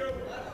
Yeah.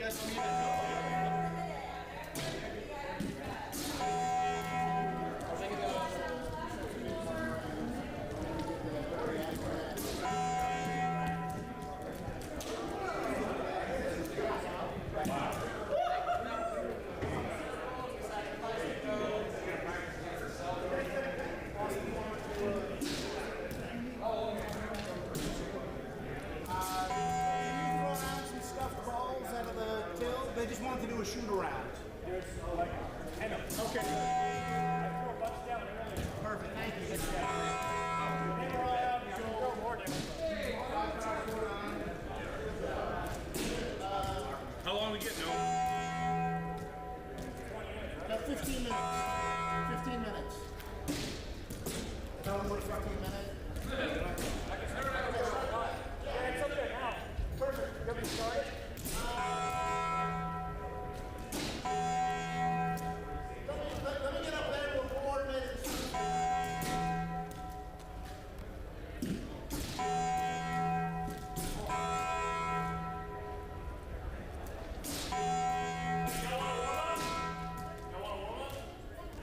guys want me to help? They just wanted to do a shoot around. There's like 10 of them. Okay. I threw a bunch down earlier. Perfect, thank you. They were all out, you can throw more down. How long we get now? About 15 minutes. 15 minutes. Tell them what 15 minutes. I can start out with a shot. Yeah, it's up there now. Perfect. You're going to start? Let me get up there and we'll coordinate it.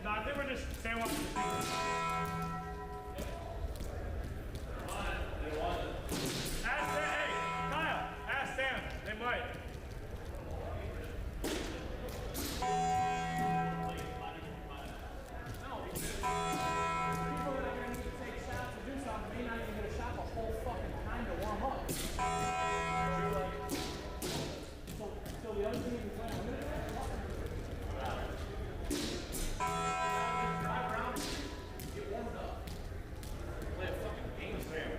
No, I think we're just saying what we're Ask Sam, hey, Kyle, ask Sam, they might. People that are going to need to take shots or do something may not even get a shot the whole fucking time to warm up. So the other team is playing a minute. 5 rounds, get warmed up. Play a fucking game there.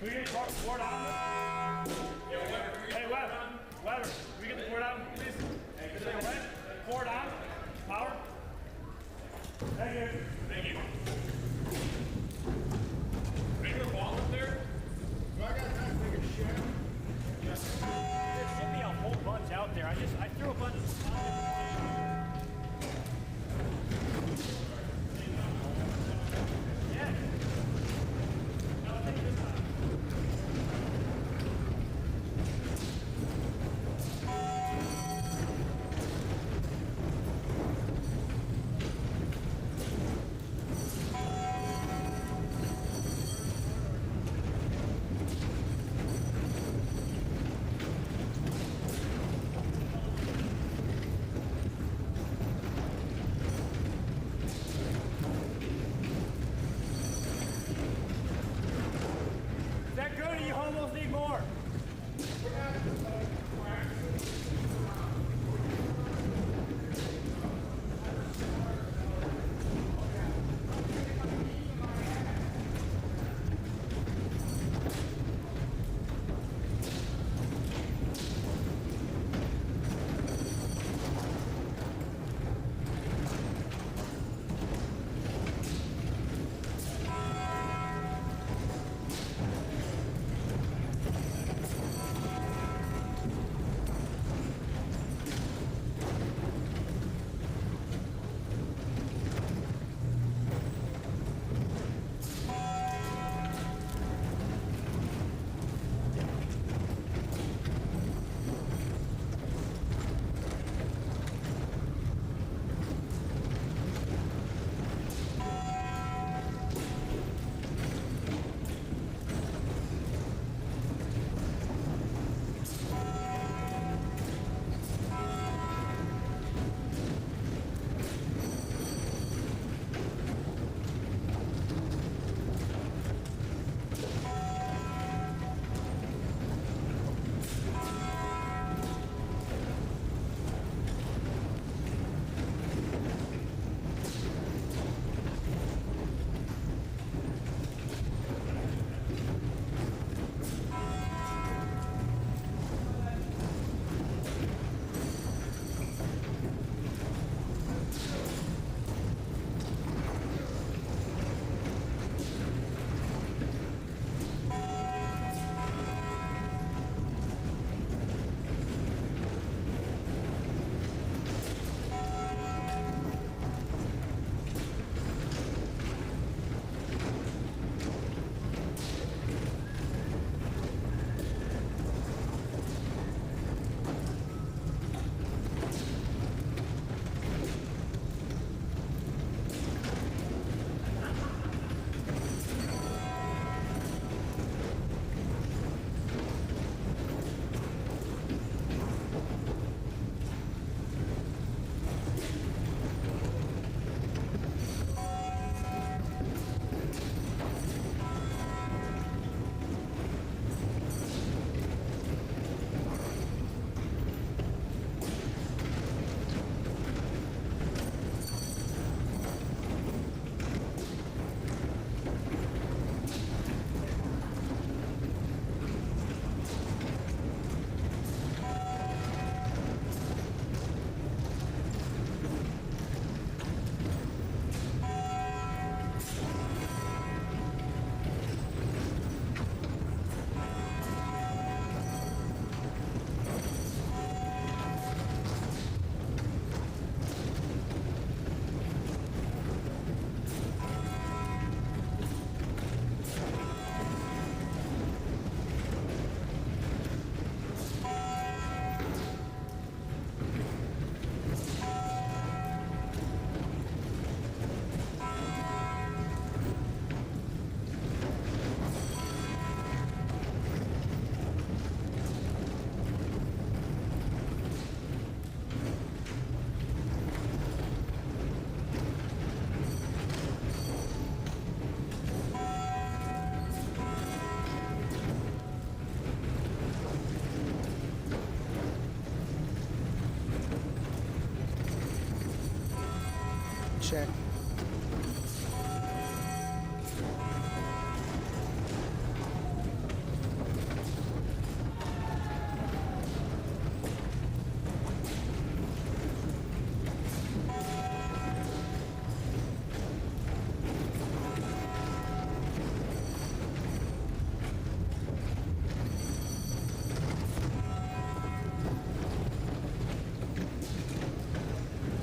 Can we get the board on? Hey, Weber, can we get the board on, please? Say what? Board on? Power? Thank you. Thank you. Bring the ball up there. Do I got time to take a shit? There should be a whole bunch out there. I threw a bunch of yeah. No, take this out. check.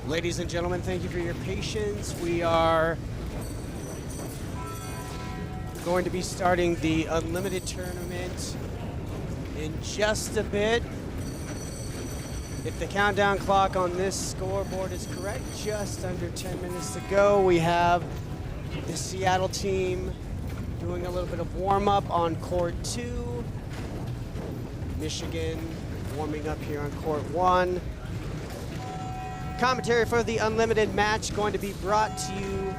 Ladies and gentlemen, thank you for your patience. We are going to be starting the Unlimited Tournament in just a bit. If the countdown clock on this scoreboard is correct, just under 10 minutes to go. We have the Seattle team doing a little bit of warm-up on court 2. Michigan warming up here on court 1. Commentary for the Unlimited match going to be brought to you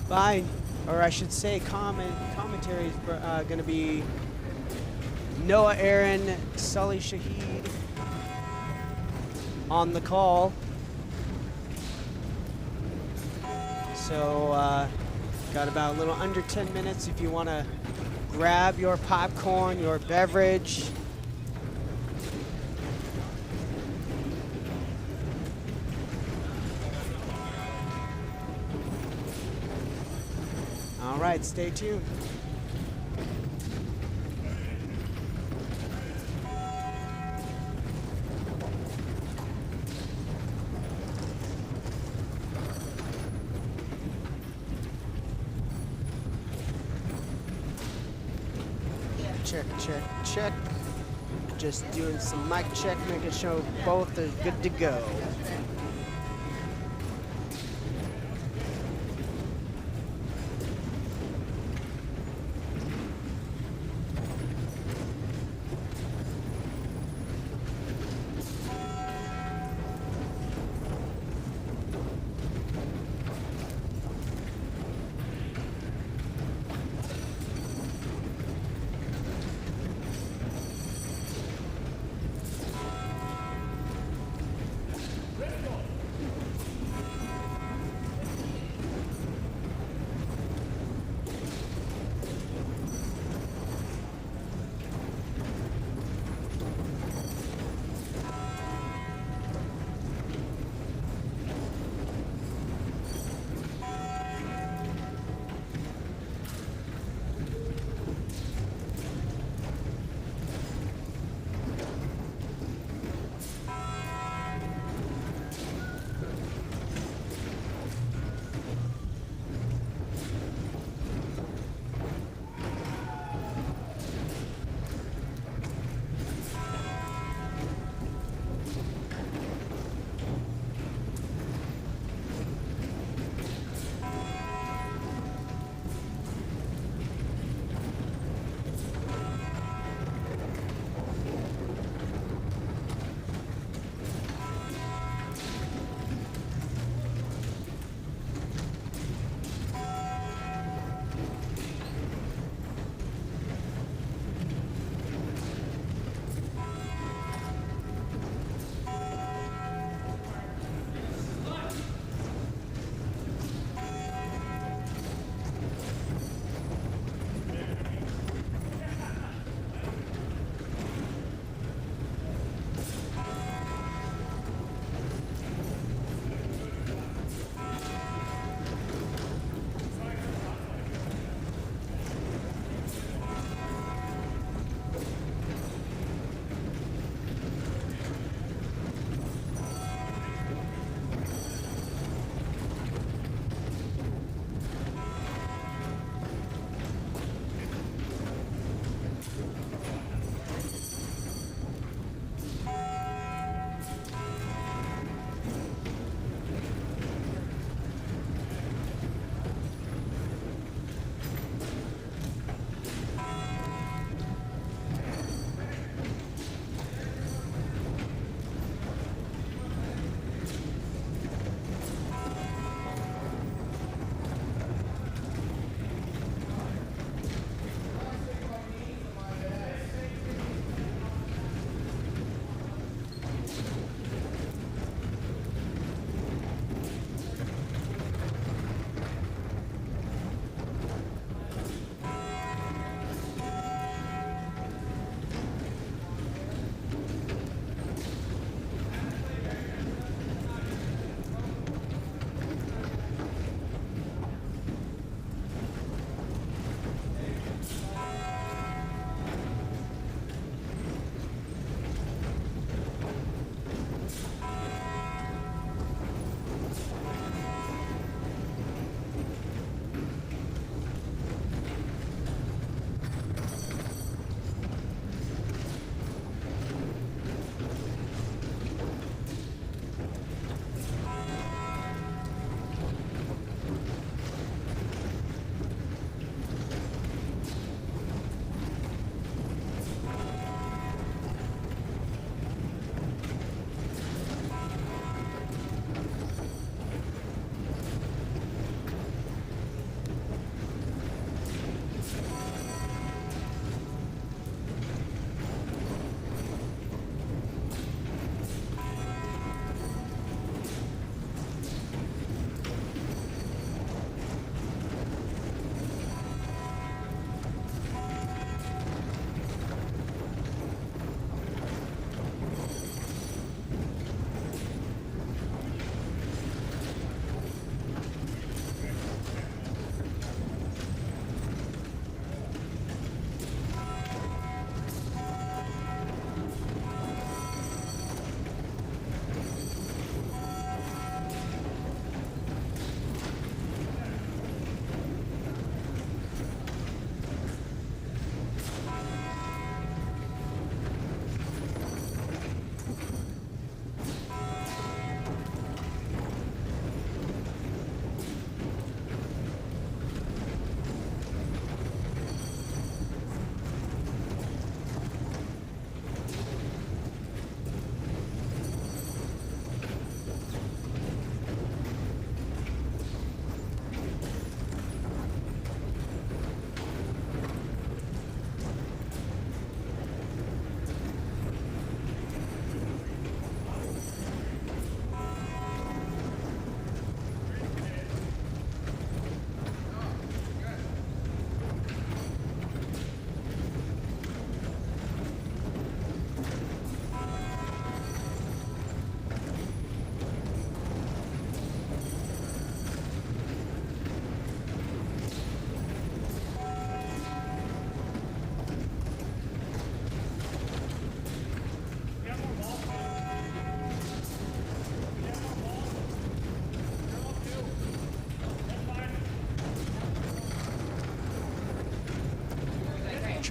by, or I should say commentary is going to be Noah Aaron, Sully Shaheed on the call. So got about a little under 10 minutes if you want to grab your popcorn, your beverage. All right, stay tuned. Check, check, check. Just doing some mic check, making sure both are good to go.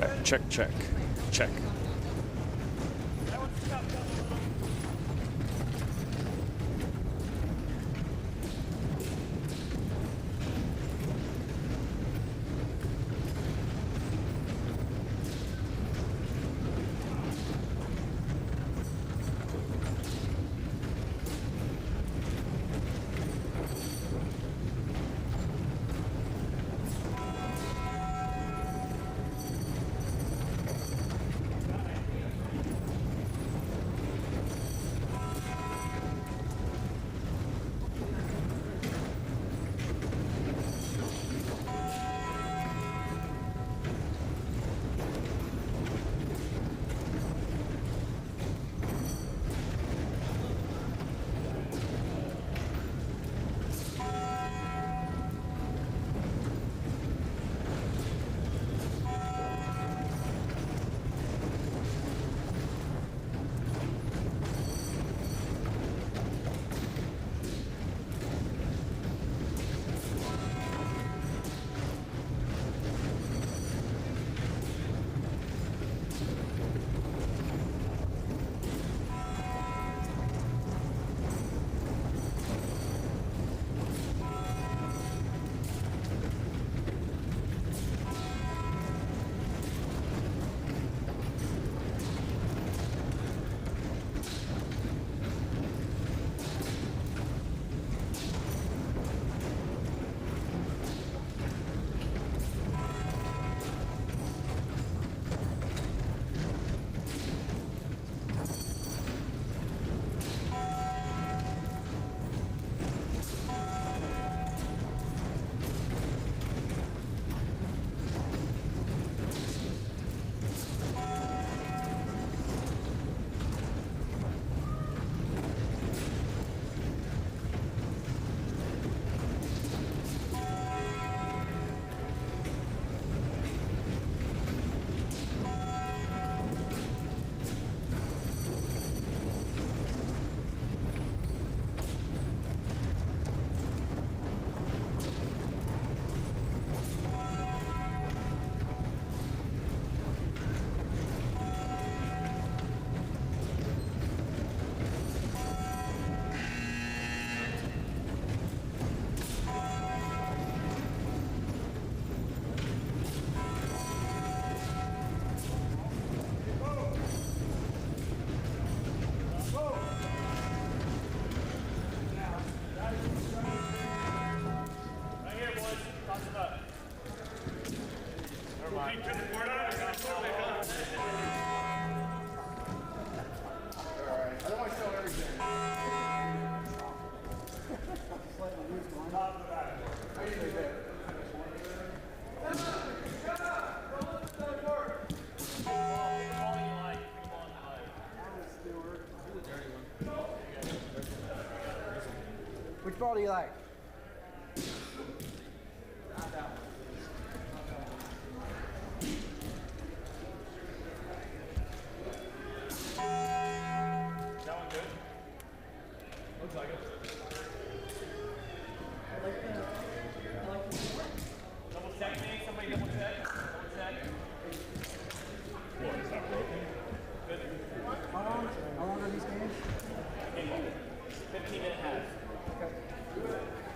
Check, check, check, check. Which ball do you like? That one good? Looks like it. Double check me. Somebody double check. Double check. What, is that broken? Good. How long are these games? 15 and a half. Okay.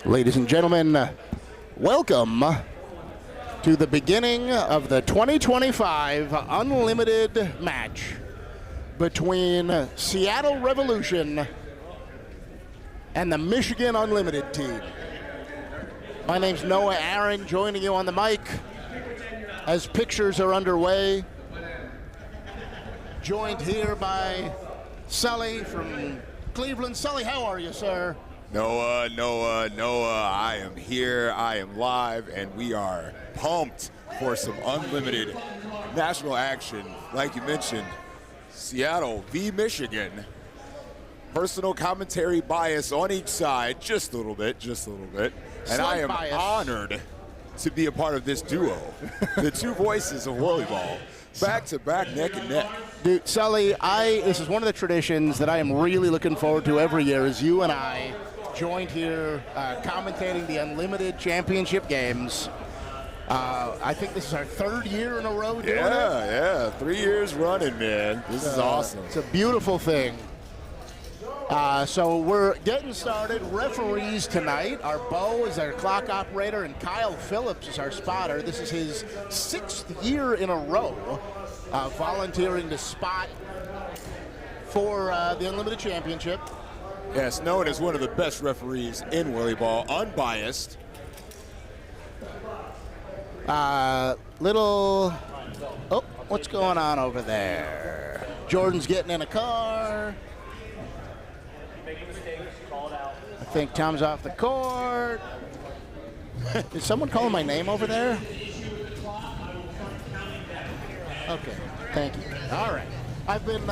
Ladies and gentlemen, welcome to the beginning of the 2025 Unlimited match between Seattle Revolution and the Michigan Unlimited team. My name's Noah Aaron, joining you on the mic as pictures are underway. Joined here by Sully from Cleveland. Sully, how are you, sir? Noah, I am here, I am live, and we are pumped for some unlimited national action. Like you mentioned, Seattle v. Michigan. Personal commentary bias on each side, just a little bit. And I am honored to be a part of this duo. The two voices of WhirlyBall, back to back, neck and neck. Dude, Sully, this is one of the traditions that I am really looking forward to every year, is you and I joined here commentating the Unlimited Championship games. I think this is our third year in a row doing it. Yeah, 3 years running, man. This is awesome. It's a beautiful thing. So we're getting started. Referees tonight. Our Bo is our clock operator, and Kyle Phillips is our spotter. This is his 6th year in a row volunteering to spot for the Unlimited Championship. Yes, known as one of the best referees in WhirlyBall, unbiased. What's going on over there? Jordan's getting in a car. I think Tom's off the court. Is someone calling my name over there? Okay, thank you. All right. I've been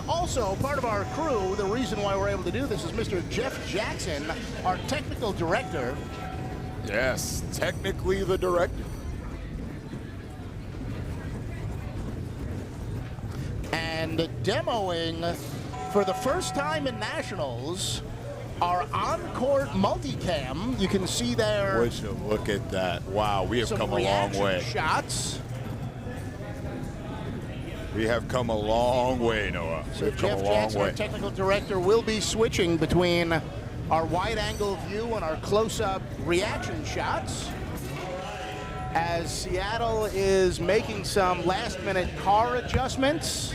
also part of our crew. The reason why we're able to do this is Mr. Jeff Jackson, our technical director. Yes, technically the director. And demoing for the first time in Nationals our on-court multicam. You can see there. Would you look at that? Wow, we have come a long way. Shots. We have come a long way, Noah. So Jeff Jackson, our technical director, will be switching between our wide-angle view and our close-up reaction shots as Seattle is making some last-minute car adjustments.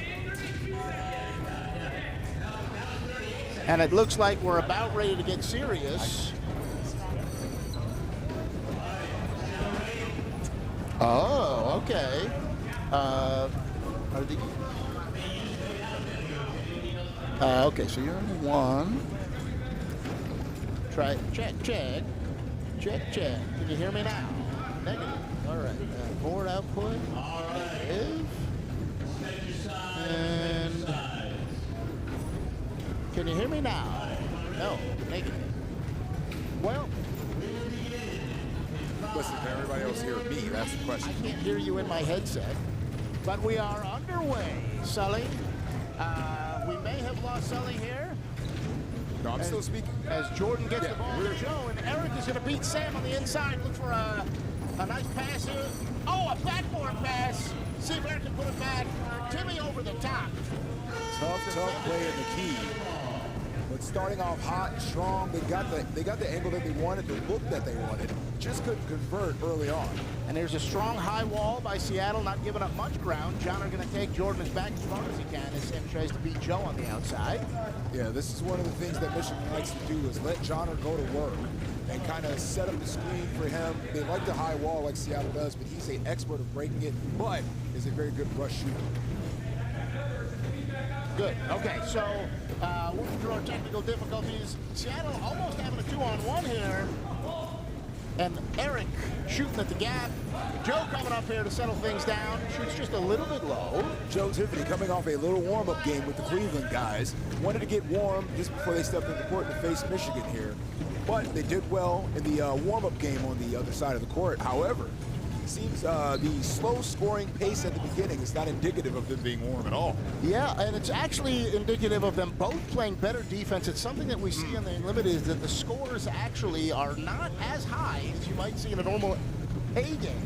And it looks like we're about ready to get serious. Oh, okay. Okay, so you're on one. Try, check. Can you hear me now? Negative. All right. Board output. Negative. And can you hear me now? No, negative. Well, listen, can everybody else hear me? That's the question. I can't hear you in my headset, but we are underway, Sully. We may have lost Sully here. No, I'm still speaking. As Jordan gets the ball to Joe, and Eric is going to beat Sam on the inside. Look for a nice pass here. Oh, a backboard pass. See if Eric can put it back. Timmy over the top. Tough play in the key. But starting off hot and strong, they got the angle that they wanted, the look that they wanted. Just couldn't convert early on. And there's a strong high wall by Seattle, not giving up much ground. John are going to take Jordan as back as far as he can as Sam tries to beat Joe on the outside. Yeah, this is one of the things that Michigan likes to do is let Johnner go to work and kind of set up the screen for him. They like the high wall like Seattle does, but he's an expert of breaking it, but is a very good rush shooter. Good. Okay, so working through our technical difficulties. Seattle almost having a 2-on-1 here. And Eric shooting at the gap. Joe coming up here to settle things down. Shoots just a little bit low. Joe Tiffany coming off a little warm-up game with the Cleveland guys. Wanted to get warm just before they stepped into the court to face Michigan here. But they did well in the warm-up game on the other side of the court. However, it seems the slow scoring pace at the beginning is not indicative of them being warm at all. Yeah, and it's actually indicative of them both playing better defense. It's something that we see in the Unlimited is that the scores actually are not as high as you might see in a normal A game.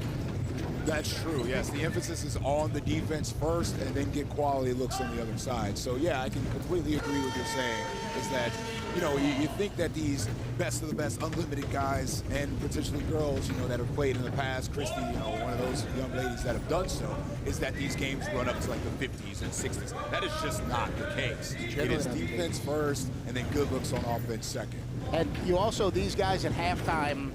That's true, yes. The emphasis is on the defense first and then get quality looks on the other side. So, yeah, I can completely agree with what you're saying, is that you know, you think that these best of the best unlimited guys and potentially girls, you know, that have played in the past, Christy, you know, one of those young ladies that have done so, is that these games run up to like the 50s and 60s. That is just not the case. It is defense first and then good looks on offense second. And you also, these guys at halftime,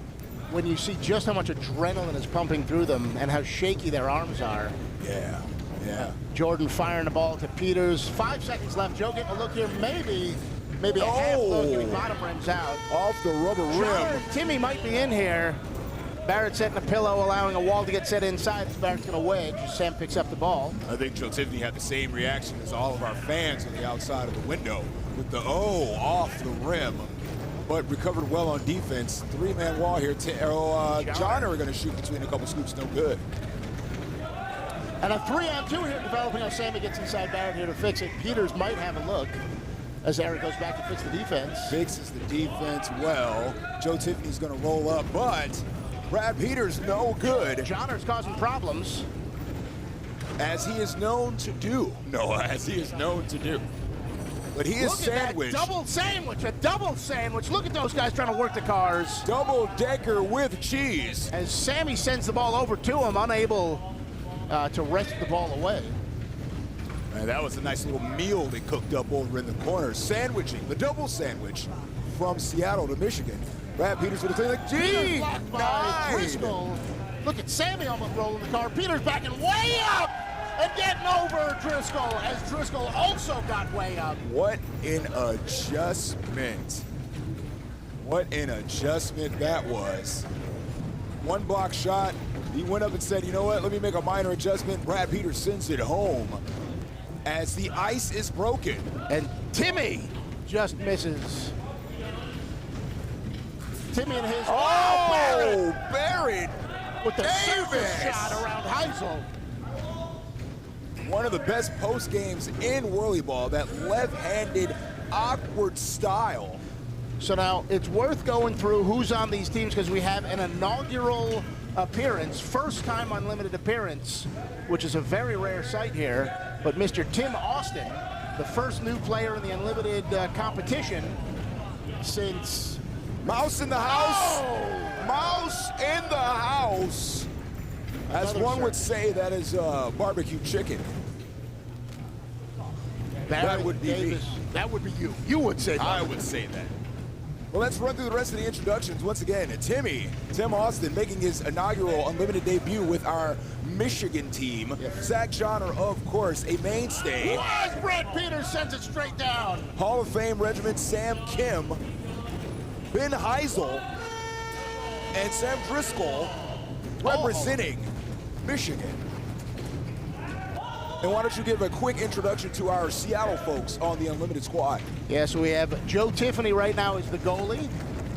when you see just how much adrenaline is pumping through them and how shaky their arms are. Yeah, yeah. Jordan firing the ball to Peters. 5 seconds left. Joe getting a look here. Maybe a half look, and he bottom rims out. Off the rubber rim. Timmy might be in here. Barrett setting a pillow, allowing a wall to get set inside. Barrett's going to wedge. Sam picks up the ball. I think Joe Tiffany had the same reaction as all of our fans on the outside of the window with the off the rim. But recovered well on defense. Three-man wall here. John are going to shoot between a couple scoops. No good. And a 3-on-2 here developing as Sammy gets inside Barrett here to fix it. Peters might have a look as Eric goes back to fix the defense. Fixes the defense well. Joe Tiffany's going to roll up, but Brad Peters no good. Johnner's causing problems. As he is known to do. As he is known to do. But he is sandwiched. A double sandwich. Look at those guys trying to work the cars. Double-decker with cheese. As Sammy sends the ball over to him, unable to wrest the ball away. Man, that was a nice little meal they cooked up over in the corner. Sandwiching, the double sandwich from Seattle to Michigan. Brad Peters with a thing like, gee, by Driscoll. Look at Sammy almost rolling the car. Peters backing way up and getting over Driscoll as Driscoll also got way up. What an adjustment. What an adjustment that was. One block shot. He went up and said, you know what, let me make a minor adjustment. Brad Peters sends it home as the ice is broken. And Timmy just misses. Timmy and his... Barrett! With the circus shot around Heisel. One of the best post games in WhirlyBall, that left-handed, awkward style. So now it's worth going through who's on these teams because we have an inaugural appearance, first time unlimited appearance, which is a very rare sight here. But Mr. Tim Austin, the first new player in the unlimited competition since... Mouse in the house. Mouse in the house. As one would say, that is barbecue chicken. That would be me. That would be you. You would say that. I would say that. Well, let's run through the rest of the introductions. Once again, Tim Austin making his inaugural unlimited debut with our Michigan team. Yes. Zach Johnner, of course, a mainstay. Brad Peters sends it straight down. Hall of Fame regiment Sam Kim, Ben Heisel, and Sam Driscoll representing Michigan. And why don't you give a quick introduction to our Seattle folks on the Unlimited squad? Yeah, so we have Joe Tiffany right now as the goalie.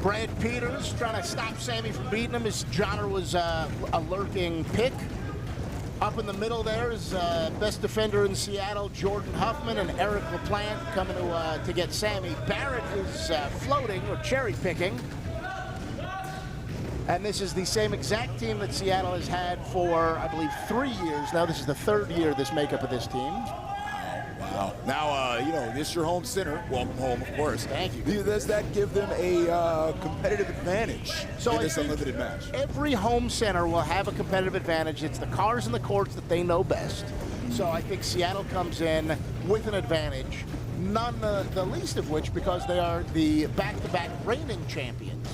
Brad Peters trying to stop Sammy from beating him as Johnner was a lurking pick. Up in the middle there is best defender in Seattle, Jordan Huffman, and Eric LaPlante coming to get Sammy. Barrett is floating or cherry picking. And this is the same exact team that Seattle has had for, I believe, 3 years. Now this is the third year, this makeup of this team. Wow. Now, you know, this is your home center. Welcome home, of course. Thank you. Does that give them a competitive advantage in this unlimited match? Every home center will have a competitive advantage. It's the cars and the courts that they know best. So I think Seattle comes in with an advantage, none the least of which because they are the back-to-back reigning champions.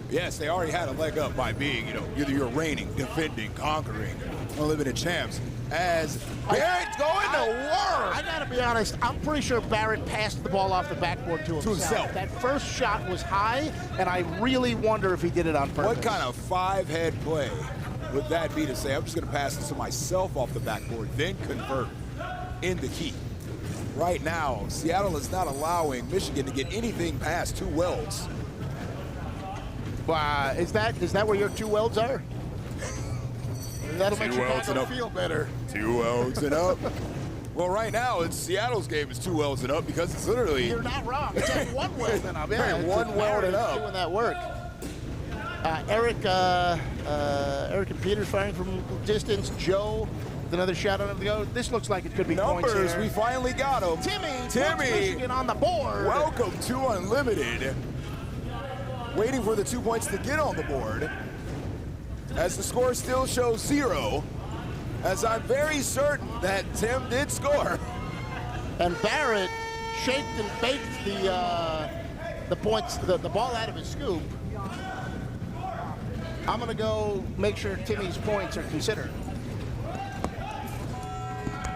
Yes, they already had a leg up by being, you know, either you're reigning, defending, conquering, unlimited champs. As Barrett's going to work. I gotta be honest, I'm pretty sure Barrett passed the ball off the backboard to himself. That first shot was high, and I really wonder if he did it on purpose. What kind of five-head play would that be to say, I'm just gonna pass this to myself off the backboard, then convert in the key? Right now, Seattle is not allowing Michigan to get anything past two welds. Is that where your two welds are? That'll make Chicago feel better. 2 welds and up. Well, right now, it's Seattle's game is 2 welds and up because it's literally... You're not wrong. It's like 1 weld and up. Yeah, right, 1 weld and up. Doing that work. Eric and Peters firing from distance. Joe with another shot on it to go. This looks like it could be points Numbers, here. we finally got them. Timmy, Michigan on the board. Welcome to Unlimited. Waiting for the 2 points to get on the board. As the score still shows 0. As I'm very certain that Tim did score. And Barrett shaped and baked the points, the ball out of his scoop. I'm going to go make sure Timmy's points are considered.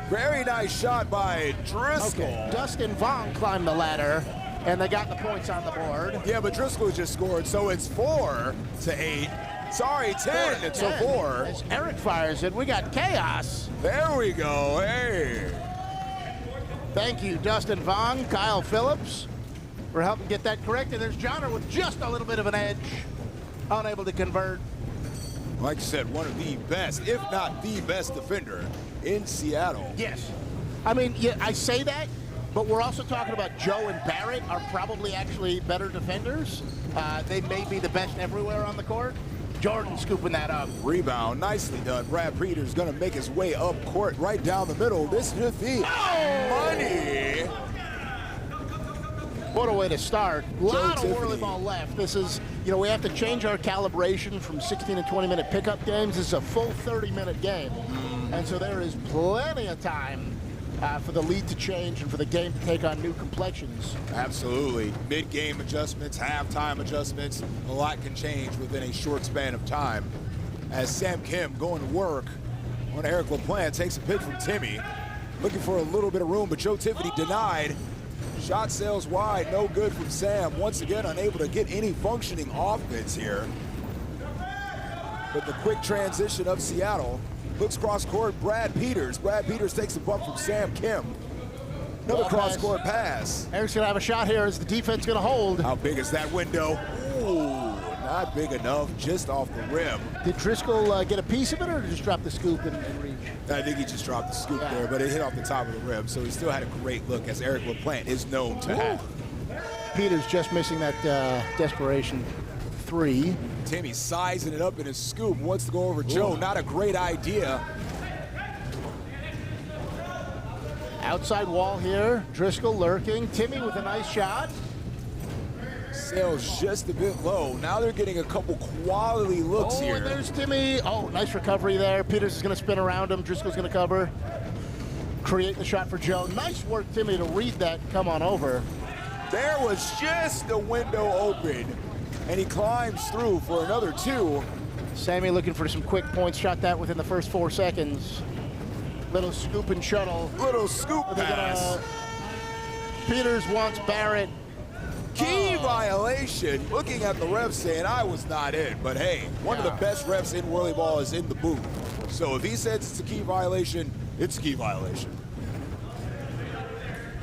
Very nice shot by Driscoll. Okay. Dustin Vaughn climbed the ladder, and they got the points on the board. Yeah, but Driscoll just scored, so it's 4 to 8. Sorry, 10 to 4. As Eric fires it, we got chaos. There we go. Hey. Thank you, Dustin Vaughn, Kyle Phillips, for helping get that correct. And there's Johnner with just a little bit of an edge, unable to convert. Like you said, one of the best, if not the best defender in Seattle. Yes. I mean, yeah, I say that, but we're also talking about Joe and Barrett are probably actually better defenders. They may be the best everywhere on the court. Jordan scooping that up. Rebound, nicely done. Brad Peters gonna make his way up court right down the middle. This is the money. What a way to start. A lot of Tiffany. WhirlyBall left. This is, you know, we have to change our calibration from 16 and 20-minute pickup games. This is a full 30-minute game. And so there is plenty of time for the lead to change and for the game to take on new complexions. Absolutely. Mid-game adjustments, halftime adjustments. A lot can change within a short span of time. As Sam Kim going to work on Eric LaPlante, takes a pick from Timmy. Looking for a little bit of room, but Joe Tiffany denied. Shot sails wide, no good from Sam. Once again, unable to get any functioning offense here. But the quick transition of Seattle. Looks cross-court, Brad Peters. Brad Peters takes a bump from Sam Kim. Another cross-court pass. Eric's going to have a shot here. Is the defense going to hold? How big is that window? Ooh, not big enough, just off the rim. Did Driscoll get a piece of it or just drop the scoop and reach? I think he just dropped the scoop there, but it hit off the top of the rim, so he still had a great look, as Eric LaPlante is known to have. Peters just missing that desperation 3. Timmy sizing it up in his scoop, wants to go over Joe. Not a great idea. Outside wall here, Driscoll lurking. Timmy with a nice shot. Sails just a bit low. Now they're getting a couple quality looks here. And there's Timmy. Oh, nice recovery there. Peters is going to spin around him. Driscoll's going to cover. Create the shot for Joe. Nice work, Timmy, to read that. Come on over. There was just a window open, and he climbs through for another 2. Sammy looking for some quick points. Shot that within the first 4 seconds. Little scoop and shuttle. Little scoop pass. Peters wants Barrett. Key violation. Looking at the ref saying I was not in, but hey, one of the best refs in WhirlyBall is in the booth. So if he says it's a key violation, it's a key violation.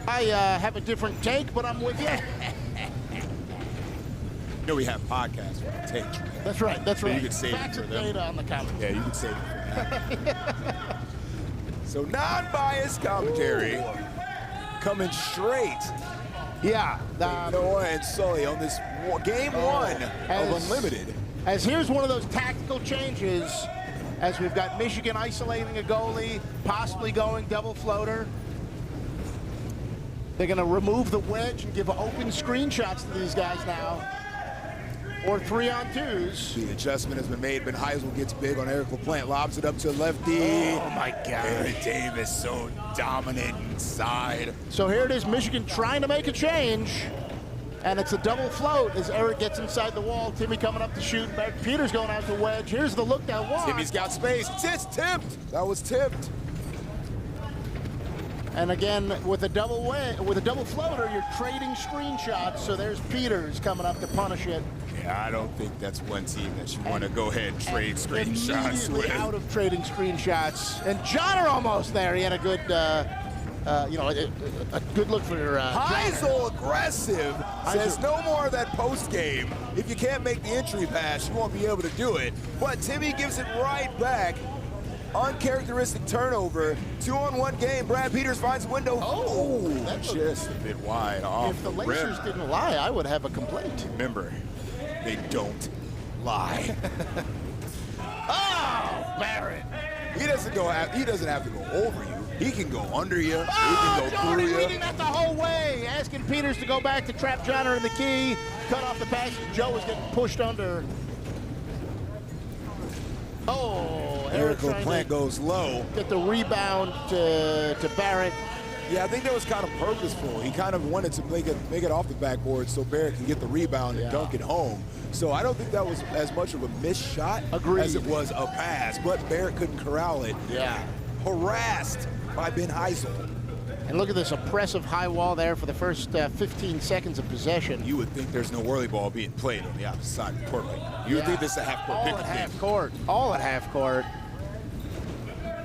I have a different take, but I'm with you. You know we have podcasts for the takes, right? That's right. That's right. You can save Facts it for and them. data on the comment. Yeah, you can save it for that. So non-biased commentary coming straight. Yeah. Noah and Sully on this game 1 of Unlimited. As here's one of those tactical changes, as we've got Michigan isolating a goalie, possibly going double floater. They're going to remove the wedge and give open screenshots to these guys now. Or 3-on-2s. The adjustment has been made, but Heisel gets big on Eric LaPlante, lobs it up to lefty. Oh my God. Aaron Davis so dominant inside. So here it is, Michigan trying to make a change. And it's a double float as Eric gets inside the wall. Timmy coming up to shoot. Peters going out to wedge. Here's the look that was. Timmy's got space. It's tipped. That was tipped. And again, with a double floater, you're trading screenshots. So there's Peters coming up to punish it. Yeah, I don't think that's one team that you want to go ahead and trade screenshots Immediately with. out of trading screenshots. And Johnner almost there. He had a good, a good look for Heisel aggressive. Says no more of that post game. If you can't make the entry pass, you won't be able to do it. But Timmy gives it right back. Uncharacteristic turnover. 2-on-1 game. Brad Peters finds a window. Oh, that's just a bit wide off If the rim. Lacers didn't lie, I would have a complaint. Remember, they don't lie. Oh, Barrett. He doesn't have to go over you. He can go under you. He Oh, can go Jordy through leading you. that the whole way. Asking Peters to go back to trap Johnner in the key. Cut off the pass. Joe was getting pushed under. Oh, Eric trying LaPlante to goes low. get the rebound to Barrett. Yeah, I think that was kind of purposeful. He kind of wanted to make it off the backboard so Barrett can get the rebound and dunk it home. So I don't think that was as much of a missed shot as it was a pass, but Barrett couldn't corral it. Yeah. Harassed by Ben Heisel. And look at this oppressive high wall there for the first 15 seconds of possession. You would think there's no WhirlyBall being played on the opposite side of the court. You would think this is a half-court All pick. at half court. All at half court.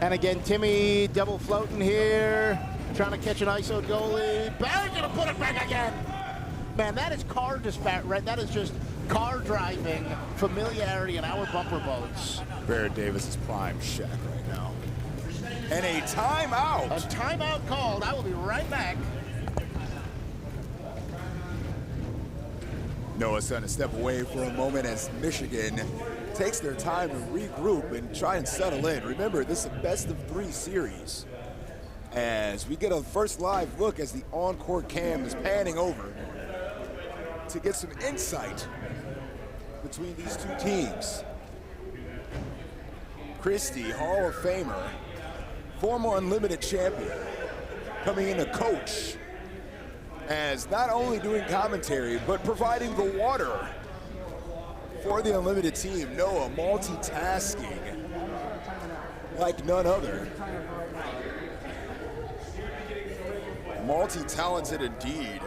And again, Timmy double floating here, trying to catch an ISO goalie. Barrett's gonna put it back again. Man, that is car dispatch, right? That is just car driving familiarity in our bumper boats. Barrett Davis is prime Shaq right now. And a timeout. A timeout called. I will be right back. Noah's going to step away for a moment as Michigan takes their time to regroup and try and settle in. Remember, this is a best-of-3 series. As we get a first live look as the on-court cam is panning over to get some insight between these two teams. Christie, Hall of Famer, former Unlimited champion, coming in to coach as not only doing commentary, but providing the water for the Unlimited team. Noah multitasking like none other. Multi-talented indeed.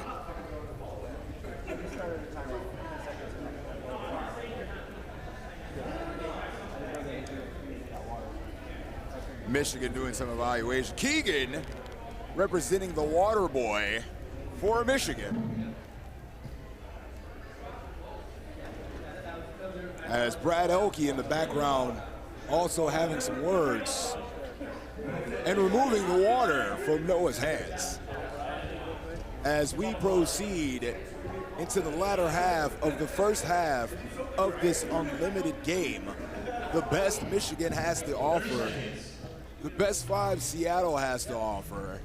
Michigan doing some evaluation. Keegan representing the water boy for Michigan. As Brad Elke in the background also having some words and removing the water from Noah's hands. As we proceed into the latter half of the first half of this unlimited game, the best Michigan has to offer, the best 5 Seattle has to offer.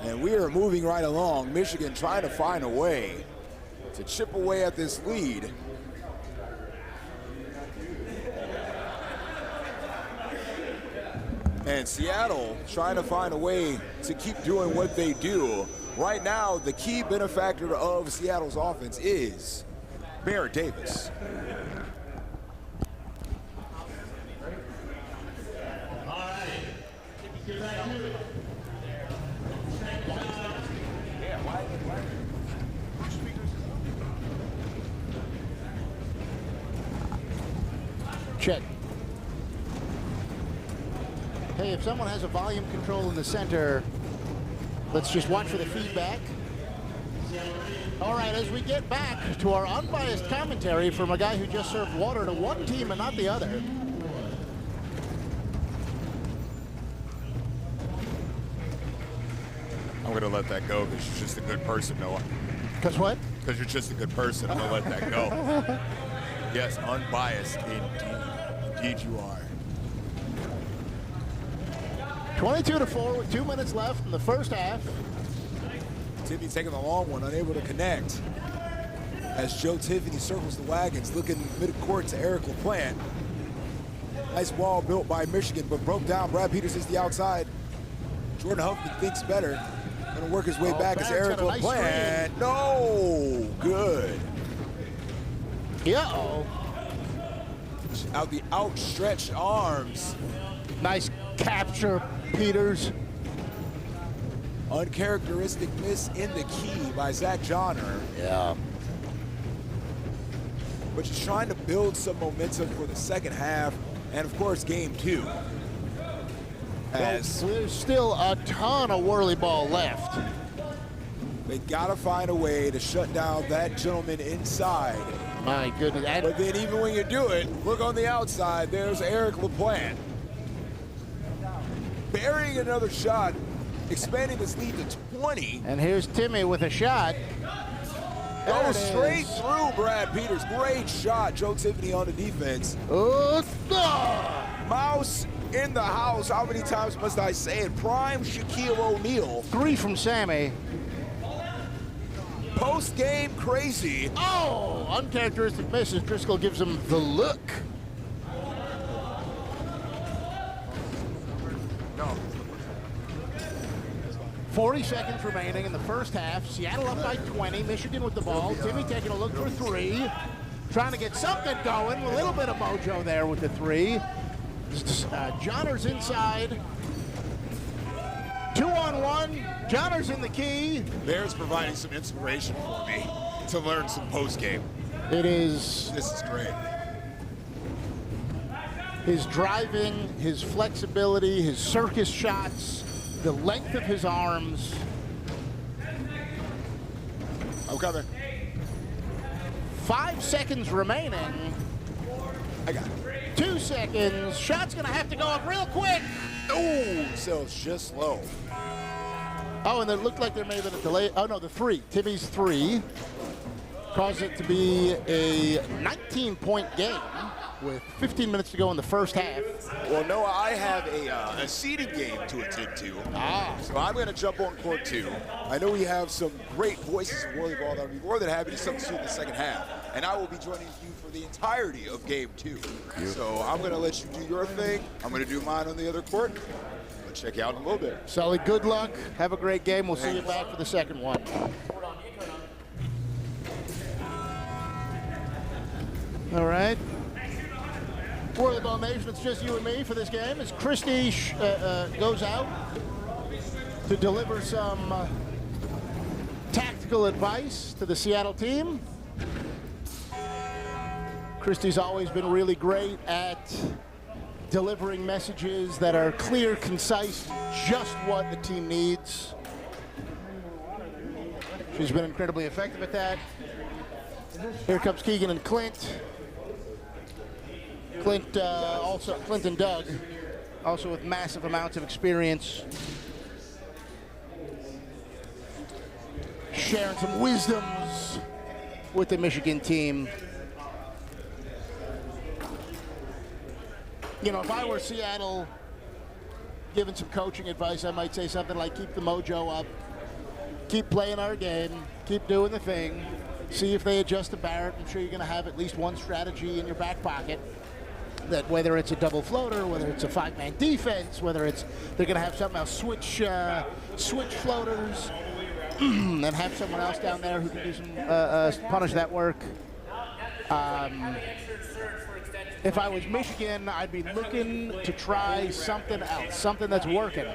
And we are moving right along. Michigan trying to find a way to chip away at this lead. And Seattle trying to find a way to keep doing what they do. Right now, the key benefactor of Seattle's offense is Barrett Davis. Check. Hey, if someone has a volume control in the center, let's just watch for the feedback. All right, as we get back to our unbiased commentary from a guy who just served water to one team and not the other. I'm going to let that go because you're just a good person, Noah. Because what? Because you're just a good person. I'm going to let that go. Yes, unbiased indeed. Indeed you are. 22-4 with 2 minutes left in the first half. Tiffany taking the long one, unable to connect. As Joe Tiffany circles the wagons, looking mid-court to Eric LaPlante. Nice wall built by Michigan, but broke down. Brad Peters is the outside. Jordan Huffman thinks better. Gonna work his way back as Eric LaPlante. Nice no, good. Uh-oh. Out the outstretched arms. Nice capture, Peters. Uncharacteristic miss in the key by Zach Johnner. Yeah. But just trying to build some momentum for the second half, and of course, game 2. As there's still a ton of WhirlyBall left. they gotta find a way to shut down that gentleman inside. My goodness. And But then even when you do it, look on the outside, there's Eric LaPlante. Burying another shot, expanding this lead to 20. here's Timmy with a shot. There Goes it straight is. through Brad Peters. Great shot. Joe Tiffany on the defense. Mouse in the house. How many times must I say it? Prime Shaquille O'Neal. 3 from Sammy. Post-game crazy. Oh, uncharacteristic misses. Driscoll gives him the look. No. 40 seconds remaining in the first half. Seattle up by 20. Michigan with the ball. Timmy taking a look for 3. Trying to get something going. A little bit of mojo there with the 3. Johnner's inside. 2-on-1. Johnner's in the key. Bears providing some inspiration for me to learn some post-game. It is This is great. his driving, his flexibility, his circus shots, the length of his arms. I'm coming. 5 seconds remaining. I got it. 2 seconds. Shot's gonna have to go up real quick. Ooh, Sells just low. Oh, and it looked like there may have been a delay. Oh no, the 3. Timmy's 3 caused it to be a 19-point game with 15 minutes to go in the first half. Well, Noah, I have a seeding game to attend to. So I'm going to jump on court 2. I know we have some great voices of WhirlyBall that will be more than happy to substitute in the second half. And I will be joining you for the entirety of game 2. So I'm going to let you do your thing. I'm going to do mine on the other court. We'll check you out in a little bit. Sully, good luck. Have a great game. We'll see you back for the second one. All right. WhirlyBall Nation, it's just you and me for this game as Christie goes out to deliver some tactical advice to the Seattle team. Christie's always been really great at delivering messages that are clear, concise, just what the team needs. She's been incredibly effective at that. Here comes Keegan and Clint. Clint and Doug, also with massive amounts of experience, sharing some wisdoms with the Michigan team. You know, if I were Seattle giving some coaching advice, I might say something like keep the mojo up, keep playing our game, keep doing the thing, see if they adjust to Barrett. I'm sure you're going to have at least one strategy in your back pocket. That whether it's a double floater, whether it's a 5-man defense, whether it's they're going to have something else, switch floaters, and have someone else down there who can do some punish that work. If I was Michigan, I'd be looking to try something else, something that's working,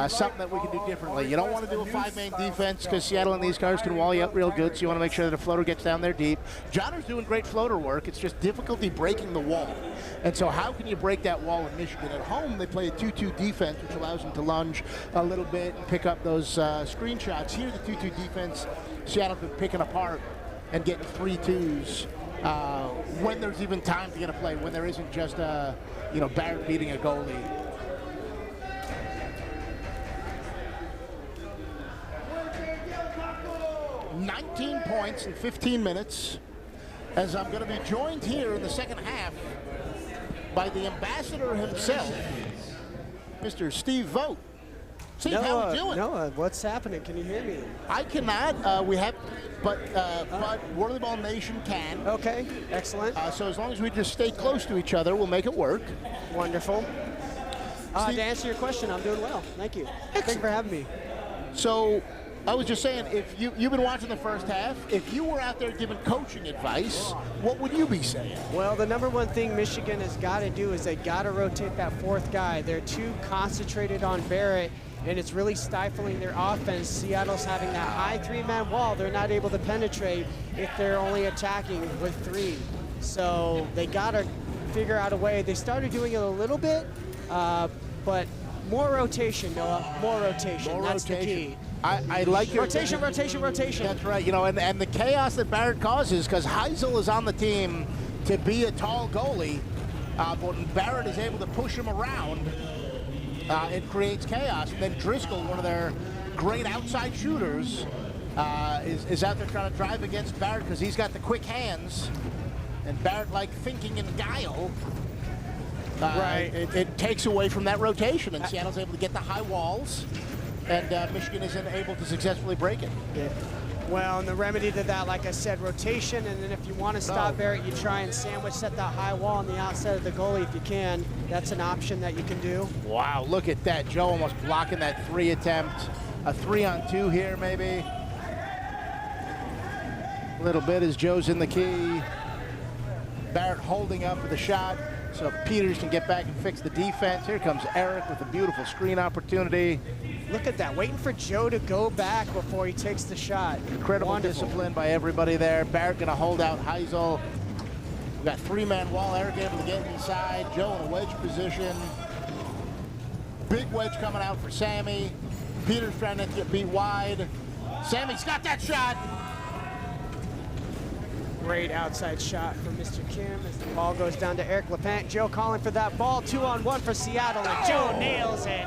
something that we can do differently. You don't want to do a 5-man defense because Seattle and these cars can wall you up real good, so you want to make sure that a floater gets down there deep. Johnner's doing great floater work. It's just difficulty breaking the wall. And so how can you break that wall in Michigan? At home, they play a 2-2 defense, which allows them to lunge a little bit and pick up those screenshots. Here, the 2-2 defense, Seattle's been picking apart and getting 3-2s. When there's even time to get a play, when there isn't just Barrett beating a goalie. "19 points in 15 minutes, as I'm going to be joined here in the second half by the ambassador himself, Mr. Steve Vogt. Steve, how you doing? Noah, what's happening? Can you hear me? I cannot. But WhirlyBall Nation can. Okay, excellent. So as long as we just stay close to each other, we'll make it work. Wonderful. Steve- To answer your question, I'm doing well. Thank you. Thanks for having me. So I was just saying, if you've been watching the first half, if you were out there giving coaching advice, what would you be saying? Well, the number one thing Michigan has got to do is they got to rotate that fourth guy. They're too concentrated on Barrett, and it's really stifling their offense. Seattle's having that high 3-man wall. They're not able to penetrate if they're only attacking with 3. So they got to figure out a way. They started doing it a little bit, but more rotation, Noah. More rotation. That's the key. I like your Rotation. That's right. And the chaos that Barrett causes, because Heisel is on the team to be a tall goalie, but when Barrett is able to push him around, it creates chaos. And then Driscoll, one of their great outside shooters, is out there trying to drive against Barrett because he's got the quick hands. And Barrett, like thinking in guile, Right. it takes away from that rotation, and Seattle's able to get the high walls, and Michigan isn't able to successfully break it. Yeah. Well, and the remedy to that, like I said, rotation, and then if you want to stop Barrett, you try and sandwich set that high wall on the outside of the goalie if you can. That's an option that you can do. Wow, look at that. Joe almost blocking that 3 attempt. A 3-on-2 here, maybe. A little bit as Joe's in the key. Barrett holding up for the shot so Peters can get back and fix the defense. Here comes Eric with a beautiful screen opportunity. Look at that, waiting for Joe to go back before he takes the shot. Incredible Wonderful. discipline by everybody there. Barrett gonna hold out Heisel. We got 3-man wall. Eric able to get inside. Joe in a wedge position. Big wedge coming out for Sammy. Peters trying not to get beat wide. Sammy's got that shot. Great outside shot from Mr. Kim as the ball goes down to Eric LePant. Joe calling for that ball, 2-on-1 for Seattle, and Joe nails it.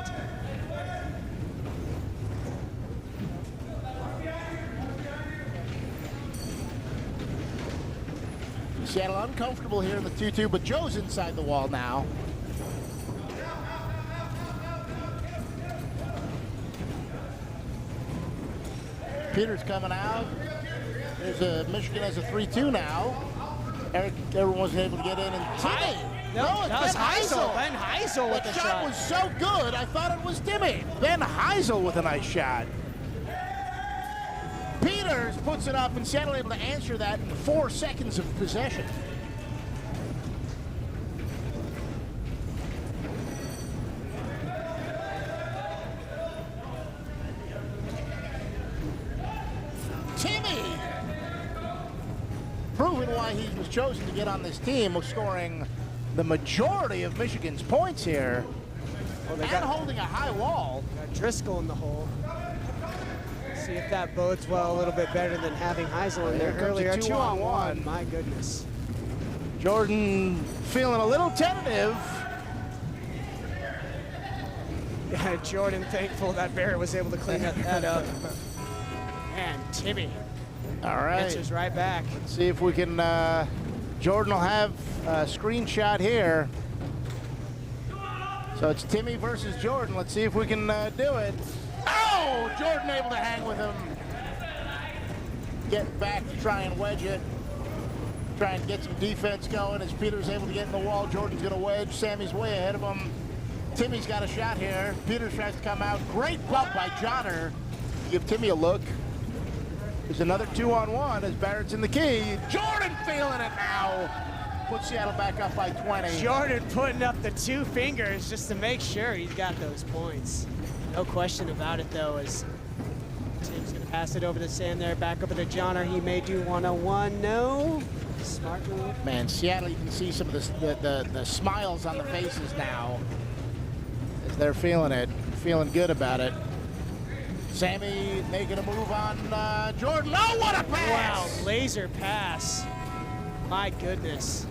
Seattle uncomfortable here in the 2-2, but Joe's inside the wall now. Peters coming out. There's a Michigan has a 3-2 now. Everyone was able to get in, and Timmy. No, that was Ben Heisel. Ben Heisel with The the shot shot. was so good, I thought it was Timmy. Ben Heisel with a nice shot. Peters puts it up, and Seattle able to answer that in 4 seconds of possession. Timmy, proving why he was chosen to get on this team, was scoring the majority of Michigan's points here, and holding a high wall. Got Driscoll in the hole. See if that bodes well a little bit better than having Heisel in there Here comes a earlier. 2-on-1. My goodness. Jordan feeling a little tentative. Yeah, Jordan thankful that Barrett was able to clean that up. And Timmy All right. answers right back. See if we can, Jordan will have a screenshot here. So it's Timmy versus Jordan. Let's see if we can do it. Oh, Jordan able to hang with him. Get back to try and wedge it. Try and get some defense going as Peters able to get in the wall. Jordan's gonna wedge. Sammy's way ahead of him. Timmy's got a shot here. Peters tries to come out. Great bump by Johnner. Give Timmy a look. There's another 2-on-1 as Barrett's in the key. Jordan feeling it now. Puts Seattle back up by 20. Jordan putting up the 2 fingers just to make sure he's got those points. No question about it, though, as Tim's going to pass it over to Sam there. Back over to Johnner. He may do 1-on-1. No. Smart move. Man, Seattle, you can see some of the smiles on the faces now as they're feeling it, feeling good about it. Sammy making a move on Jordan. Oh, what a pass! Wow, laser pass. My goodness.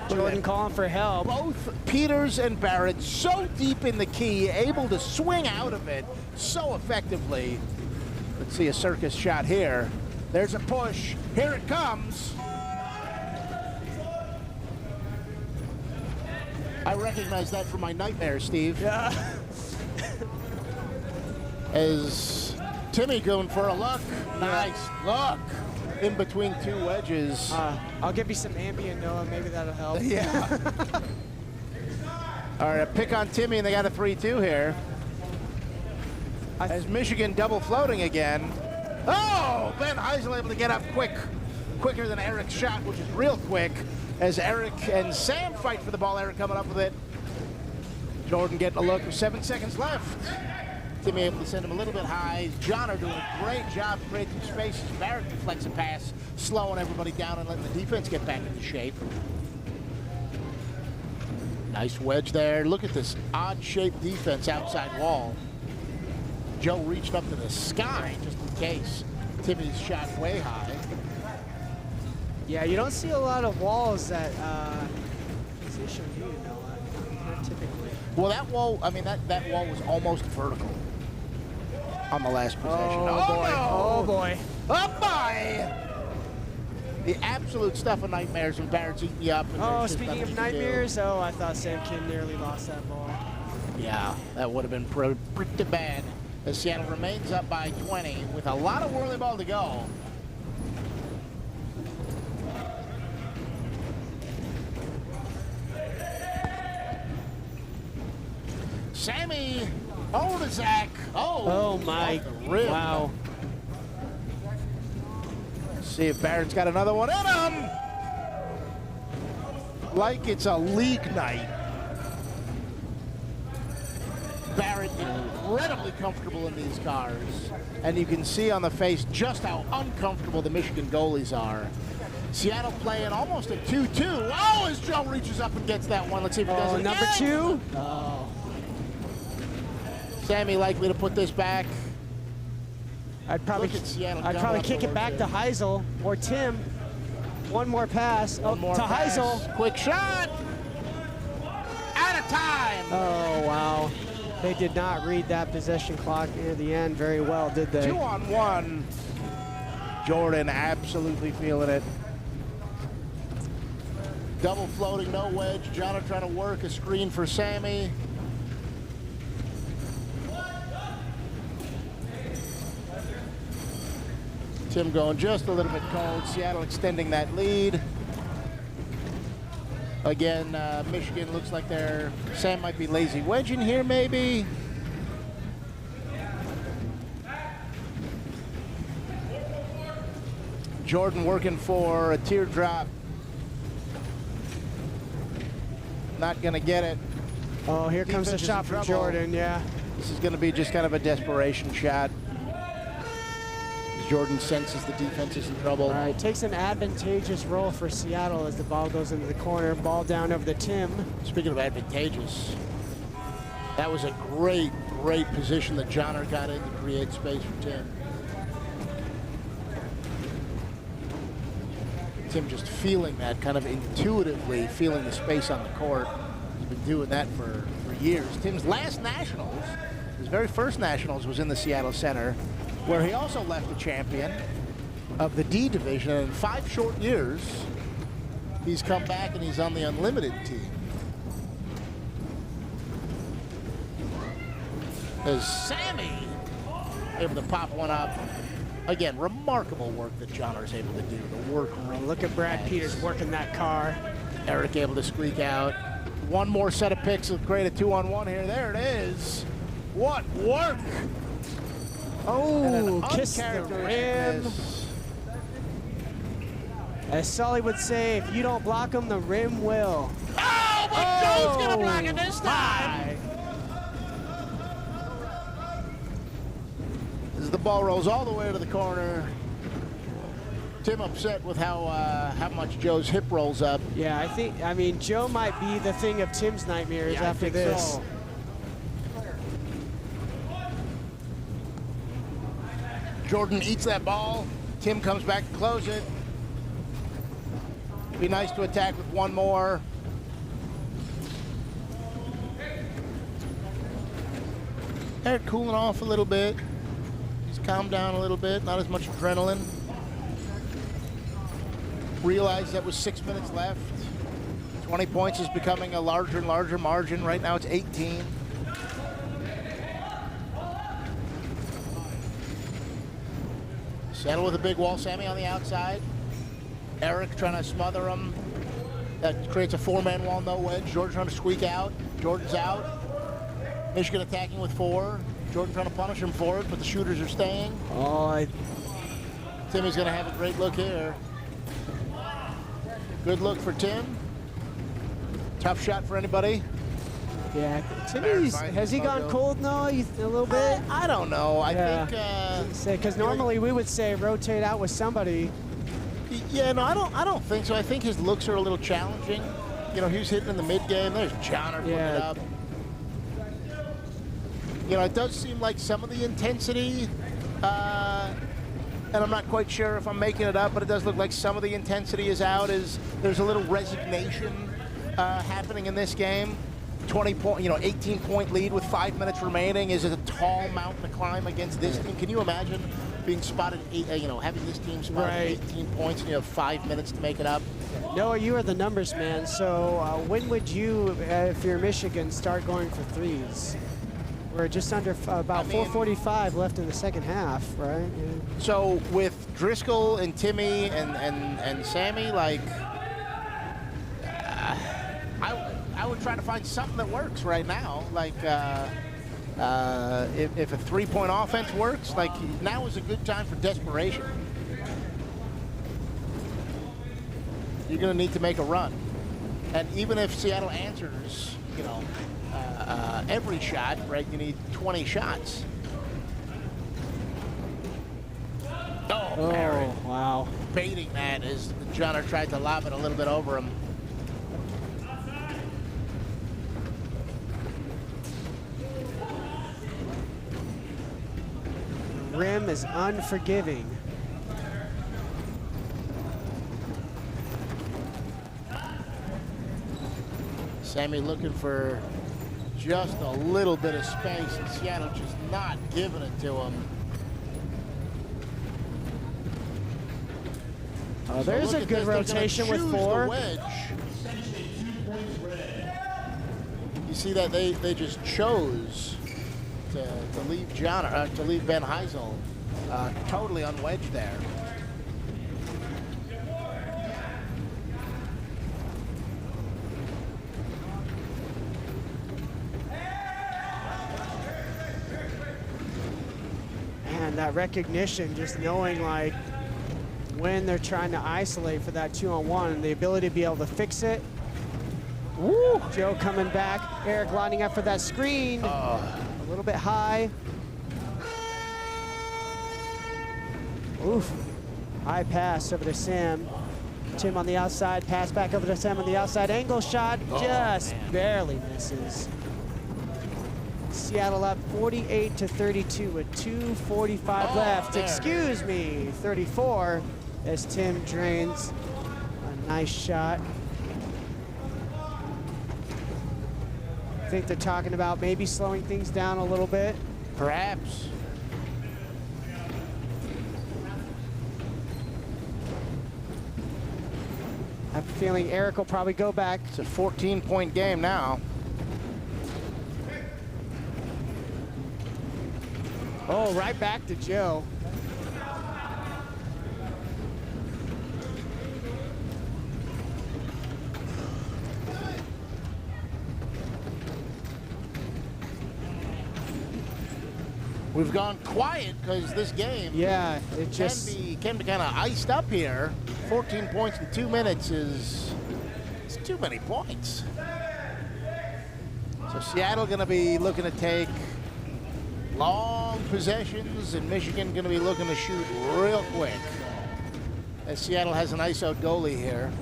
Jordan calling for help. Both Peters and Barrett so deep in the key, able to swing out of it so effectively. Let's see a circus shot here. There's a push. Here it comes. I recognize that from my nightmare, Steve. Yeah. As Timmy going for a look. Nice look. In between 2 wedges. I'll give you some ambient, Noah. Maybe that'll help. Yeah. All right, a pick on Timmy, and they got a 3-2 here. As Michigan double floating again. Oh, Ben Heisel able to get up quicker than Eric's shot, which is real quick. As Eric and Sam fight for the ball, Eric coming up with it. Jordan getting a look with 7 seconds left. Timmy able to send him a little bit high. Johnner doing a great job creating space. Barrett deflects a pass, slowing everybody down and letting the defense get back into shape. Nice wedge there. Look at this odd-shaped defense outside wall. Joe reached up to the sky just in case. Timmy's shot way high. Yeah, you don't see a lot of walls that position you, Noah. Typically. Well, that wall, I mean, that wall was almost vertical. on the last possession. Oh, boy. no. Oh, boy. Up by the absolute stuff of nightmares when Barrett's eating you up. And Oh, there's just speaking nothing of you can do. nightmares, oh, I thought Sam Kim nearly lost that ball. Yeah, that would have been pretty bad. As Seattle remains up by 20 with a lot of WhirlyBall to go. Sammy Olazak. Oh, my. off the rim. Wow. Let's see if Barrett's got another one in him. Like it's a league night. Barrett incredibly comfortable in these cars. And you can see on the face just how uncomfortable the Michigan goalies are. Seattle playing almost a 2-2. Oh, as Joe reaches up and gets that one. Let's see if he does Oh, it number again. 2? Oh. Sammy likely to put this back. I'd probably Look at Seattle I'd coming probably up kick the it back to work Heisel or Tim. One more pass. One more to pass. Heisel. Quick shot. Out of time. Oh, wow. They did not read that possession clock near the end very well, did they? 2-on-1. Jordan absolutely feeling it. Double floating, no wedge. Jono trying to work a screen for Sammy. Tim going just a little bit cold. Seattle extending that lead. Again, Michigan looks like Sam might be lazy wedging here, maybe. Jordan working for a teardrop. Not going to get it. Oh, here comes the Defense is shot in from trouble. Jordan, yeah. This is going to be just kind of a desperation shot. Jordan senses the defense is in trouble. All right, takes an advantageous roll for Seattle as the ball goes into the corner. Ball down over to Tim. Speaking of advantageous, that was a great position that Johnner got in to create space for Tim. Tim just feeling that, kind of intuitively feeling the space on the court. He's been doing that for years. Tim's last Nationals, his very first Nationals, was in the Seattle Center, where he also left a champion of the D division. And in 5 short years, he's come back and he's on the Unlimited team. As Sammy able to pop one up. Again, remarkable work that Johnner's able to do. The work. Look at Brad Peters working that car. Eric able to squeak out. One more set of picks will create a 2-on-1 here. There it is. What work! Oh, kiss the rim. miss. As Sully would say, if you don't block him, the rim will. Oh, but Joe's gonna block it this time. As the ball rolls all the way to the corner. Tim upset with how much Joe's hip rolls up. Yeah, I mean, Joe might be the thing of Tim's nightmares Yeah, I after think this. so. Jordan eats that ball. Tim comes back to close it. Be nice to attack with one more. Eric cooling off a little bit. He's calmed down a little bit, not as much adrenaline. Realized that was 6 minutes left. 20 points is becoming a larger and larger margin. Right now it's 18. Settle with a big wall. Sammy on the outside. Eric trying to smother him. That creates a 4-man wall, no wedge. Jordan trying to squeak out. Jordan's out. Michigan attacking with 4. Jordan trying to punish him for it, but the shooters are staying. Oh, Timmy's going to have a great look here. Good look for Tim. Tough shot for anybody. yeah. Timmy's, has he gone cold now a little bit? I don't know. I Yeah. think. Because normally we would say rotate out with somebody. Yeah, no, I don't think so. I think his looks are a little challenging. You know, he was hitting in the mid game. There's Johnner putting it Yeah. up. You know, it does seem like some of the intensity, and I'm not quite sure if I'm making it up, but it does look like some of the intensity is out. There's a little resignation happening in this game 18-point lead with 5 minutes remaining is a tall mountain to climb against this team. Can you imagine being spotted, having this team spotted Right. 18 points and you have 5 minutes to make it up? Noah, you are the numbers man. So when would you, if you're Michigan, start going for threes? We're just under about 4:45 left in the second half, right? Yeah. So with Driscoll and Timmy and Sammy, like, I would try to find something that works right now. Like, if a three-point offense works, like, now is a good time for desperation. You're going to need to make a run. And even if Seattle answers, every shot, right, you need 20 shots. Oh, Barrett. Wow. Baiting that as Johnner tried to lob it a little bit over him. Rim is unforgiving. Sammy looking for just a little bit of space, and Seattle just not giving it to him. There's So a look at good this, they're gonna rotation with choose the 4. wedge. You see that they just chose to leave to leave Ben Heisel totally unwedged there. And that recognition, just knowing like when they're trying to isolate for that 2-on-1, and the ability to be able to fix it. Woo! Joe coming back. Eric lining up for that screen. A little bit high. Oof. High pass over to Sam. Tim on the outside. Pass back over to Sam on the outside. Angle shot just barely misses. Seattle up 48-32 with 2:45 left. there. Excuse me, 34 as Tim drains a nice shot. I think they're talking about maybe slowing things down a little bit. Perhaps. I have a feeling Eric will probably go back. It's a 14-point game now. Oh, right back to Joe. We've gone quiet because this game Yeah, it just can be kind of iced up here. 14 points in 2 minutes is too many points. So Seattle going to be looking to take long possessions, and Michigan going to be looking to shoot real quick. As Seattle has an ISO goalie here.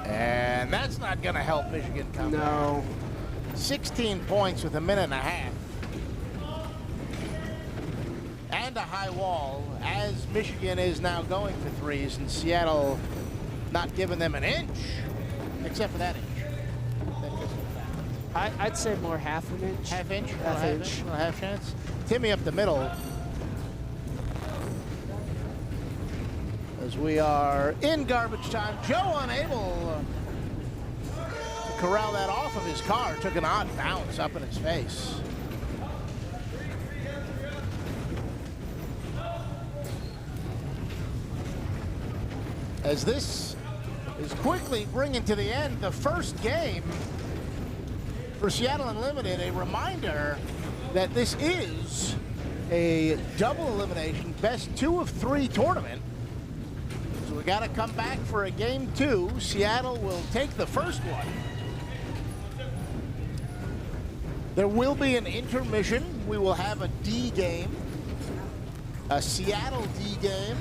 And that's not going to help Michigan come back. no. 16 points with a minute and a half. And a high wall as Michigan is now going for threes, and Seattle not giving them an inch, except for that inch. I'd say more half an inch. Half inch? Half inch. A half chance. Timmy up the middle. As we are in garbage time. Joe unable to corral that off of his car. Took an odd bounce up in his face. As this is quickly bringing to the end the first game for Seattle Unlimited, a reminder that this is a double elimination, best 2 of 3 tournament. So we got to come back for a game 2. Seattle will take the first one. There will be an intermission. We will have a D game, a Seattle D game.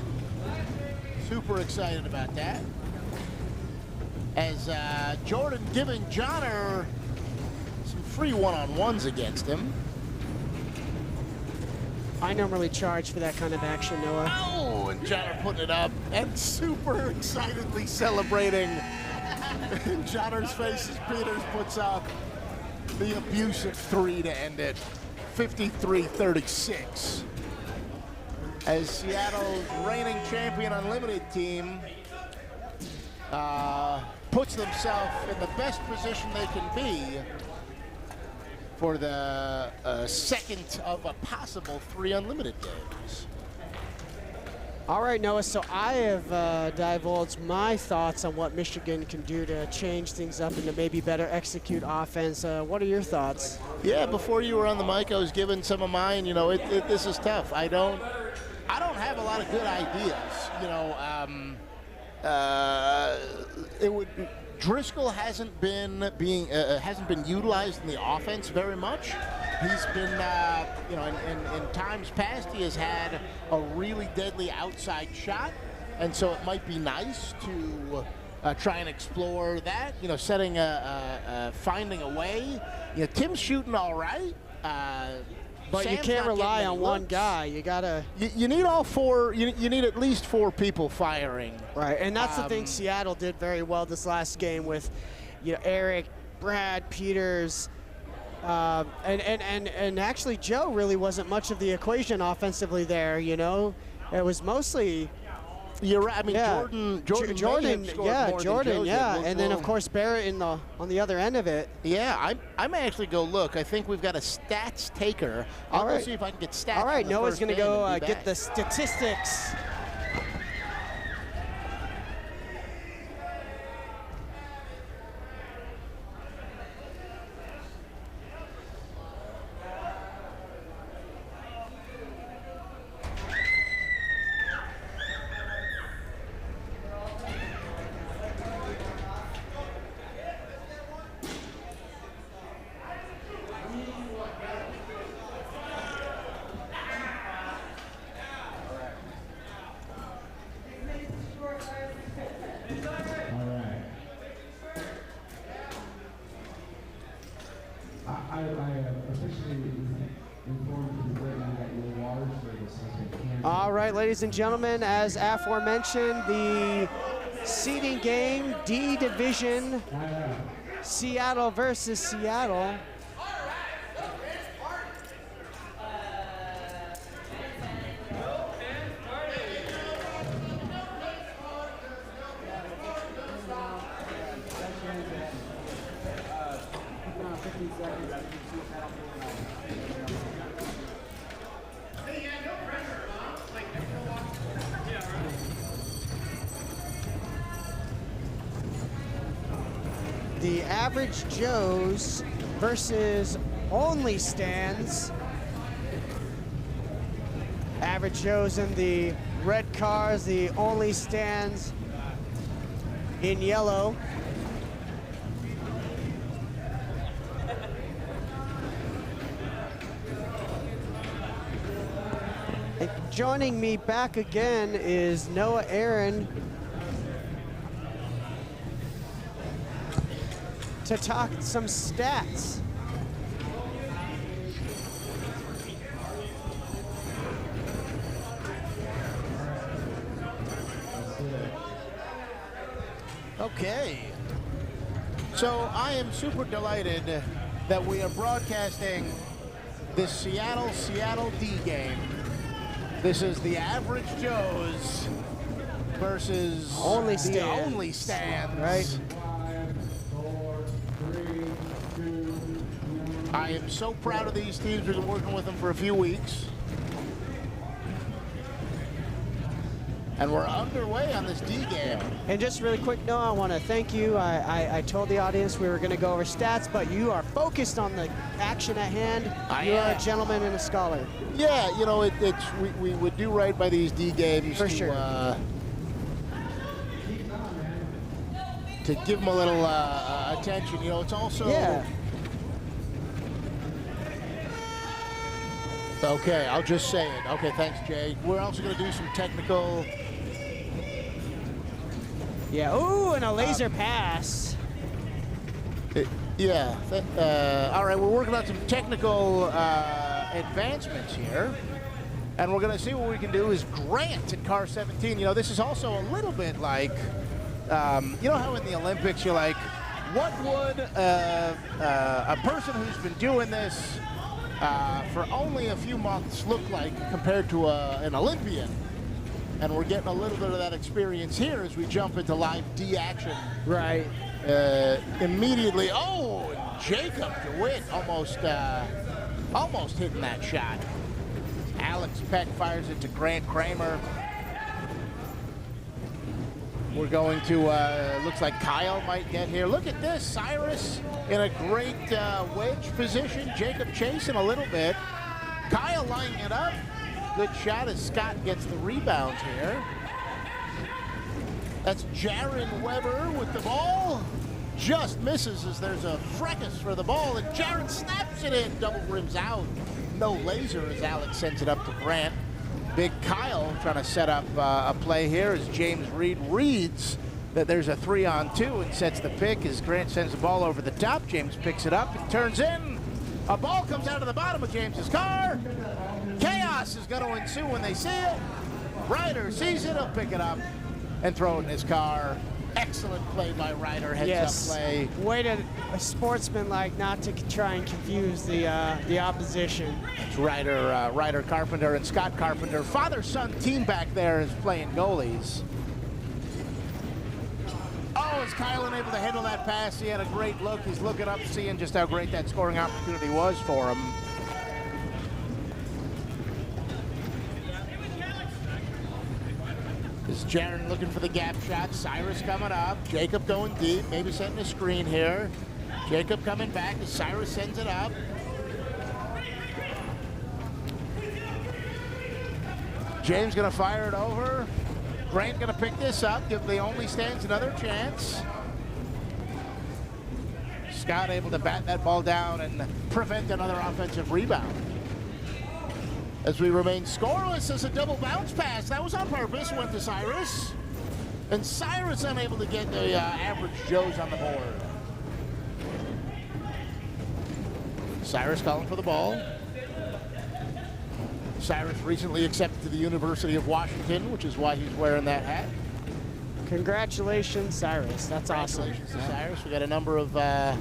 Super excited about that. As Jordan giving Johnner some free one-on-ones against him. I normally charge for that kind of action, Noah. Oh, and Johnner putting it up and super excitedly celebrating in Johnner's face as Peters puts up the abusive 3 to end it, 53-36. As Seattle's reigning champion unlimited team puts themselves in the best position they can be for the second of a possible 3 unlimited games. All right, Noah, so I have divulged my thoughts on what Michigan can do to change things up and to maybe better execute offense. What are your thoughts? Yeah, before you were on the mic, I was giving some of mine. You know, this is tough. I don't have a lot of good ideas. You know, Driscoll hasn't been utilized in the offense very much. He's been, you know, in times past, he has had a really deadly outside shot, and so it might be nice to try and explore that. You know, finding a way. You know, Tim's shooting all right. But you Sam's can't not rely getting on the one looks. guy. You gotta. You need all 4. You need at least 4 people firing. Right, and that's the thing Seattle did very well this last game with, you know, Eric, Brad, Peters, and actually Joe really wasn't much of the equation offensively there. You know, it was mostly. You're right. I mean, Yeah. Jordan, may have scored more than Joe did. And then of course Barrett on the other end of it. Yeah, I may actually go look. I think we've got a stats taker. I'll All go right. see if I can get stats. All right, from the Noah's first gonna game go and be get back. the statistics. I officially informed the Britain that your water service has been canceled. All right, ladies and gentlemen, as aforementioned, the seeding game, D Division, Seattle versus Seattle. The Average Joes versus Only Stands. Average Joes in the red cars, the Only Stands in yellow. And joining me back again is Noah Aaron to talk some stats. Okay. So I am super delighted that we are broadcasting this Seattle D game. This is the Average Joes versus Only the Stands. Only Stands. Right. 5, 4, 3, 2, I am so proud of these teams. We've been working with them for a few weeks. And we're underway on this D game. And just really quick, Noah, I want to thank you. I told the audience we were going to go over stats, but you are focused on the action at hand. I You are am. a gentleman and a scholar. Yeah, you know, we would do right by these D games For to, sure. To give them a little attention. You know, it's also Yeah. Okay, I'll just say it. Okay, thanks, Jay. We're also going to do some technical. Yeah. Ooh, and a laser pass. Yeah. All right, we're working on some technical advancements here. And we're going to see what we can do is Grant at car 17. You know, this is also a little bit like, you know how in the Olympics you're like, what would a person who's been doing this for only a few months look like compared to an Olympian? And we're getting a little bit of that experience here as we jump into live D action. Right. Immediately, oh, Jacob DeWitt almost hitting that shot. Alex Peck fires it to Grant Kramer. We're going to, looks like Kyle might get here. Look at this, Cyrus in a great wedge position. Jacob chasing a little bit. Kyle lining it up. Good shot as Scott gets the rebound here. That's Jaron Weber with the ball. Just misses as there's a fracas for the ball, and Jaron snaps it in. Double rims out. No laser as Alex sends it up to Grant. Big Kyle trying to set up a play here as James Reed reads that there's a 3-on-2 and sets the pick as Grant sends the ball over the top. James picks it up and turns in. A ball comes out of the bottom of James's car. Chaos is going to ensue when they see it. Ryder sees it, he'll pick it up and throw it in his car. Excellent play by Ryder, heads up play. Way to a sportsman like not to try and confuse the opposition. It's Ryder Carpenter and Scott Carpenter. Father-son team back there is playing goalies. Oh, is Kyle unable to handle that pass? He had a great look. He's looking up, seeing just how great that scoring opportunity was for him. This is Jaron looking for the gap shot. Cyrus coming up. Jacob going deep, maybe setting a screen here. Jacob coming back as Cyrus sends it up. James gonna fire it over. Grant gonna pick this up, give the only stands another chance. Scott able to bat that ball down and prevent another offensive rebound. As we remain scoreless as a double bounce pass. That was on purpose, went to Cyrus. And Cyrus unable to get the average Joes on the board. Cyrus calling for the ball. Cyrus recently accepted to the University of Washington, which is why he's wearing that hat. Congratulations, Cyrus. That's awesome. Congratulations to Cyrus. We got a number of, gonna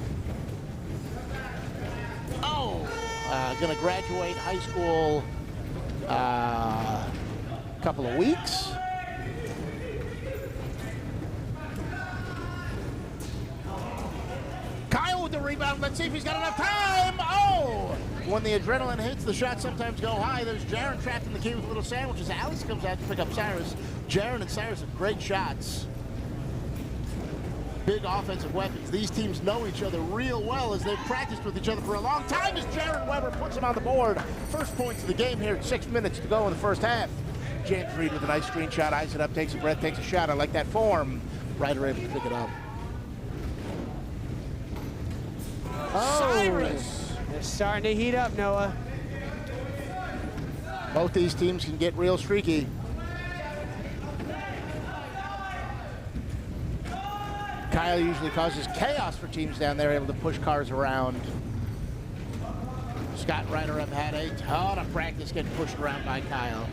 graduate high school couple of weeks. Kyle with the rebound. Let's see if he's got enough time. Oh! When the adrenaline hits, the shots sometimes go high. There's Jaron trapped in the key with little sandwiches. Alex comes out to pick up Cyrus. Jaron and Cyrus have great shots. Big offensive weapons. These teams know each other real well as they've practiced with each other for a long time as Jaron Weber puts him on the board. First points of the game here at 6 minutes to go in the first half. James Reed with a nice screen shot, eyes it up, takes a breath, takes a shot. I like that form. Ryder able to pick it up. Oh, Cyrus! They're starting to heat up, Noah. Both these teams can get real streaky. Kyle usually causes chaos for teams down there, able to push cars around. Scott Ryder have had a ton of practice getting pushed around by Kyle.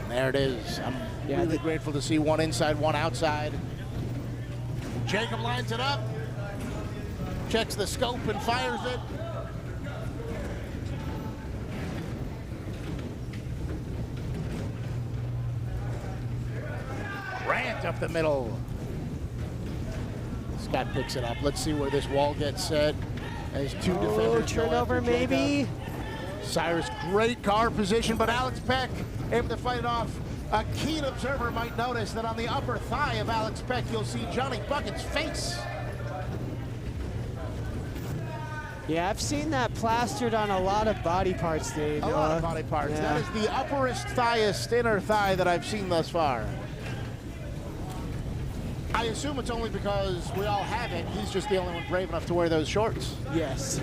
And there it is. I'm really grateful to see one inside, one outside. Jacob lines it up, checks the scope and fires it. Grant up the middle. Scott picks it up. Let's see where this wall gets set. As two defenders go turnover after Jacob. maybe. Cyrus, great car position, but Alex Peck able to fight it off. A keen observer might notice that on the upper thigh of Alex Peck, you'll see Johnny Bucket's face. Yeah, I've seen that plastered on a lot of body parts, Dave. A lot of body parts. Yeah. That is the upperest thighest inner thigh that I've seen thus far. I assume it's only because we all have it. He's just the only one brave enough to wear those shorts. Yes.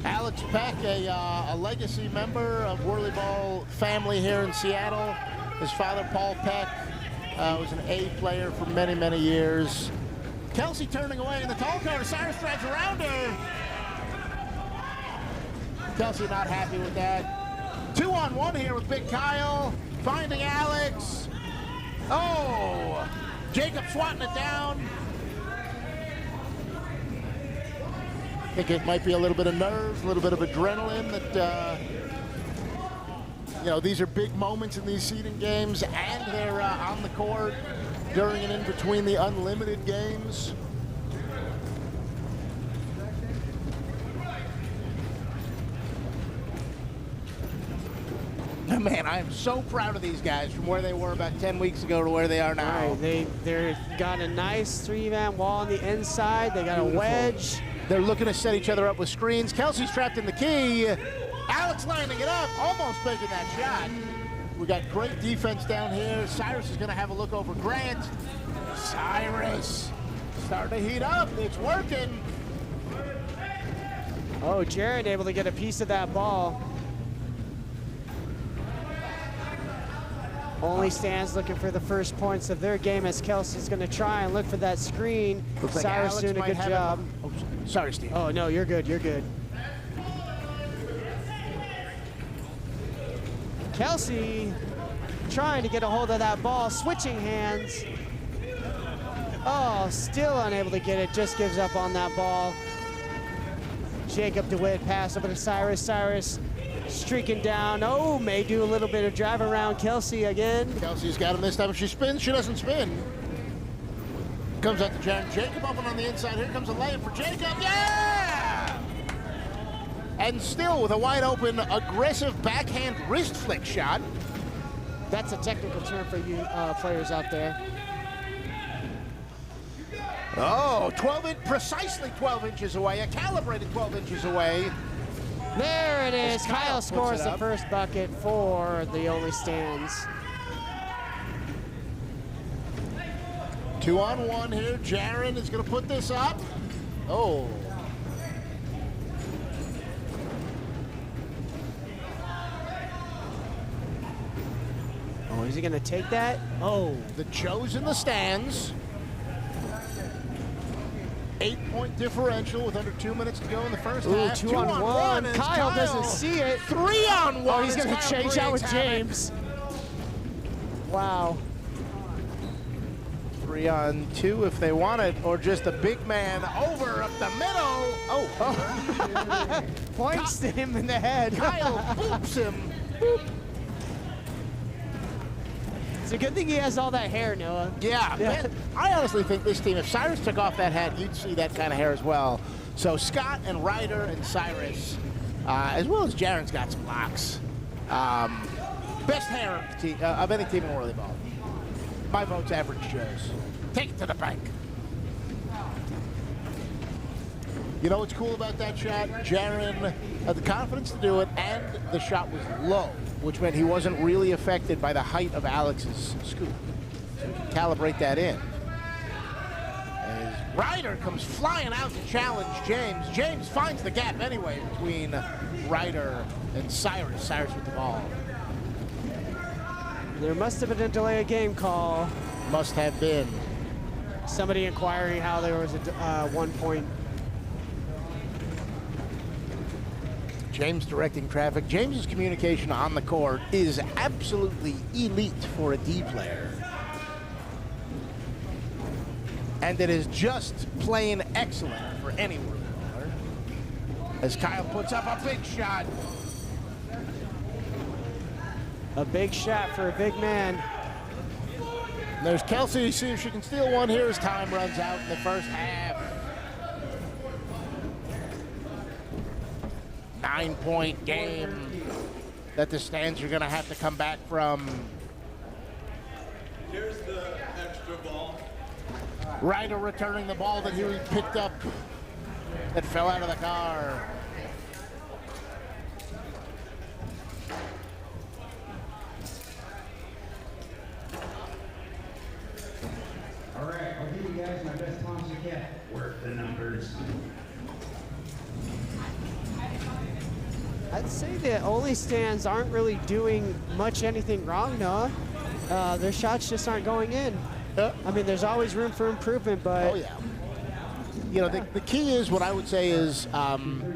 Alex Peck, a legacy member of WhirlyBall family here in Seattle. His father, Paul Peck, was an A player for many, many years. Kelsey turning away in the tall corner. Cyrus drives around her. Kelsey not happy with that. 2-on-1 here with Big Kyle. Finding Alex. Oh! Jacob swatting it down. I think it might be a little bit of nerves, a little bit of adrenaline that, you know, these are big moments in these seeding games, and they're on the court during and in between the unlimited games. Man, I am so proud of these guys from where they were about 10 weeks ago to where they are now. Right, they've got a nice three-man wall on the inside. They got a wedge. They're looking to set each other up with screens. Kelsey's trapped in the key. Alex lining it up, almost making that shot. We got great defense down here. Cyrus is going to have a look over Grant. Cyrus starting to heat up. It's working. Oh, Jared able to get a piece of that ball. Only stands looking for the first points of their game as Kelsey's going to try and look for that screen. Looks like Cyrus Alex doing a might good have job. Oh, sorry, Steve. Oh, no, you're good. You're good. Kelsey trying to get a hold of that ball, switching hands. Oh, still unable to get it, just gives up on that ball. Jacob DeWitt pass over to Cyrus. Cyrus streaking down. Oh, may do a little bit of drive around Kelsey again. Kelsey's got him this time. If she spins, she doesn't spin. Comes out to Jaron. Jacob open on the inside. Here comes a layup for Jacob. Yeah! And still with a wide open, aggressive backhand wrist flick shot. That's a technical term for you players out there. Oh, precisely 12 inches away. A calibrated 12 inches away. There it is. As Kyle puts scores it the up. first bucket for the Only Stands. 2-on-1 here. Jaron is going to put this up. Oh. Oh, is he going to take that? Oh. The Joe's in the stands. 8-point differential with under 2 minutes to go in the first Ooh, half. 2-on-1. as Kyle doesn't see it. 3-on-1. Oh, he's as going to Kyle change out with Briggs have it. James. Wow. 3-on-2 if they want it, or just a big man over up the middle. Oh. Points to him in the head. Kyle boops him. Boop. It's a good thing he has all that hair, Noah. Yeah, man, I honestly think this team, if Cyrus took off that hat, you'd see that kind of hair as well. So Scott and Ryder and Cyrus, as well as Jaron's got some locks. Best hair of any team in WhirlyBall. My vote's Average Joe's. Take it to the bank. You know what's cool about that shot? Jaron had the confidence to do it, and the shot was low, which meant he wasn't really affected by the height of Alex's scoop. So you can calibrate that in. As Ryder comes flying out to challenge James. James finds the gap anyway between Ryder and Cyrus. Cyrus with the ball. There must have been a delay of game call. Must have been. Somebody inquiring how there was a 1 point. James directing traffic. James's communication on the court is absolutely elite for a D player. And it is just plain excellent for any WhirlyBaller. As Kyle puts up a big shot. A big shot for a big man. There's Kelsey. See if she can steal one here as time runs out in the first half. 9-point game that the Stands are going to have to come back from. Here's the extra ball. Ryder returning the ball that he picked up that fell out of the car. All right, I'll give you guys my best Thomas you can. Work the numbers. I'd say the Only Stands aren't really doing much anything wrong, Noah. Their shots just aren't going in. I mean, there's always room for improvement, but Oh, yeah. You know, the key is, what I would say is,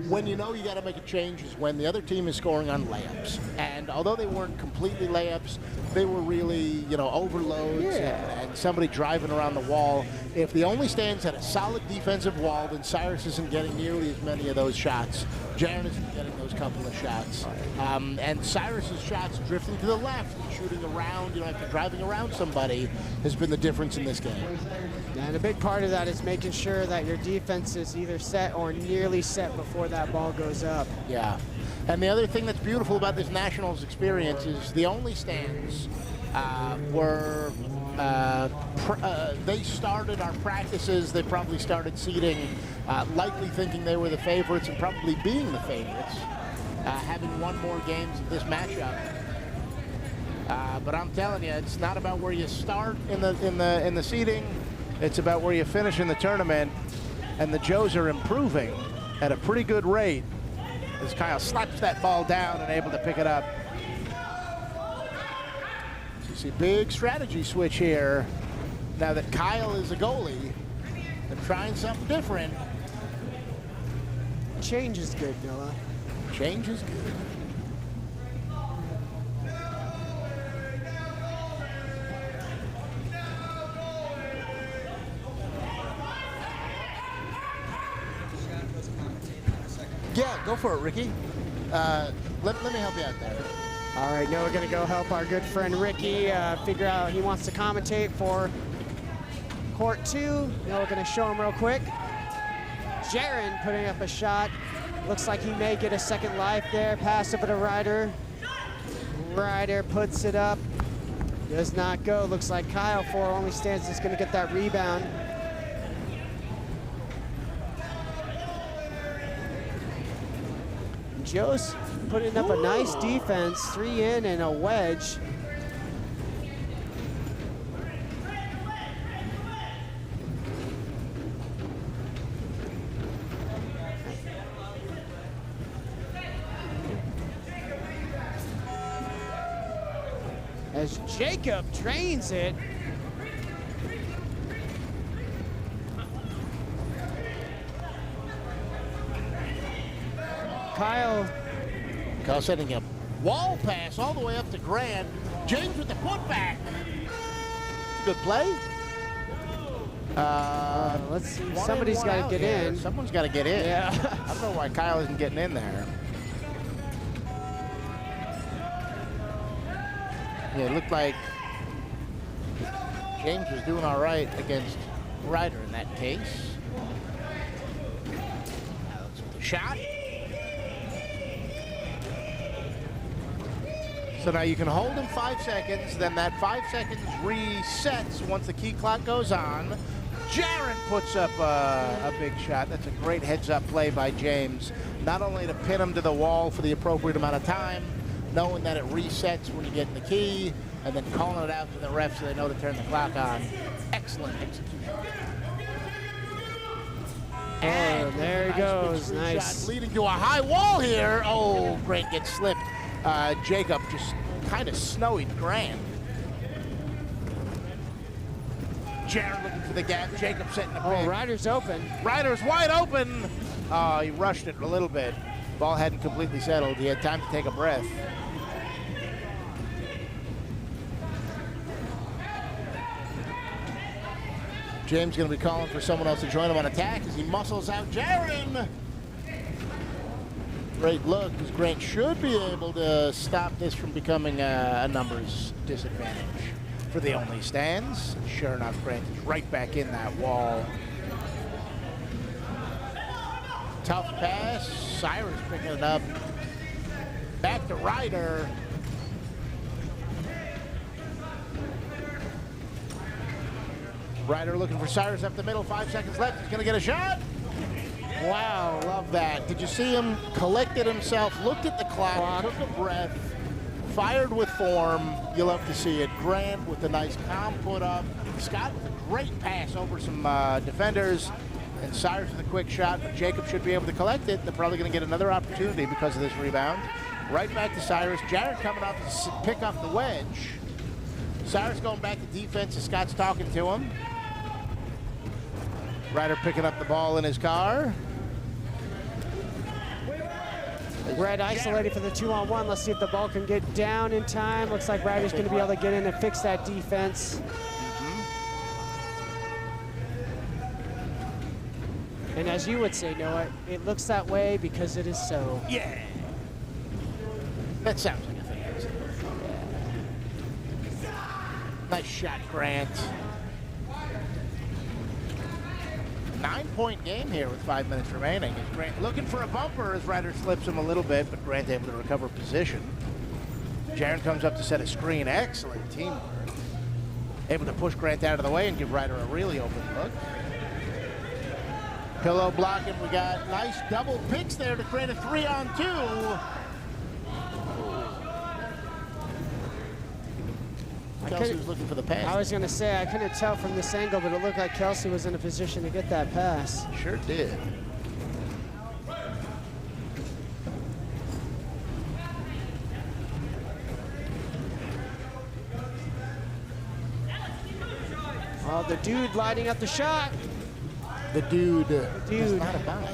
when you know you got to make a change is when the other team is scoring on layups. And although they weren't completely layups, they were really, you know, overloads and somebody driving around the wall. If the only stands had a solid defensive wall, then Cyrus isn't getting nearly as many of those shots. Jaron isn't getting those couple of shots. And Cyrus's shots drifting to the left, shooting around, you know, after driving around somebody, has been the difference in this game. And a big part of that is making sure that your defense is either set or nearly set before that ball goes up. Yeah. And the other thing that's beautiful about this Nationals experience is the only stands were, they started our practices, they probably started seeding, likely thinking they were the favorites and probably being the favorites, having won more games in this matchup. But I'm telling you, it's not about where you start in the seeding. It's about where you finish in the tournament, and the Joes are improving at a pretty good rate as Kyle slaps that ball down and able to pick it up. So you see big strategy switch here now that Kyle is a goalie and trying something different. Change is good, Noah. Change is good. Yeah, go for it, Ricky. Let me help you out there. All right, now we're going to go help our good friend Ricky figure out he wants to commentate for Court 2. Now we're going to show him real quick. Jaron putting up a shot. Looks like he may get a second life there. Pass over to Ryder. Ryder puts it up. Does not go. Looks like Kyle for only stands is going to get that rebound. Joe's putting up a nice defense, 3 in and a wedge. As Jacob drains it. Kyle setting a wall pass all the way up to Grant. James with the putback. It's a good play. Let's see. Somebody's got to get in. Someone's got to get in. Yeah. I don't know why Kyle isn't getting in there. Yeah, it looked like James was doing all right against Ryder in that case. Alex with the shot. So now you can hold him 5 seconds, then that 5 seconds resets once the key clock goes on. Jaron puts up a big shot. That's a great heads-up play by James. Not only to pin him to the wall for the appropriate amount of time, knowing that it resets when you get in the key, and then calling it out to the refs so they know to turn the clock on. Excellent execution. And there he goes. Nice. Shot leading to a high wall here. Oh, Grant gets slipped. Jacob just kind of snowied Grant. Jaron looking for the gap. Jacob setting a pick. Oh, Ryder's open. Ryder's wide open. Oh, he rushed it a little bit. Ball hadn't completely settled. He had time to take a breath. James going to be calling for someone else to join him on attack as he muscles out Jaron. Great look, because Grant should be able to stop this from becoming a numbers disadvantage for the only stands. Sure enough, Grant is right back in that wall. Tough pass. Cyrus picking it up. Back to Ryder. Ryder looking for Cyrus up the middle. 5 seconds left. He's going to get a shot. Wow, love that. Did you see him? Collected himself, looked at the clock, took a breath, fired with form. You love to see it. Grant with a nice calm put up. Scott with a great pass over some defenders. And Cyrus with a quick shot, but Jacob should be able to collect it. They're probably going to get another opportunity because of this rebound. Right back to Cyrus. Jaron coming up to pick up the wedge. Cyrus going back to defense as Scott's talking to him. Ryder picking up the ball in his car. Red isolated for the 2-on-1. Let's see if the ball can get down in time. Looks like Ryder's going to be able to get in and fix that defense. And as you would say, Noah, it looks that way because it is so. Yeah. That sounds like a thing. Nice shot, Grant. 9-point game here with 5 minutes remaining. Is Grant looking for a bumper as Ryder slips him a little bit, but Grant able to recover position. Jaron comes up to set a screen. Excellent teamwork. Able to push Grant out of the way and give Ryder a really open look. Pillow blocking. We got nice double picks there to create a 3-on-2. Kelsey was looking for the pass. I was going to say, I couldn't tell from this angle, but it looked like Kelsey was in a position to get that pass. Sure did. Oh, the dude lighting up the shot. The dude is not abide.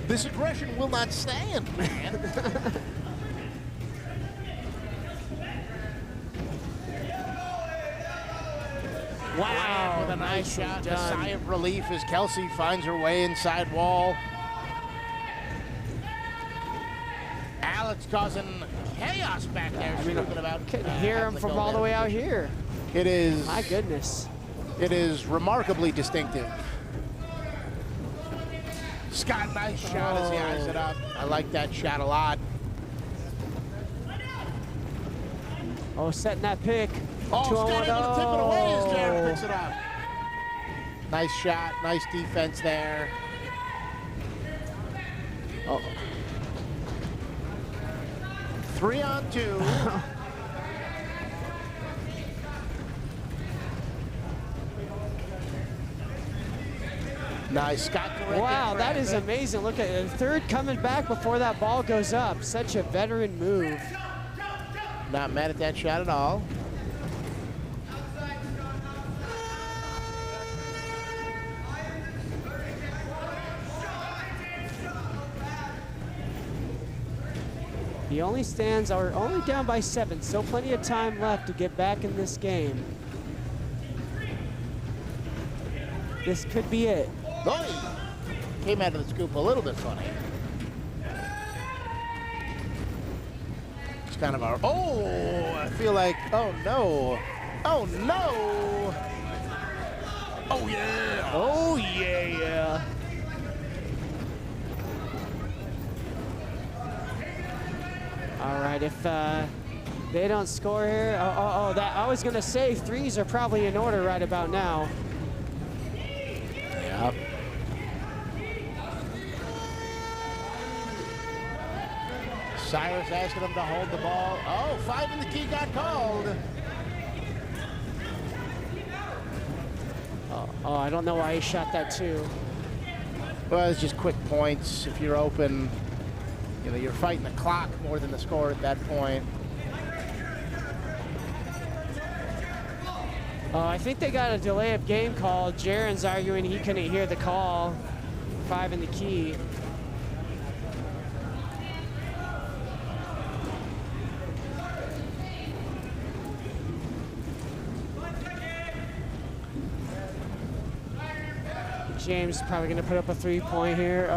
This aggression will not stand, man. Wow, with a nice shot, a sigh of relief as Kelsey finds her way inside wall. Alex causing chaos back there. Couldn't hear him from all the way out here. It is. My goodness. It is remarkably distinctive. Scott, nice shot as he eyes it up. I like that shot a lot. Oh, setting that pick. Oh, Scott able to tip it away as Jared picks it up. Nice shot, nice defense there. Oh. 3-on-2. Nice, Scott. Wow, that is amazing. Look at it. Third coming back before that ball goes up. Such a veteran move. Not mad at that shot at all. The only stands are only down by 7, so plenty of time left to get back in this game. This could be it. Oh, came out of the scoop a little bit funny. It's kind of our, oh, I feel like, oh no. Oh no. Oh yeah. Oh yeah. All right, if they don't score here, that I was gonna say threes are probably in order right about now. Yep. Cyrus asking him to hold the ball. Oh, 5 in the key got called. Oh, I don't know why he shot that too. Well, it's just quick points. If you're open, you know, you're fighting the clock more than the score at that point. I think they got a delay of game call. Jaron's arguing he couldn't hear the call. 5 in the key. James probably going to put up a 3-point here.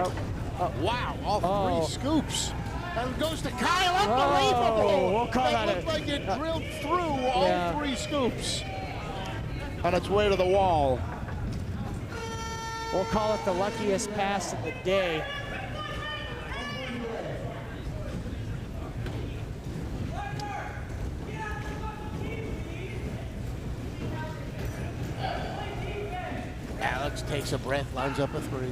Wow, all 3 scoops. And goes to Kyle, unbelievable. We'll call that that looked like it drilled through all 3 scoops. On its way to the wall. We'll call it the luckiest pass of the day. Alex takes a breath, lines up a 3.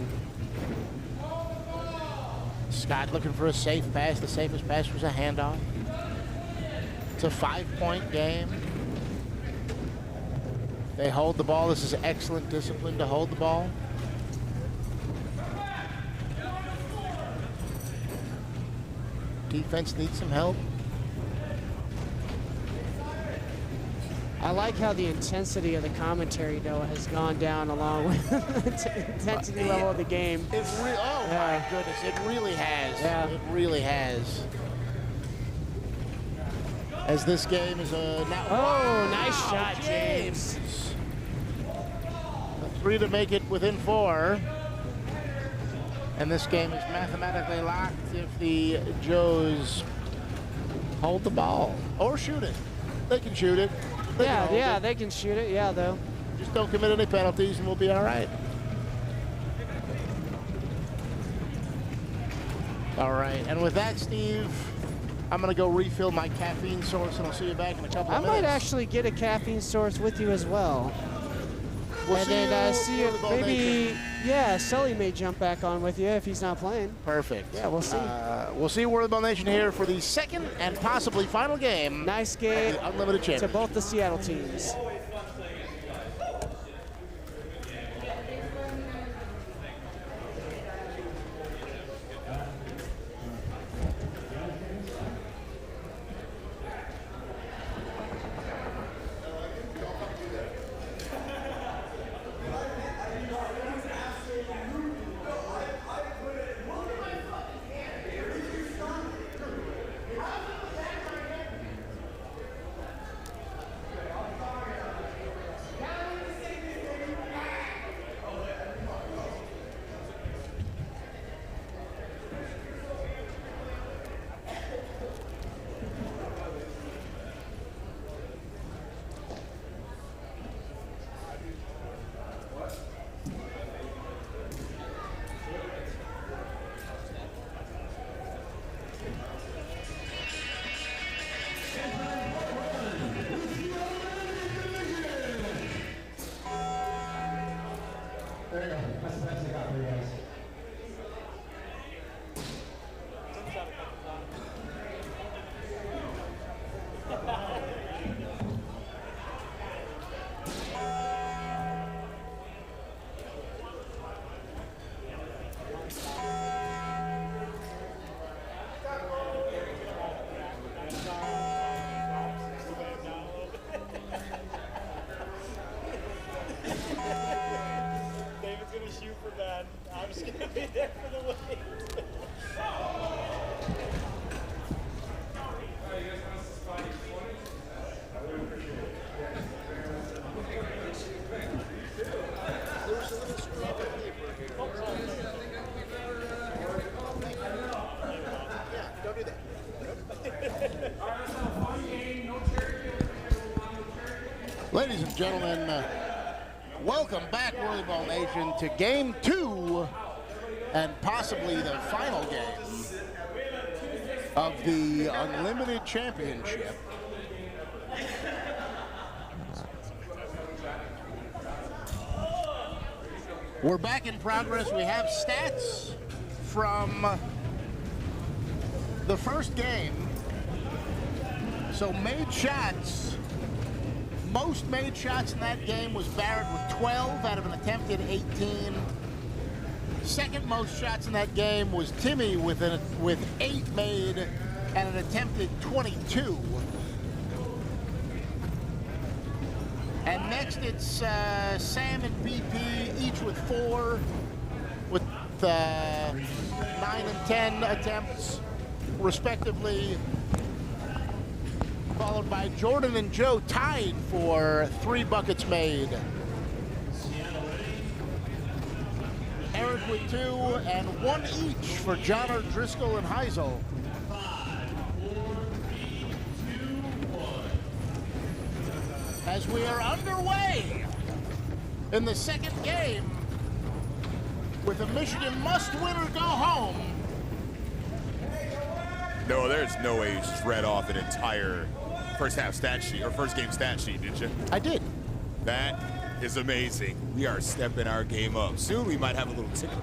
Scott looking for a safe pass. The safest pass was a handoff. It's a 5-point game. They hold the ball. This is excellent discipline to hold the ball. Defense needs some help. I like how the intensity of the commentary, though, has gone down along with the intensity level of the game. Oh my goodness, it really has. Yeah. It really has. As this game is now. Oh, nice shot, James. 3 to make it within 4. And this game is mathematically locked if the Joes hold the ball or shoot it. They can shoot it. They can hold it. They can shoot it. Yeah, though. Just don't commit any penalties and we'll be all right. All right, and with that, Steve, I'm gonna go refill my caffeine source and I'll see you back in a couple of minutes. I might actually get a caffeine source with you as well. We'll and see then you see if WhirlyBall maybe, Nation. yeah, Sully may jump back on with you if he's not playing. Perfect. Yeah, we'll see. We'll see WhirlyBall Nation here for the second and possibly final game. Nice game The Unlimited to Championship. both the Seattle teams. There you go. That's the best I got for you guys. David's gonna shoot for Ben. I'm just gonna be there for the win. Ladies and gentlemen, welcome back, WhirlyBall Nation, to Game 2 and possibly the final game of the Unlimited Championship. We're back in progress. We have stats from the first game. So made shots. Most made shots in that game was Barrett with 12 out of an attempted 18. Second most shots in that game was Timmy with 8 made and an attempted 22. And next it's Sam and BP, each with 4, with 9 and 10 attempts, respectively. Followed by Jordan and Joe, tied for 3 buckets made. Eric with 2 and 1 each for John Driscoll and Heisel. As we are underway in the second game with a Michigan must-win or go home. No, there's no way you just read off an entire first half stat sheet or first game stat sheet, did you? I did. That is amazing. We are stepping our game up. Soon we might have a little ticker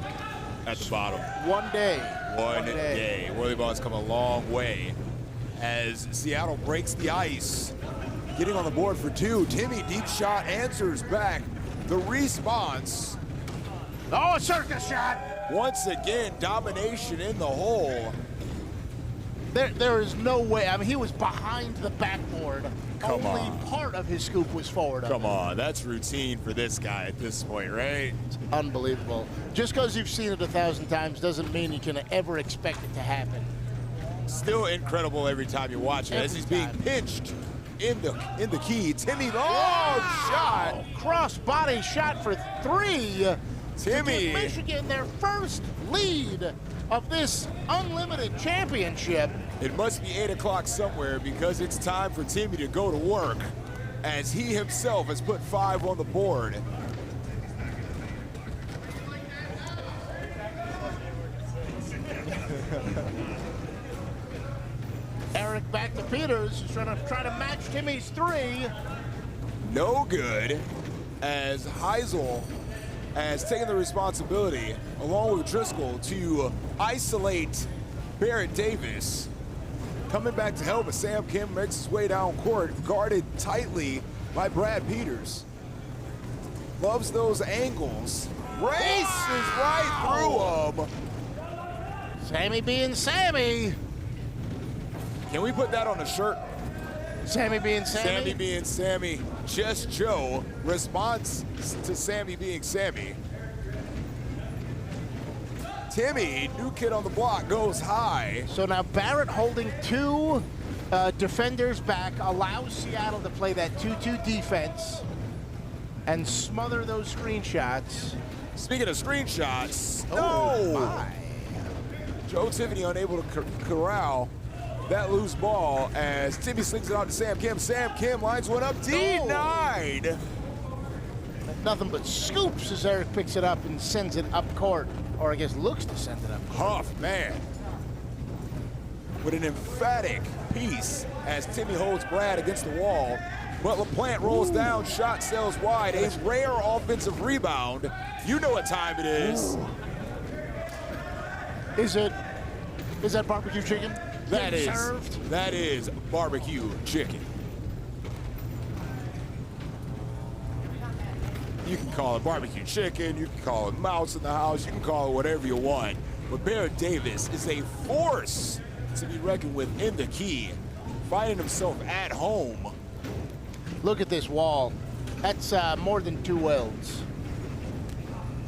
at the bottom. One day. One day. WhirlyBall has come a long way as Seattle breaks the ice. Getting on the board for 2. Timmy, deep shot, answers back. The response. Oh, a circus shot. Once again, domination in the hole. There is no way. I mean, he was behind the backboard. Come Only on. part of his scoop was forward. Come on, that's routine for this guy at this point, right? Unbelievable. Just because you've seen it 1,000 times doesn't mean you can ever expect it to happen. Still incredible every time you watch it as he's being pinched in the key. Timmy, shot. Cross body shot for 3. Timmy. To give Michigan their first lead of this unlimited championship. It must be 8 o'clock somewhere because it's time for Timmy to go to work as he himself has put 5 on the board. Eric back to Peters, who's trying to match Timmy's 3. No good, as Heisel has taken the responsibility, along with Driscoll, to isolate Barrett Davis. Coming back to help, but Sam Kim makes his way down court, guarded tightly by Brad Peters. Loves those angles. Races right through him. Sammy being Sammy. Can we put that on a shirt? Sammy being Sammy? Sammy being Sammy. Just Joe responds to Sammy being Sammy. Timmy, new kid on the block, goes high. So now Barrett holding 2 defenders back allows Seattle to play that 2-2 defense and smother those screenshots. Speaking of screenshots, Oh, my. Joe Tiffany unable to corral that loose ball as Timmy slings it out to Sam Kim. Sam Kim lines one up, denied. Nothing but scoops as Eric picks it up and sends it up court, or I guess looks to send it up. Huff, man. With an emphatic piece as Timmy holds Brad against the wall. But LaPlante rolls down, shot sails wide. A rare offensive rebound. You know what time it is. Is that barbecue chicken? That is, served? that is barbecue chicken. You can call it barbecue chicken, you can call it mouse in the house, you can call it whatever you want. But Barrett Davis is a force to be reckoned with in the key, finding himself at home. Look at this wall. That's more than 2 welds.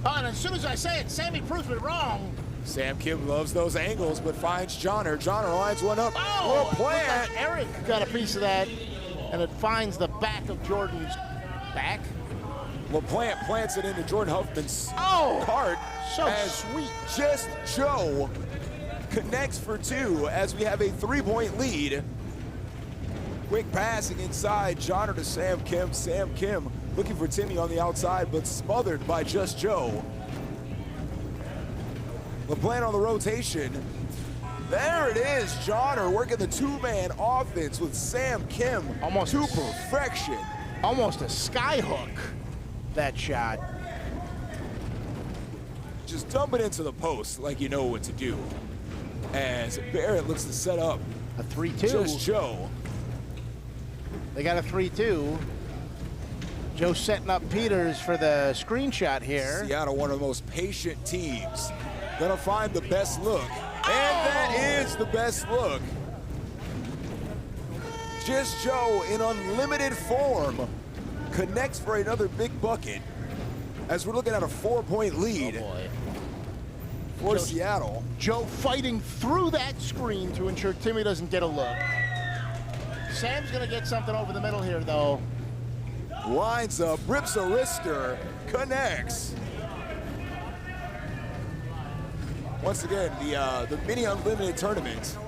Oh, and as soon as I say it, Sammy proves me wrong. Sam Kim loves those angles, but finds Johnner. Johnner lines one up. Oh, LaPlante. Eric got a piece of that, and it finds the back of Jordan's back. LaPlante plants it into Jordan Huffman's Oh, cart. so as sweet. Just Joe connects for 2 as we have a 3-point lead. Quick passing inside, Johnner to Sam Kim. Sam Kim looking for Timmy on the outside, but smothered by Just Joe. LaPlante on the rotation. There it is, Johnner working the 2-man offense with Sam Kim Almost to perfection. Almost a sky hook, that shot. Just dump it into the post like you know what to do. As Barrett looks to set up A 3-2. Just Joe. They got a 3-2. Joe setting up Peters for the screenshot here. Seattle, one of the most patient teams. Gonna find the best look. And that is the best look. Just Joe in unlimited form connects for another big bucket as we're looking at a 4-point lead for Seattle. Joe fighting through that screen to ensure Timmy doesn't get a look. Sam's gonna get something over the middle here though. Lines up, rips a wrister, connects. Once again, the mini unlimited tournament.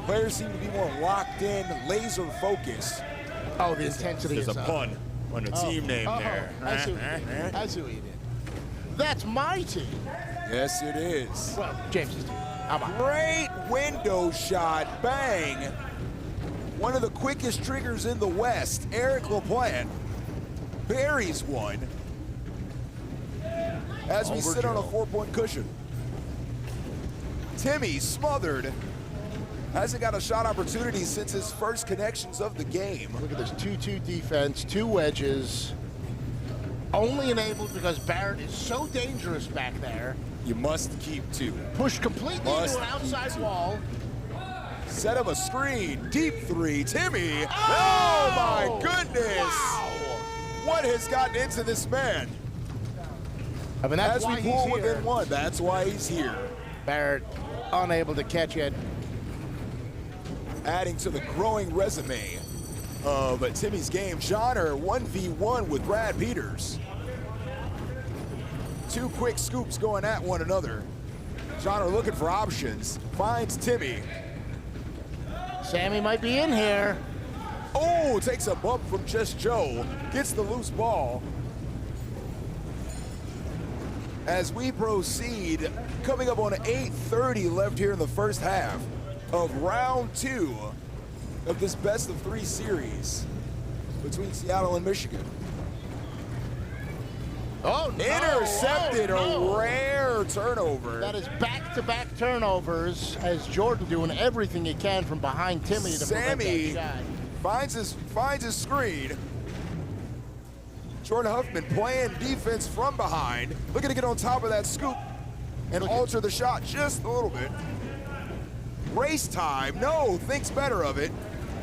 Players seem to be more locked in, laser focused. Oh, the intensity There's is a up. pun on the team name there. I see what you did. I see what you did. That's my team. Yes, it is. Well, James's team. I'm on. Great window shot, bang. One of the quickest triggers in the West, Eric LaPlante buries one as we sit on a 4-point cushion. Timmy smothered. Hasn't got a shot opportunity since his first connections of the game. Look at this 2-2 defense, 2 wedges. Only enabled because Barrett is so dangerous back there. You must keep 2. Pushed completely into an outside wall. Set up a screen, deep three, Timmy. Oh my goodness. Wow. What has gotten into this man? I mean, that's As why we he's pull here. within one, that's why he's here. Barrett unable to catch it. Adding to the growing resume of Timmy's game, Johnner 1v1 with Brad Peters. Two quick scoops going at one another. Johnner looking for options, finds Timmy. Sammy might be in here. Oh, takes a bump from Just Joe, gets the loose ball. As we proceed, coming up on 8:30 left here in the first half of round 2 of this best of 3 series between Seattle and Michigan. Oh, no. Intercepted, Oh, no. a rare turnover. That is back-to-back turnovers as Jordan doing everything he can from behind Timmy to Sammy prevent that shot. finds his screen. Jordan Huffman playing defense from behind, looking to get on top of that scoop and alter the shot just a little bit. Race time, no, thinks better of it.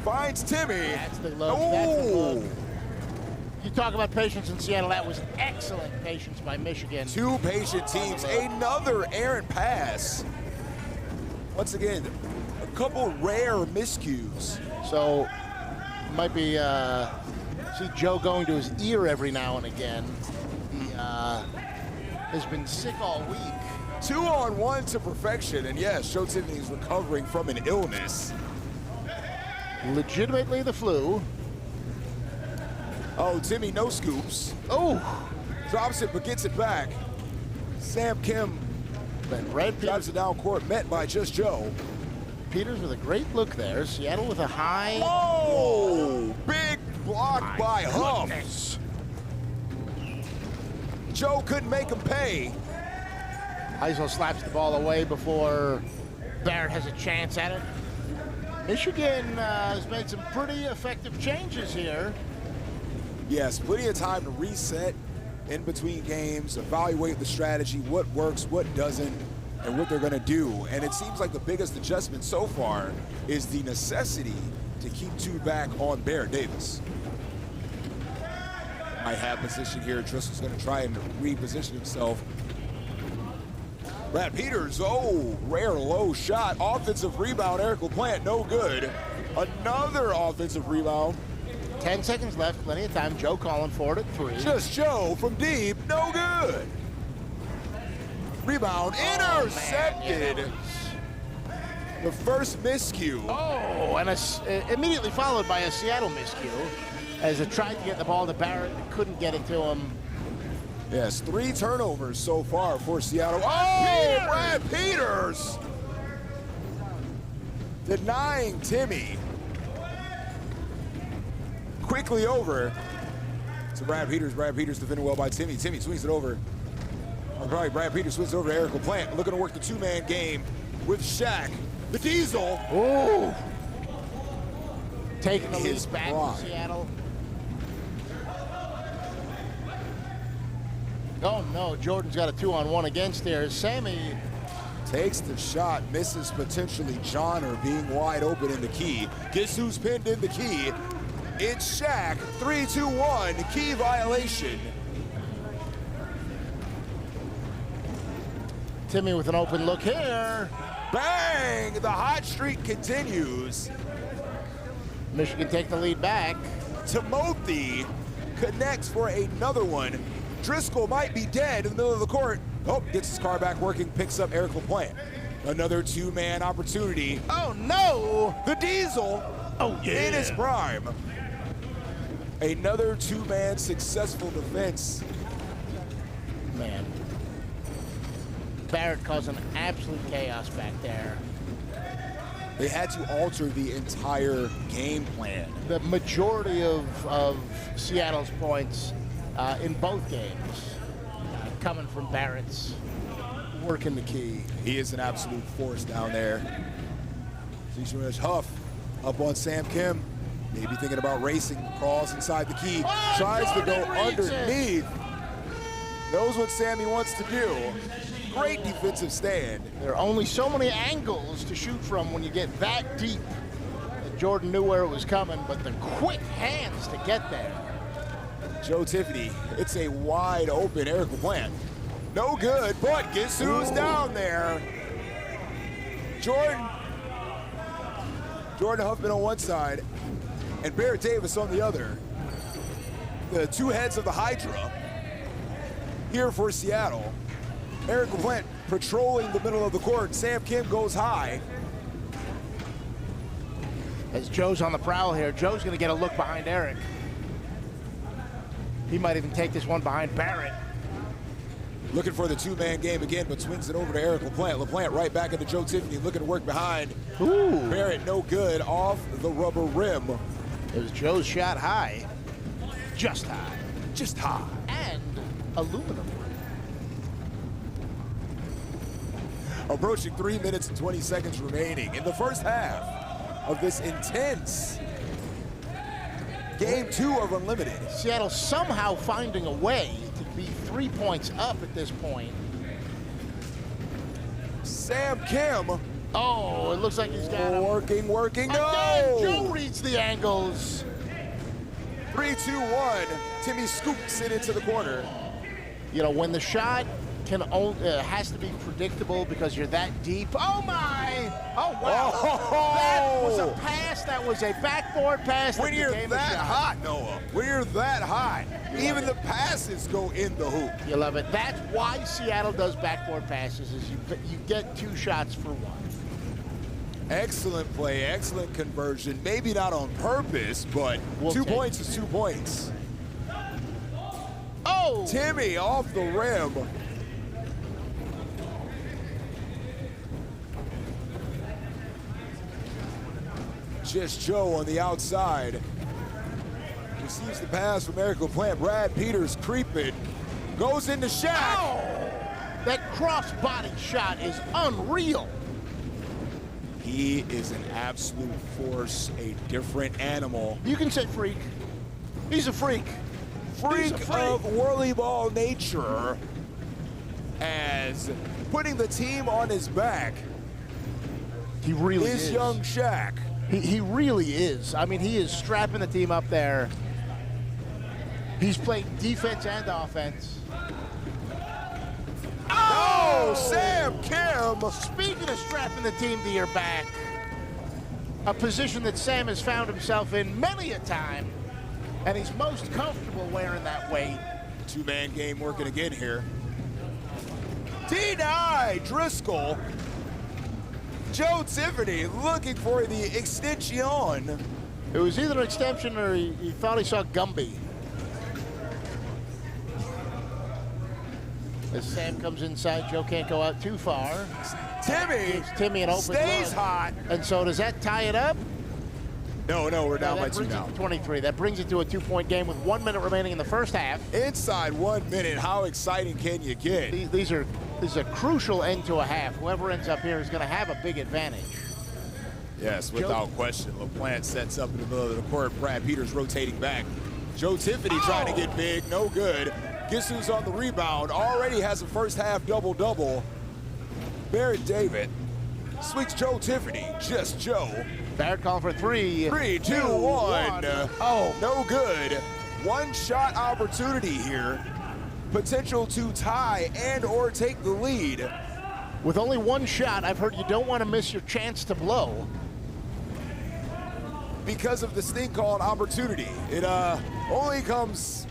Finds Timmy. That's the look, that's the Ooh. look. You talk about patience in Seattle, that was excellent patience by Michigan. Two patient teams, another errant pass. Once again, a couple rare miscues. So, might be, see Joe going to his ear every now and again. He has been sick all week. 2-on-1 to perfection, and yes, Joe Tiffany is recovering from an illness. Legitimately the flu. Oh, Timmy, no scoops. Oh, Drops it, but gets it back. Sam Kim but Red drives Peters, it down court, met by Just Joe. Peters with a great look there. Seattle with a high. Whoa! Big block by Huff. Goodness. Joe couldn't make him pay. Heisel slaps the ball away before Barrett has a chance at it. Michigan has made some pretty effective changes here. Yes, plenty of time to reset in between games, evaluate the strategy, what works, what doesn't, and what they're going to do. And it seems like the biggest adjustment so far is the necessity to keep two back on Barrett Davis. Might have position here. Driscoll's going to try and reposition himself. Brad Peters, oh, rare low shot. Offensive rebound, Eric LaPlante, no good. Another offensive rebound. 10 seconds left, plenty of time. Joe calling for it at 3. Just Joe from deep, no good. Rebound, intercepted. Man, The first miscue. oh, and immediately followed by a Seattle miscue as it tried to get the ball to Barrett and couldn't get it to him. Yes, 3 turnovers so far for Seattle. Oh, Brad Peters! Denying Timmy. Quickly over to Brad Peters. Brad Peters defended well by Timmy. Timmy swings it over. Or probably Brad Peters swings it over to Eric LaPlante. Looking to work the 2-man game with Shaq. The Diesel. Ooh. Taking the His lead back pride. to Seattle. Oh no, Jordan's got a 2-on-1 against there. Sammy Takes the shot, misses potentially Johnner being wide open in the key. Guess who's pinned in the key? It's Shaq, 3-2-1, key violation. Timmy with an open look here. Bang, the hot streak continues. Michigan take the lead back. Timothy connects for another one. Driscoll might be dead in the middle of the court. Oh, gets his car back working, picks up Eric LaPlante. Another 2-man opportunity. Oh no! The Diesel in his prime. Another 2-man successful defense. Man. Barrett causing absolute chaos back there. They had to alter the entire game plan. The majority of Seattle's points in both games coming from Barrett's working the key. He is an absolute force down there. Sees Huff up on Sam Kim. Maybe thinking about racing, crawls inside the key, tries to go underneath. Knows what Sammy wants to do. Great defensive stand. There are only so many angles to shoot from when you get that deep. And Jordan knew where it was coming, but the quick hands to get there. Joe Tiffany, it's a wide open Eric LaPlante. No good, but guess who's down there? Jordan Huffman on one side and Barrett Davis on the other. The two heads of the Hydra here for Seattle. Eric LaPlante patrolling the middle of the court. Sam Kim goes high. As Joe's on the prowl here, Joe's going to get a look behind Eric. He might even take this one behind Barrett. Looking for the two-man game again, but swings it over to Eric LaPlante. LaPlante right back into Joe Tiffany, looking to work behind. Ooh. Barrett no good off the rubber rim. It was Joe's shot high. Just high. Just high. And aluminum. Approaching 3 minutes and 20 seconds remaining in the first half of this intense Game 2 of Unlimited. Seattle somehow finding a way to be 3 points up at this point. Sam Kim. Oh, it looks like he's got him. Working, Again, no! Joe reads the angles. 3-2-1. Timmy scoops it into the corner. You know, when the shot has to be predictable because you're that deep. Oh my! Oh wow! Oh. That was a pass. That was a backboard pass. When you're that hot, Noah, when you're that hot, even the passes go in the hoop. You love it. That's why Seattle does backboard passes. Is you get 2 shots for 1. Excellent play, excellent conversion. Maybe not on purpose, but 2 points is 2 points. Oh! Timmy off the rim. Just Joe on the outside. Receives the pass from Eric LaPlante. Brad Peters creeping. Goes into Shaq. Oh! That cross-body shot is unreal. He is an absolute force, a different animal. You can say freak. He's a freak. Freak of WhirlyBall nature, as putting the team on his back. He really is. Young Shaq. He really is. I mean, he is strapping the team up there. He's playing defense and offense. Oh, Sam Kim. Speaking of strapping the team to your back, a position that Sam has found himself in many a time, and he's most comfortable wearing that weight. Two-man game working again here. Denied Driscoll. Joe Tiffany looking for the extension. It was either an extension or he thought he saw Gumby. As Sam comes inside, Joe can't go out too far. Timmy gives Timmy an open stays look. hot. And so does that tie it up? No, we're down by 2 brings now. it to 23. That brings it to a 2-point game with 1 minute remaining in the first half. Inside 1 minute, how exciting can you get? These are a crucial end to a half. Whoever ends up here is going to have a big advantage. Yes, without question. LaPlante sets up in the middle of the court. Brad Peters rotating back. Joe Tiffany trying to get big, no good. Guess who's on the rebound? Already has a first half double-double. Barrett David sweeps Joe Tiffany, just Joe. Barrett calling for 3. 3, 2, 1. Oh, no good. 1 shot opportunity here. Potential to tie and or take the lead. With only 1 shot, I've heard you don't want to miss your chance to blow. Because of this thing called opportunity. It only comes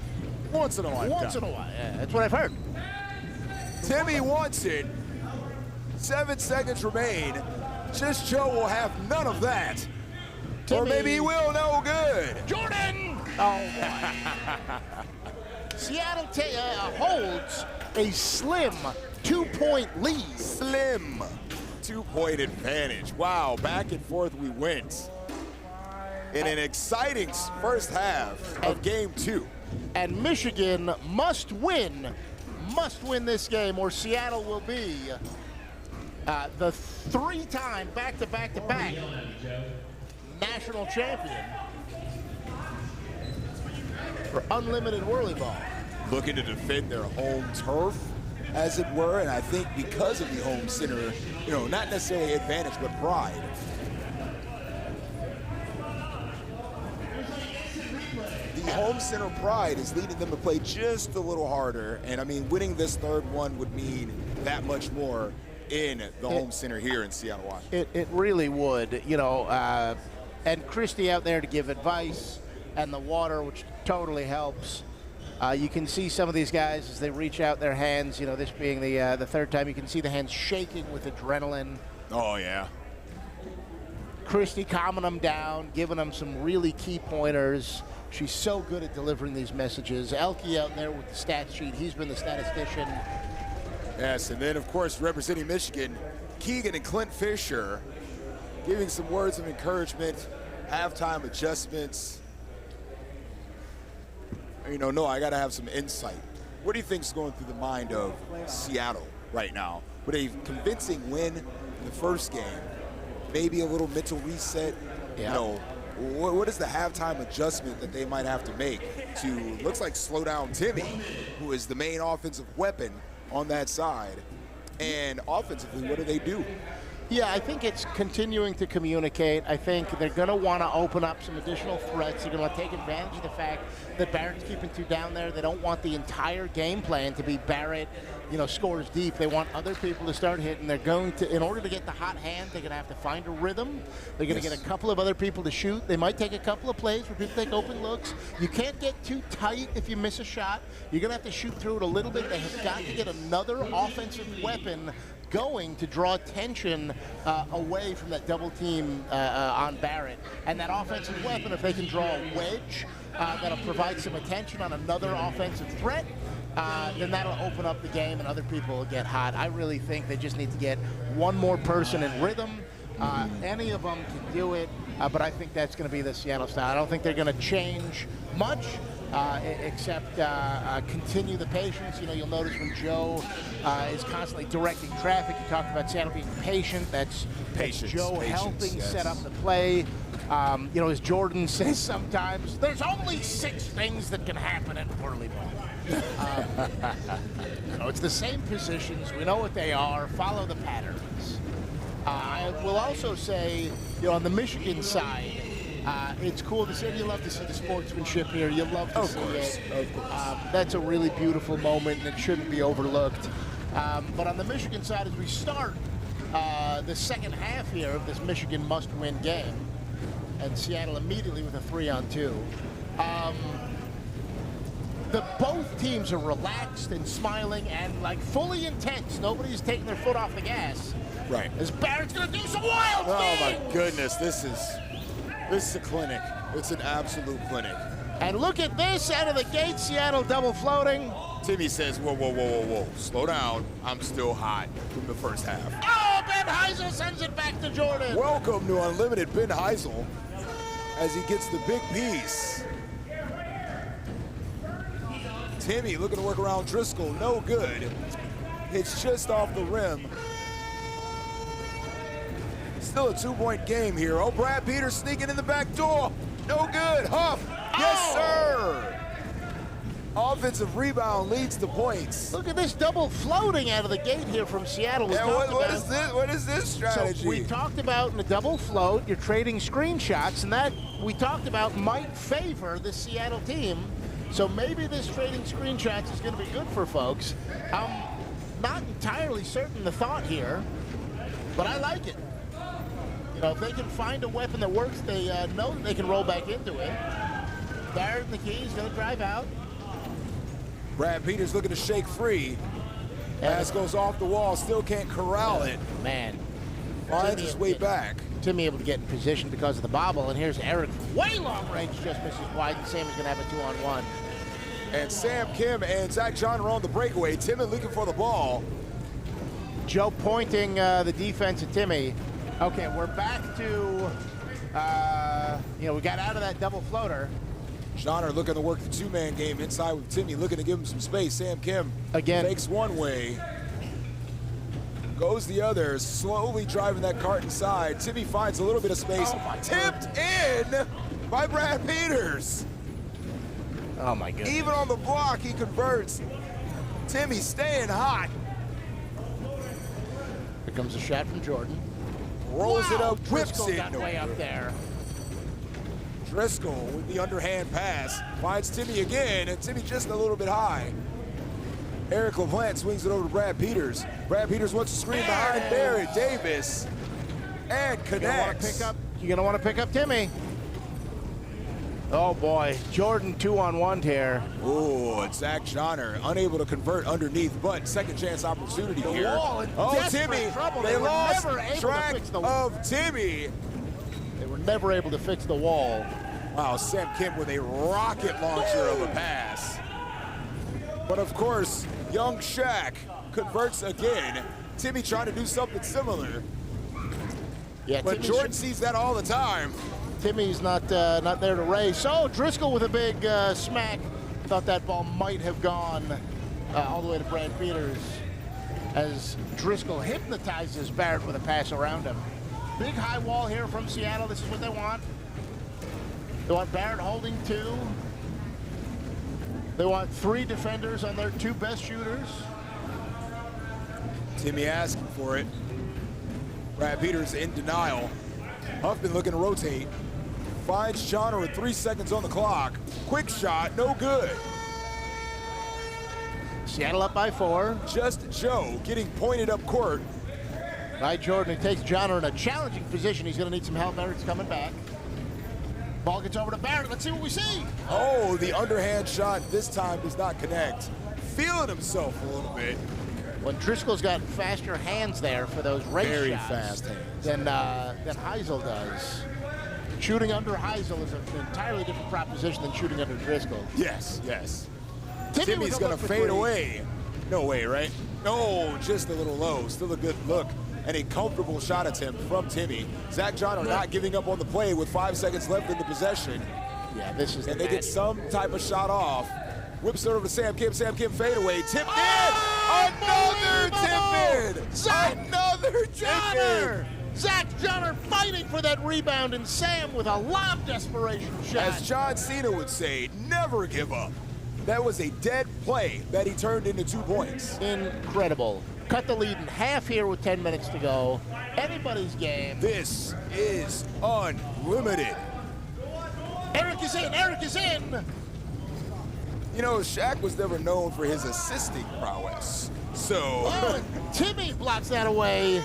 once in a lifetime. Once in a while, yeah, that's what I've heard. Timmy wants it. 7 seconds remain. Just Joe will have none of that. Or maybe he will, no good. Jordan! Oh, boy. Seattle holds a slim 2-point lead. Slim 2-point advantage. Wow, back and forth we went in an exciting first half of game 2. And Michigan must win this game, or Seattle will be the 3-time back-to-back-to-back national champion for unlimited WhirlyBall. Looking to defend their home turf. as it were, and I think because of the home center, you know, not necessarily advantage, but pride. The home center pride is leading them to play just a little harder, and I mean, winning this third one would mean that much more in the home center here in Seattle, Washington. It really would, you know, and Christy out there to give advice, and the water, which totally helps. You can see some of these guys as they reach out their hands, you know, this being the third time, you can see the hands shaking with adrenaline. Oh, yeah. Christy calming them down, giving them some really key pointers. She's so good at delivering these messages. Elke out there with the stat sheet. He's been the statistician. Yes, and then, of course, representing Michigan, Keegan and Clint Fisher giving some words of encouragement, halftime adjustments. You know, no, I got to have some insight. What do you think is going through the mind of Seattle right now? With a convincing win in the first game, maybe a little mental reset, you know, what is the halftime adjustment that they might have to make to, looks like, slow down Timmy, who is the main offensive weapon on that side? And offensively, what do they do? Yeah, I think it's continuing to communicate. I think they're going to want to open up some additional threats. They're going to take advantage of the fact that Barrett's keeping two down there. They don't want the entire game plan to be Barrett, you know, scores deep. They want other people to start hitting. They're going to, in order to get the hot hand, they're going to have to find a rhythm. They're going to get a couple of other people to shoot. They might take a couple of plays where people take open looks. You can't get too tight if you miss a shot. You're going to have to shoot through it a little bit. They have got to get another offensive weapon going to draw attention away from that double team on Barrett. And that offensive weapon, if they can draw a wedge that'll provide some attention on another offensive threat, then that'll open up the game and other people will get hot. I really think they just need to get one more person in rhythm. Any of them can do it, but I think that's going to be the Seattle style. I don't think they're going to change much. Except continue the patience. You know, you'll notice when Joe is constantly directing traffic, he talked about Seattle being patient. That's Joe helping set up the play. You know, as Jordan says sometimes, there's only 6 things that can happen in WhirlyBall. You know, it's the same positions. We know what they are. Follow the patterns. I will also say, you know, on the Michigan side, it's cool to see, and you love to see the sportsmanship here. You love to see it. Of course. That's a really beautiful moment, and it shouldn't be overlooked. But on the Michigan side, as we start the second half here of this Michigan must-win game, and Seattle immediately with a 3-on-2, both teams are relaxed and smiling and like fully intense. Nobody's taking their foot off the gas. Right. As Barrett's going to do some wild things. Oh, my goodness. This is a clinic. It's an absolute clinic. And look at this out of the gate, Seattle double floating. Timmy says, whoa, whoa, whoa, whoa, whoa. Slow down. I'm still hot from the first half. Oh, Ben Heisel sends it back to Jordan. Welcome to Unlimited Ben Heisel as he gets the big piece. Timmy looking to work around Driscoll. No good. It's just off the rim. Still a 2-point game here. Oh, Brad Peters sneaking in the back door. No good. Huff. Yes, sir. Offensive rebound leads to points. Look at this double floating out of the gate here from Seattle. What is this strategy? So we talked about in the double float, you're trading screenshots, and that we talked about might favor the Seattle team. So maybe this trading screenshots is going to be good for folks. I'm not entirely certain the thought here, but I like it. You know, if they can find a weapon that works, they know that they can roll back into it. Barrett and the Keys going to drive out. Brad Peters looking to shake free. Pass goes off the wall, still can't corral it. Man. Finds his way back. Timmy able to get in position because of the bobble, and here's Eric from way long range, just misses wide, and Sam is going to have a 2-on-1. And Sam Kim and Zach John are on the breakaway. Timmy looking for the ball. Joe pointing the defense at Timmy. Okay, we're back to, you know, we got out of that double floater. Johnner looking to work the 2-man game inside with Timmy, looking to give him some space. Sam Kim again takes one way, goes the other, slowly driving that cart inside. Timmy finds a little bit of space. Tipped in by Brad Peters. Oh, my goodness. Even on the block, he converts. Timmy staying hot. Here comes a shot from Jordan. Rolls it up, whips Driscoll it. got way up there. Driscoll with the underhand pass. Finds Timmy again, and Timmy just a little bit high. Eric LaPlante swings it over to Brad Peters. Brad Peters wants to screen behind Barrett Davis. And connects. You're gonna want to pick up Timmy. Oh boy, Jordan 2-on-1 here. Oh, it's Zach Johnner unable to convert underneath, but second chance opportunity The here. wall in Oh, desperate Timmy! trouble. They They were lost never able to track fix the- of Timmy. They were never able to fix the wall. Wow, Sam Kemp with a rocket launcher of a pass. But of course, young Shaq converts again. Timmy trying to do something similar. Yeah, But Jordan sees that all the time. Timmy's not there to race. Oh, Driscoll with a big smack. Thought that ball might have gone all the way to Brad Peters as Driscoll hypnotizes Barrett with a pass around him. Big high wall here from Seattle. This is what they want. They want Barrett holding 2. They want 3 defenders on their 2 best shooters. Timmy asking for it. Brad Peters in denial. Huffman looking to rotate. Finds Johnner with 3 seconds on the clock. Quick shot, no good. Seattle up by 4. Just Joe getting pointed up court. By Jordan, he takes Johnner in a challenging position. He's going to need some help. Barrett's coming back. Ball gets over to Barrett. Let's see what we see. Oh, the underhand shot this time does not connect. Feeling himself a little bit. When Driscoll's got faster hands there for those race Very shots fast hands. than Heisel does. Shooting under Heisel is an entirely different proposition than shooting under Driscoll. Yes, yes. Timmy Timmy's with a gonna look for fade 3. away. No way, right? No, just a little low. Still a good look. And a comfortable shot attempt from Timmy. Zach Johnner not giving up on the play with 5 seconds left in the possession. Yeah, this is And the they get match. some type of shot off. Whips it over to Sam Kim. Sam Kim fade away. Tipped Oh, in. Another tip in. Zach Another tip Johnner! in. Zach Johnner fighting for that rebound, and Sam with a lob desperation shot. As John Cena would say, never give up. That was a dead play that he turned into 2 points. Incredible. Cut the lead in half here with 10 minutes to go. Anybody's game. This is unlimited. Eric is in. Eric is in. You know, Shaq was never known for his assisting prowess. So, Oh, and Timmy blocks that away.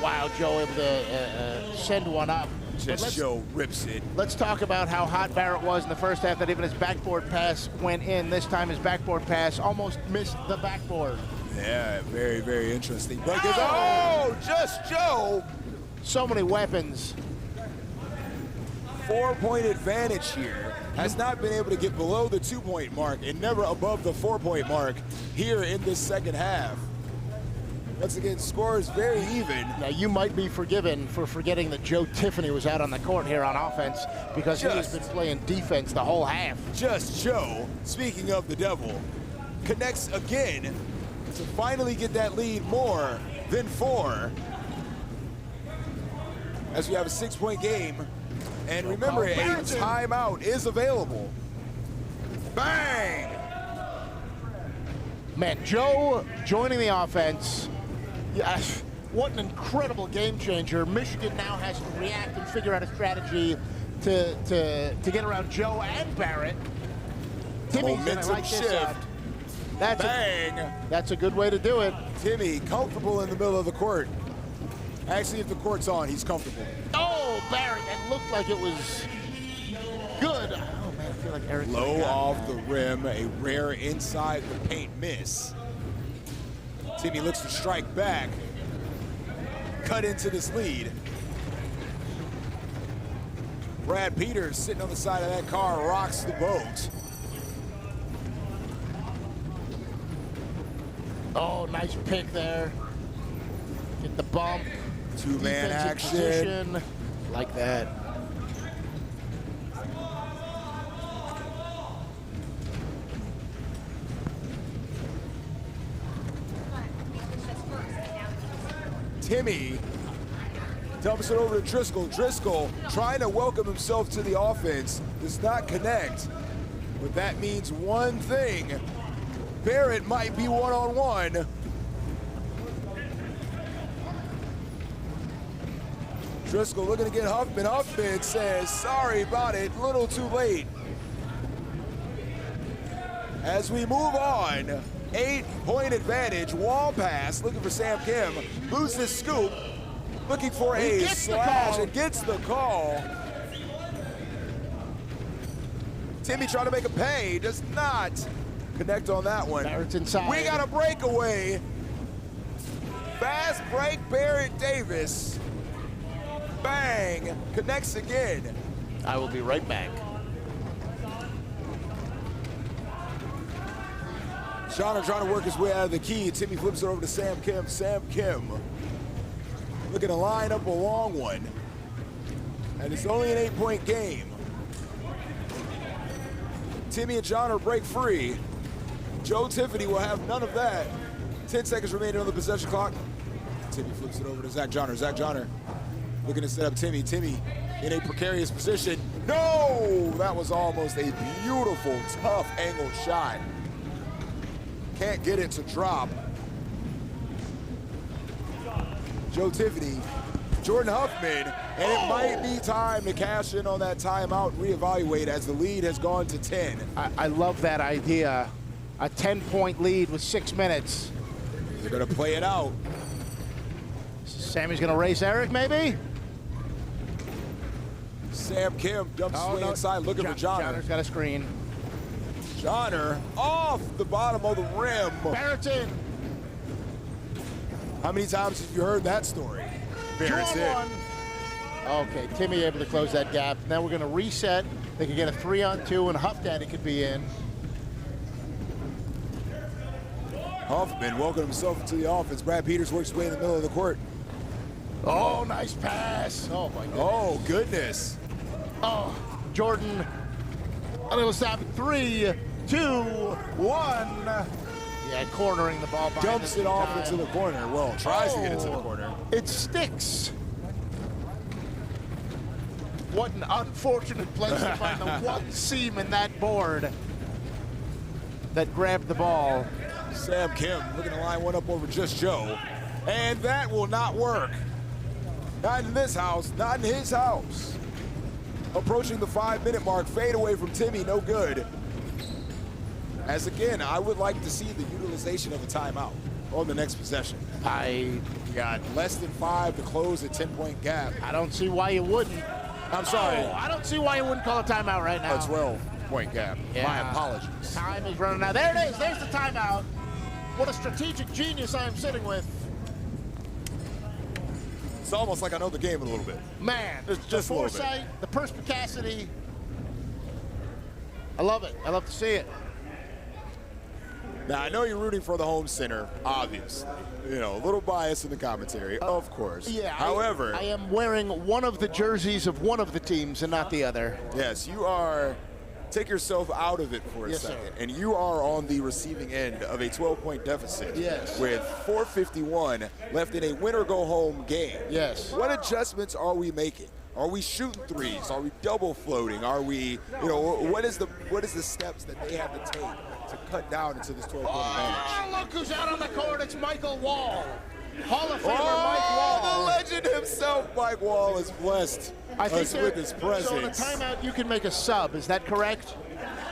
Wow, Joe able to send one up. But just Joe rips it. Let's talk about how hot Barrett was in the first half, that even his backboard pass went in. This time his backboard pass almost missed the backboard. Yeah, very, very interesting. But oh, just Joe. So many weapons. 4-point advantage here. Has not been able to get below the 2-point mark and never above the 4-point mark here in this second half. Once again, score is very even. Now, you might be forgiven for forgetting that Joe Tiffany was out on the court here on offense, because he has been playing defense the whole half. Just Joe, speaking of the devil, connects again to finally get that lead more than 4. As we have a 6-point game. And remember, a timeout is available. Bang! Man, Joe joining the offense. Yeah, what an incredible game changer. Michigan now has to react and figure out a strategy to get around Joe and Barrett. Timmy's gonna Momentum light this shift. up. That's Bang! That's a good way to do it. Timmy comfortable in the middle of the court. Actually, if the court's on, he's comfortable. Oh, Barrett, it looked like it was good. Oh, man, I feel like Eric. Low off the rim, a rare inside the paint miss. Timmy looks to strike back. Cut into this lead. Brad Peters sitting on the side of that car rocks the boat. Oh, nice pick there. Get the bump. Two-man Defensive action. position. Like that. Timmy dumps it over to Driscoll. Driscoll trying to welcome himself to the offense. Does not connect. But that means one thing. Barrett might be one-on-one. Driscoll looking to get Huffman. Huffman says, sorry about it, little too late. As we move on, 8-point advantage, wall pass, looking for Sam Kim. Loses scoop, looking for a slash and gets the call. Timmy trying to make a pay, does not connect on that one. Barrett's inside. We got a breakaway. Fast break, Barrett Davis. Bang, connects again. I will be right back. Shawner trying to work his way out of the key. Timmy flips it over to Sam Kim. Sam Kim looking to line up a long one. And it's only an 8-point game. Timmy and Shawner break free. Joe Tiffany will have none of that. 10 seconds remaining on the possession clock. Timmy flips it over to Zach Johnner. Zach Johnner looking to set up Timmy. Timmy in a precarious position. No! That was almost a beautiful, tough angled shot. Can't get it to drop. Joe Tiffany, Jordan Huffman, and it might be time to cash in on that timeout, reevaluate as the lead has gone to 10. I love that idea. A 10-point lead with 6 minutes. They're gonna play it out. Sammy's gonna race Eric, maybe? Sam Kim dumps his way inside looking for Johnner. Johnner's got a screen. Johnner off the bottom of the rim. Barrett's in. How many times have you heard that story? Barrett's in. Okay, Timmy able to close that gap. Now we're going to reset. They can get a 3-on-2, and Huff Daddy could be in. Huffman welcomed himself into the offense. Brad Peters works his way in the middle of the court. Oh, nice pass. Oh, my goodness. Oh, goodness. Oh, Jordan. A little stop. 3, 2, 1. Yeah, cornering the ball. Dumps it off into the corner. Well, tries to get it to the corner. It sticks. What an unfortunate place to find the one seam in that board that grabbed the ball. Sam Kim looking to line one up over Just Joe. And that will not work. Not in this house, not in his house. Approaching the 5-minute mark, fade away from Timmy, no good. As again, I would like to see the utilization of a timeout on the next possession. I got less than 5 to close a 10-point gap. I don't see why you wouldn't. I'm sorry. Oh, I don't see why you wouldn't call a timeout right now. A 12-point gap. Yeah. My apologies. Time is running out. There it is. There's the timeout. What a strategic genius I am sitting with. It's almost like I know the game a little bit. Man, just the a little bit. foresight, the perspicacity. I love it. I love to see it. Now, I know you're rooting for the home center, obviously. You know, a little bias in the commentary, of course. Yeah. However, I am wearing one of the jerseys of one of the teams and not the other. yes, you are. Take yourself out of it for a Yes, second. sir. And you are on the receiving end of a 12-point deficit. Yes. With 4:51 left in a win-or-go-home game. Yes. What adjustments are we making? Are we shooting threes? Are we double floating? Are we, you know, what is the steps that they have to take to cut down into this 12-point advantage? Oh, look who's out on the court. It's Michael Wall. Hall of Famer Mike Wall. The legend himself, Mike Wall, is blessed us with his presence. So in a timeout, you can make a sub. Is that correct?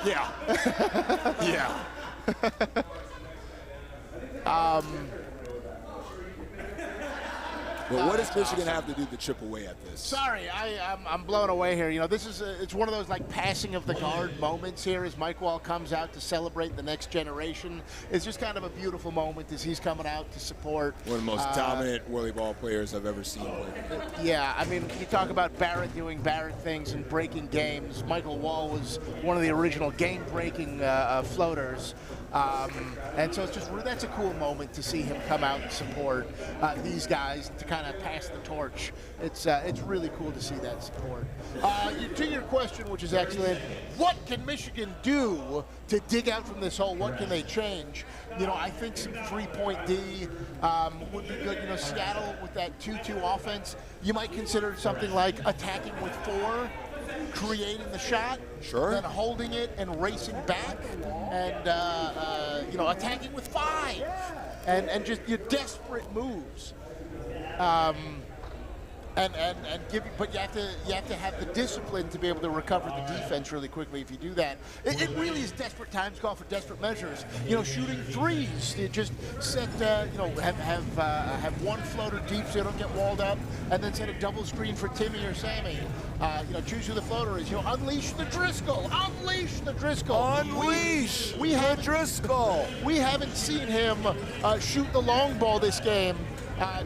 Yeah. Yeah. But what does Michigan have to do to chip away at this? Sorry, I'm blown away here. You know, this is it's one of those like passing of the guard moments here as Mike Wall comes out to celebrate the next generation. It's just kind of a beautiful moment as he's coming out to support. One of the most dominant WhirlyBall players I've ever seen play. Yeah, I mean, you talk about Barrett doing Barrett things and breaking games. Michael Wall was one of the original game-breaking floaters. And so it's just that's a cool moment to see him come out and support these guys to kind of pass the torch. It's really cool to see that support. To your question, which is excellent, what can Michigan do to dig out from this hole? What can they change? You know, I think some 3-point D would be good. You know, Seattle with that 2-2 offense, you might consider something like attacking with 4, creating the shot, Sure. then holding it and racing back, and attacking with 5, and just your desperate moves. But you have to have the discipline to be able to recover the defense really quickly. If you do that, it really is desperate times call for desperate measures. Shooting threes. You just set have one floater deep so you don't get walled up, and then set a double screen for Timmy or Sammy. Choose who the floater is. Unleash the Driscoll. Unleash the Driscoll. Unleash we have Driscoll. We haven't seen him shoot the long ball this game.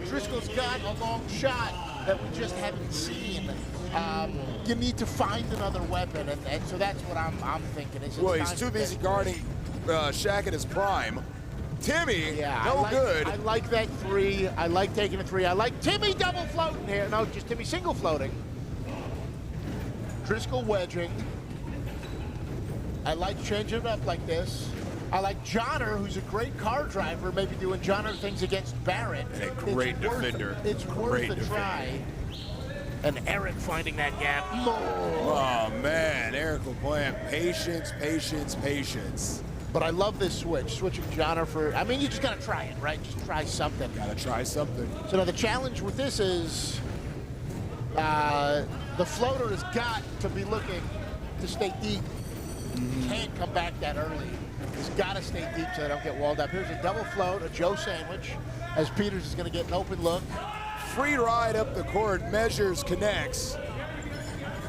Driscoll's got a long shot that we just haven't seen. You need to find another weapon, and so that's what I'm thinking. Well, he's too busy guarding Shaq in his prime. Timmy, good. I like that 3. I like taking a 3. I like Timmy double floating here. No, just Timmy single floating. Driscoll wedging. I like changing it up like this. I like Johnner, who's a great car driver, maybe doing Johnner things against Barrett. And a great defender. It's worth a try. And Eric finding that gap. Oh, man. Eric LaPlante. Patience. But I love this switch. Switching Johnner for, you just got to try it, right? Just try something. Got to try something. So now the challenge with this is the floater has got to be looking to stay deep. Can't come back that early. He's got to stay deep so they don't get walled up. Here's a double float, a Joe sandwich, as Peters is going to get an open look. Free ride up the court, measures, connects.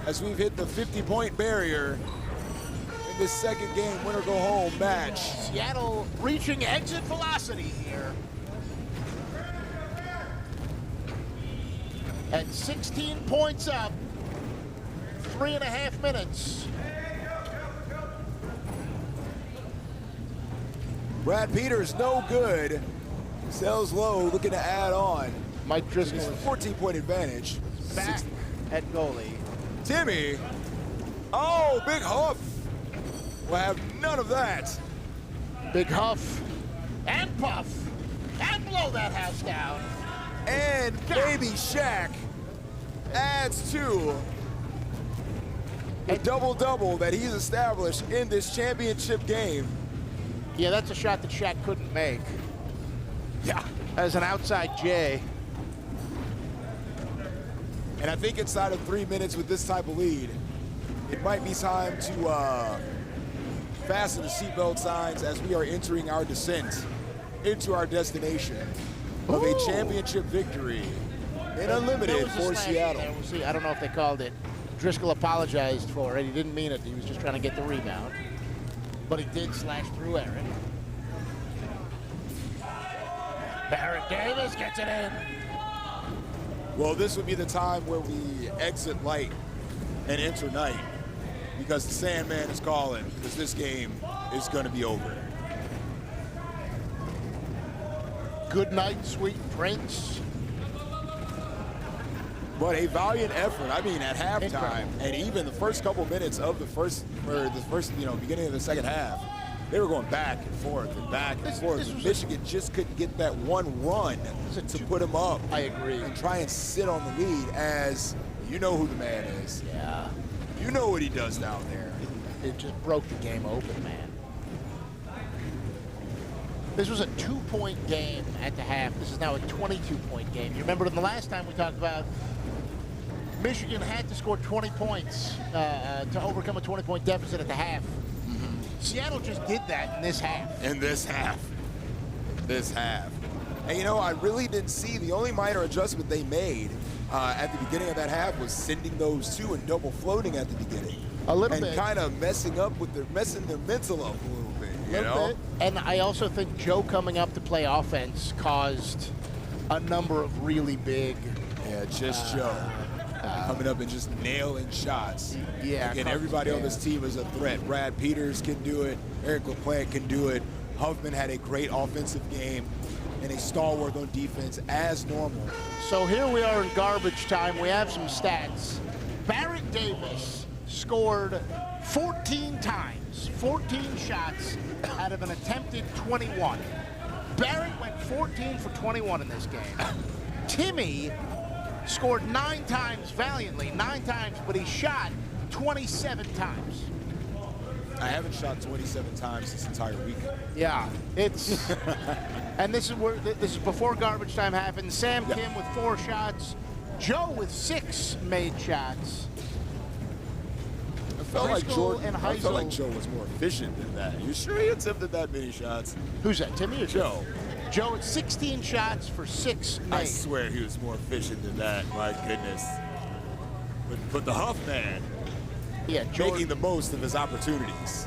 As we've hit the 50-point barrier in this second game, winner go home match. Seattle reaching exit velocity here. And 16 points up, 3.5 minutes. Brad Peters, no good. Sells low, looking to add on. Mike Driscoll is 14-point advantage. back at goalie. Timmy. Oh, big huff. We'll have none of that. Big huff and puff and blow that house down. And baby Shaq adds to the double-double that he's established in this championship game. Yeah, that's a shot that Shaq couldn't make. Yeah. As an outside J. And I think inside of 3 minutes with this type of lead, it might be time to fasten the seatbelt signs as we are entering our descent into our destination of a championship victory in Unlimited for Seattle. We'll see. I don't know if they called it. Driscoll apologized for it. He didn't mean it. He was just trying to get the rebound. But he did slash through Eric. Barrett Davis gets it in. Well, this would be the time where we exit light and enter night, because the Sandman is calling, because this game is going to be over. Good night, sweet prince. But a valiant effort. I mean, at halftime, Incredible. and even the first couple minutes of the first, beginning of the second half, they were going back and forth and back and forth. And Michigan just couldn't get that one run to put them up. I agree. And try and sit on the lead, as you know who the man is. Yeah. You know what he does down there. It just broke the game open, man. This was a 2-point game at the half. This is now a 22-point game. You remember the last time we talked about Michigan had to score 20 points to overcome a 20-point deficit at the half. Seattle just did that in this half. This half. And I really didn't see, the only minor adjustment they made at the beginning of that half was sending those two and double floating at the beginning. A little bit. And kind of messing their mental up a little bit, you know? Bit. And I also think Joe coming up to play offense caused a number of really big. Yeah, just Joe. Coming up and just nailing shots. Yeah. Again, everybody on this team is a threat. Brad Peters can do it. Eric LaPlante can do it. Huffman had a great offensive game and a stalwart on defense as normal. So here we are in garbage time. We have some stats. Barrett Davis scored 14 times, 14 shots out of an attempted 21. Barrett went 14 for 21 in this game. Timmy scored 9 times valiantly, 9 times, but he shot 27 times. I haven't shot 27 times this entire week. Yeah, it's and this is before garbage time happened. Sam Kim with 4 shots, Joe with 6 made shots. I felt like Driscoll and I felt like Heisel. Joe was more efficient than that. You sure he attempted that many shots? Who's that, Timmy or Joe. Joe at 16 shots for 6 made. I swear he was more efficient than that. My goodness. But the Huff man, Yeah, making the most of his opportunities.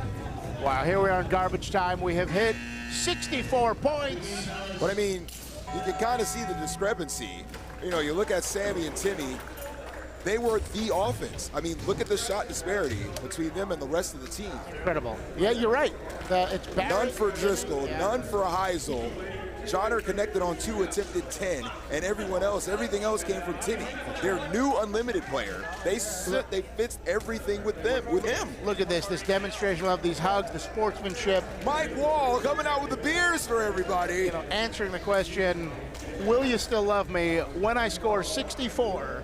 Wow, here we are in garbage time. We have hit 64 points. But I mean, you can kind of see the discrepancy. You know, you look at Sammy and Timmy, they were the offense. I mean, look at the shot disparity between them and the rest of the team. Incredible. Yeah, you're right. It's Barrett. None for Driscoll, Yeah. none for Heisel. Johnner connected on 2, attempted 10, and everyone else, everything else came from Timmy. Their new unlimited player. They fixed everything with him. Look at this demonstration of these hugs, the sportsmanship. Mike Wall coming out with the beers for everybody. You know, answering the question, will you still love me when I score 64?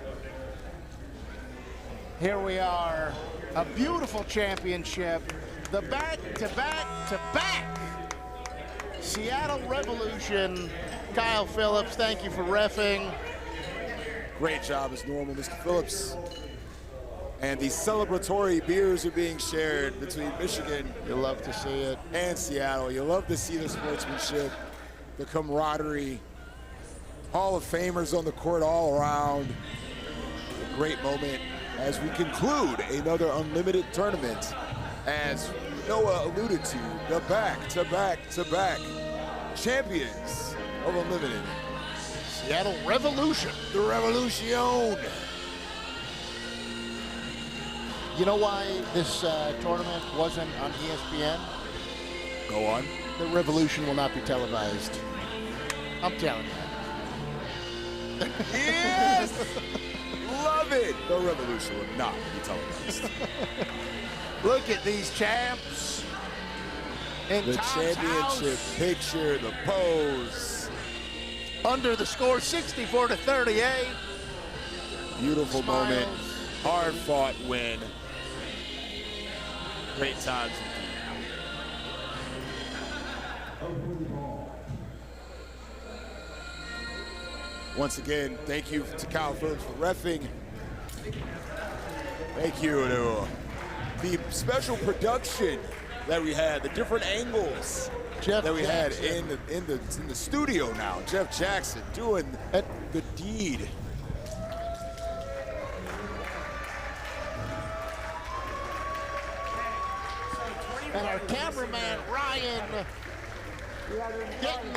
Here we are, a beautiful championship. The back-to-back-to-back Seattle Revolution. Kyle Phillips, thank you for reffing. Great job as normal, Mr. Phillips. And the celebratory beers are being shared between Michigan. You love to see it. And Seattle. You love to see the sportsmanship, the camaraderie. Hall of Famers on the court all around. A great moment as we conclude another unlimited tournament. As Noah alluded to, the back-to-back-to-back champions of Unlimited. Seattle Revolution. The Revolution. You know why this tournament wasn't on ESPN? Go on. The Revolution will not be televised. I'm telling you. Yes! Love it. The Revolution will not be televised. Look at these champs. In The Tom's championship house. picture, the pose. Under the score, 64-38. Beautiful Smiles. moment. Hard fought win. Great times. Once again, thank you to Kyle Phillips for reffing. Thank you to the special production that we had, the different angles Jeff that we Jackson. had in the studio now. Jeff Jackson doing the deed. And our cameraman, Ryan, getting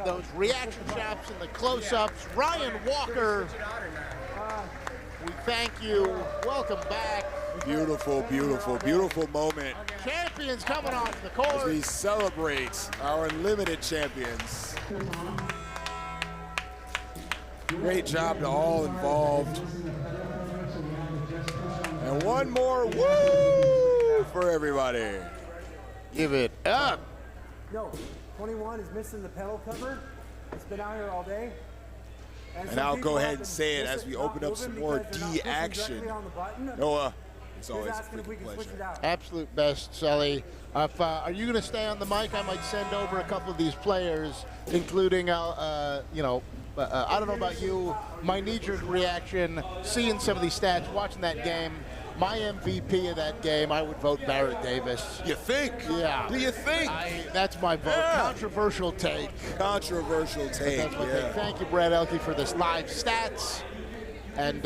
those reaction shots and the close-ups. Ryan Walker, we thank you. Welcome back. Beautiful, beautiful, beautiful moment Champions coming off the as we court. celebrate our unlimited champions. Great job to all involved. And one more woo for everybody. Give it up. No, 21 is missing the pedal cover. It's been out here all day. And I'll go ahead and say it as we open up some more D action. Noah, it's always a freaking pleasure. Absolute best, Sully. Are you going to stay on the mic? I might send over a couple of these players, including, I don't know about you, my knee-jerk reaction, seeing some of these stats, watching that game. My MVP of that game, I would vote Barrett Davis. You think? Yeah. Do you think? That's my vote. Yeah. Controversial take. Controversial take, That's my yeah. take. Thank you, Brad Elke, for this live stats. And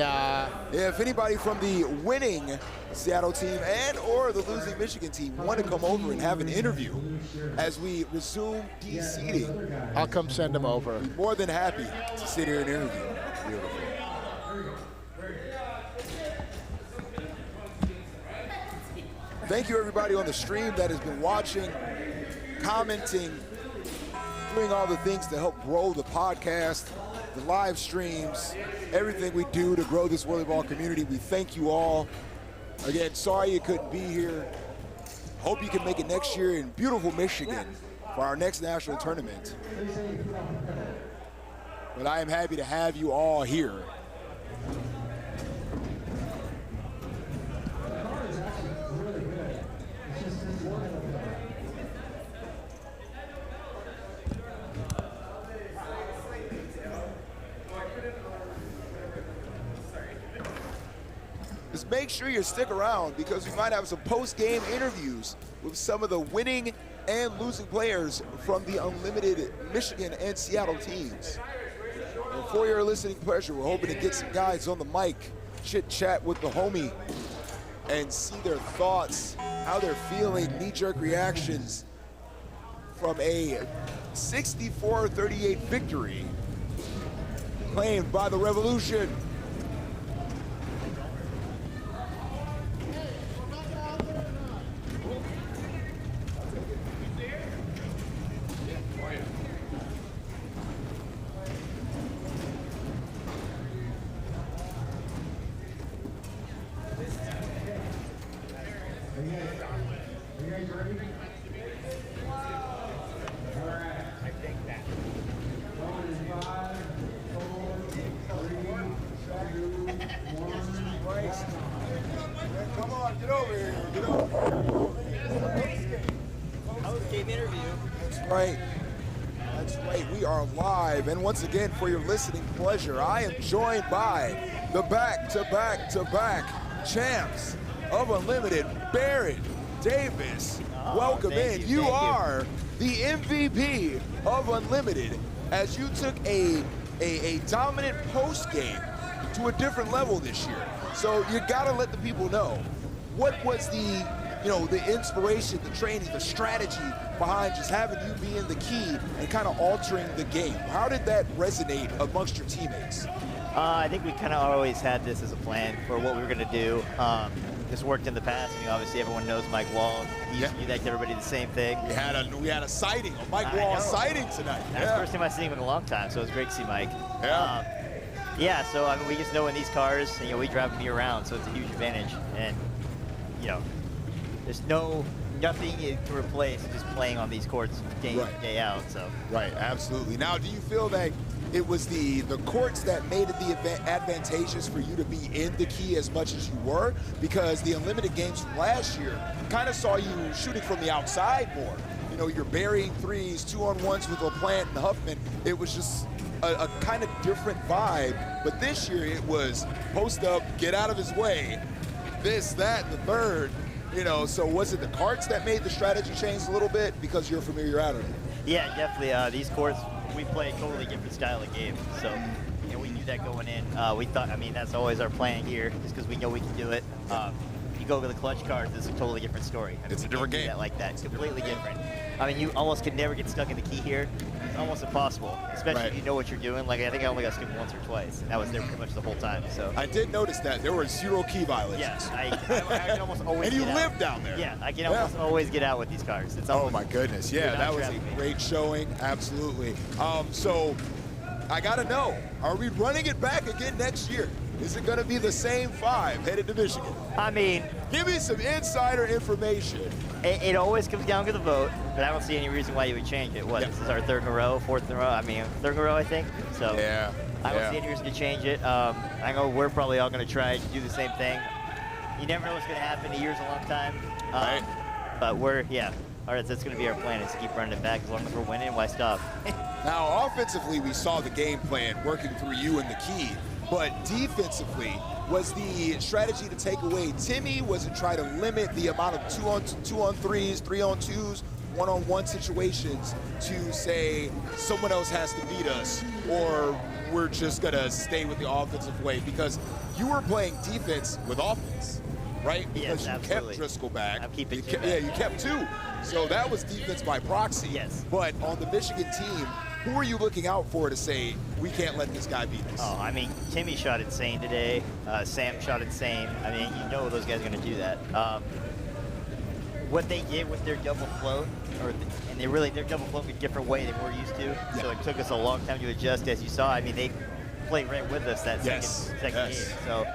If anybody from the winning Seattle team and or the losing Michigan team want to come over and have an interview as we resume de-seeding, I'll come send them over. more than happy to sit here and interview. Beautiful. Thank you everybody on the stream that has been watching, commenting, doing all the things to help grow the podcast, the live streams, everything we do to grow this WhirlyBall community. We thank you all. Again, sorry you couldn't be here. Hope you can make it next year in beautiful Michigan for our next national tournament. But I am happy to have you all here. The car is actually really good. It's just make sure you stick around because we might have some post-game interviews with some of the winning and losing players from the Unlimited Michigan and Seattle teams. And for your listening pleasure, we're hoping to get some guys on the mic, chit-chat with the homie, and see their thoughts, how they're feeling, knee-jerk reactions from a 64-38 victory claimed by the Revolution. Come on, get over here. Get over. Post-game interview. That's right. That's right. We are live. And once again, for your listening pleasure, I am joined by the back-to-back-to-back champs of Unlimited, Baron Davis. Welcome in. You are the MVP of Unlimited as you took a dominant post game to a different level this year. So you gotta let the people know what was the inspiration, the training, the strategy behind just having you being the key and kind of altering the game. How did that resonate amongst your teammates? I think we kind of always had this as a plan for what we were going to do. This worked in the past. I mean, obviously everyone knows Mike Wall. He used to do that to everybody the same thing. We had a sighting, a Mike Wall sighting tonight. That's the first time I've seen him in a long time, so it was great to see Mike. Yeah. So I mean, we just know in these cars, we drive them year round, so it's a huge advantage. And there's nothing to replace just playing on these courts day in, day out. So right, absolutely. Now, do you feel that it was the courts that made it advantageous for you to be in the key as much as you were? Because the Unlimited games from last year kind of saw you shooting from the outside more. You're burying threes, 2-on-1s with LaPlante and Huffman. It was just a kind of different vibe. But this year it was post up, get out of his way, this, that, and the third. So was it the carts that made the strategy change a little bit because you're familiarity? Yeah, definitely. These courts, we play a totally different style of game. So we knew that going in. We thought, that's always our plan here, just because we know we can do it. You go with the clutch cards, it's a totally different story. It's a different game. Like that, it's completely different. You almost could never get stuck in the key here. It's almost impossible, especially if you know what you're doing. Like, I think I only got stuck once or twice, and that was there pretty much the whole time. So I did notice that there were 0 key violations. Yes, I can almost always. And you get live out. down there. Yeah, I can almost always get out with these cards. It's almost, my goodness, yeah, that was a great showing, absolutely. So I gotta know, are we running it back again next year? Is it gonna be the same 5 headed to Michigan? Give me some insider information. It always comes down to the vote, but I don't see any reason why you would change it. This is our 3rd in a row, 4th in a row? 3rd in a row, I think. So I don't see any reason to change it. I know we're probably all going to try to do the same thing. You never know what's going to happen. A year's a long time. But all right, that's going to be our plan, is to keep running it back. As long as we're winning, why stop? Now, offensively, we saw the game plan working through you in the key. But defensively, was the strategy to take away Timmy? Was it try to limit the amount of 2-on-3s, 3-on-2s, 1-on-1 situations to say someone else has to beat us, or we're just gonna stay with the offensive way? Because you were playing defense with offense, right? Because you kept Driscoll back. I'm keeping two back. Yeah, you kept 2. So that was defense by proxy. Yes. But on the Michigan team, who are you looking out for to say, we can't let this guy beat us? Timmy shot insane today. Sam shot insane. Those guys are going to do that. What they did with their double float, their double float in a different way than we're used to. Yeah. So it took us a long time to adjust, as you saw. They played right with us that second game. So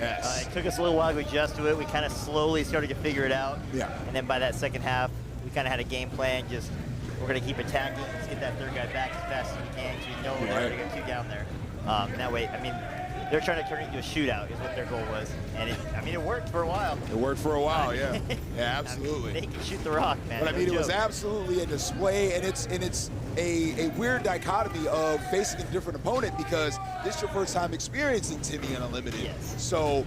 it took us a little while to adjust to it. We kind of slowly started to figure it out. Yeah. And then by that second half, we kind of had a game plan. We're going to keep attacking. Let's get that 3rd guy back as fast as we can, because we know we're going to get 2 down there. That way, they're trying to turn it into a shootout is what their goal was. And it worked for a while. It worked for a while, yeah. Yeah, absolutely. They can shoot the rock, man. But it was absolutely a display, and it's a weird dichotomy of facing a different opponent, because this is your first time experiencing Timmy in Unlimited. Yes. So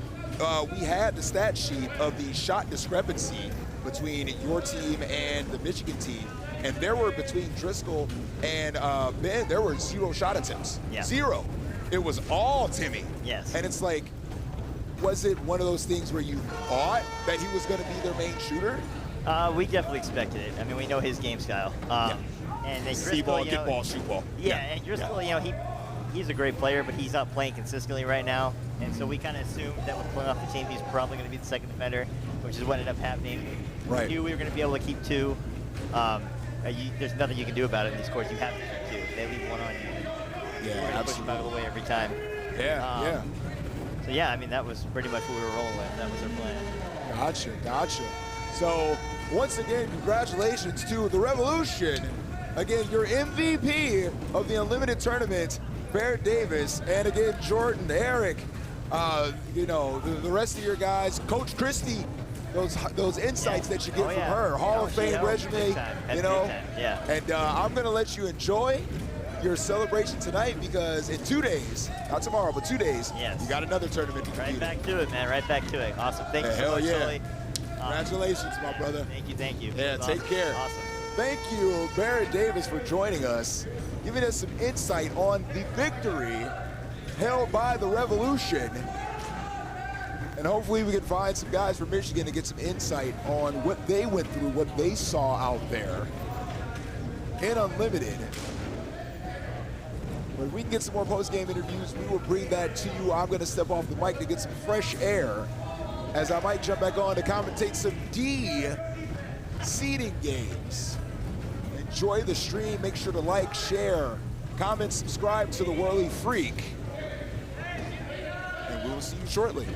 we had the stat sheet of the shot discrepancy between your team and the Michigan team, and there were between Driscoll and Ben, there were 0 shot attempts. Yeah. 0. It was all Timmy. Yes. And it's like, was it one of those things where you thought that he was going to be their main shooter? We definitely expected it. I mean, we know his game style. And then See Driscoll, ball, you get know, ball, shoot ball. Yeah, and Driscoll, you know, he's a great player, but he's not playing consistently right now. And so we kind of assumed that with pulling off the team, he's probably going to be the second defender, which is what ended up happening. Right. We knew we were going to be able to keep 2. There's nothing you can do about it in these courts. You have to keep 2. If they leave 1 on you, Yeah, you're going to push them out of the way every time. Yeah. So yeah, I mean, that was pretty much what we were rolling with. That was our plan. Gotcha. So, once again, congratulations to the Revolution. Again, your MVP of the Unlimited Tournament, Barrett Davis, and again, Jordan, Eric, you know, the rest of your guys, Coach Christie, those insights that you get from her, Hall of Fame resume, you know. Yeah. And I'm going to let you enjoy your celebration tonight because in 2 days, not tomorrow, but 2 days, you got another tournament to compete. Right back to it, man. Right back to it. Awesome. Thank you so much, Sully. Congratulations, my brother. Thank you. Yeah, take care. Awesome. Thank you, Barrett Davis, for joining us, giving us some insight on the victory held by the Revolution. And hopefully we can find some guys from Michigan to get some insight on what they went through, what they saw out there in Unlimited. When we can get some more post-game interviews, we will bring that to you. I'm going to step off the mic to get some fresh air as I might jump back on to commentate some D seeding games. Enjoy the stream. Make sure to like, share, comment, subscribe to the Whirly Freak. And we will see you shortly.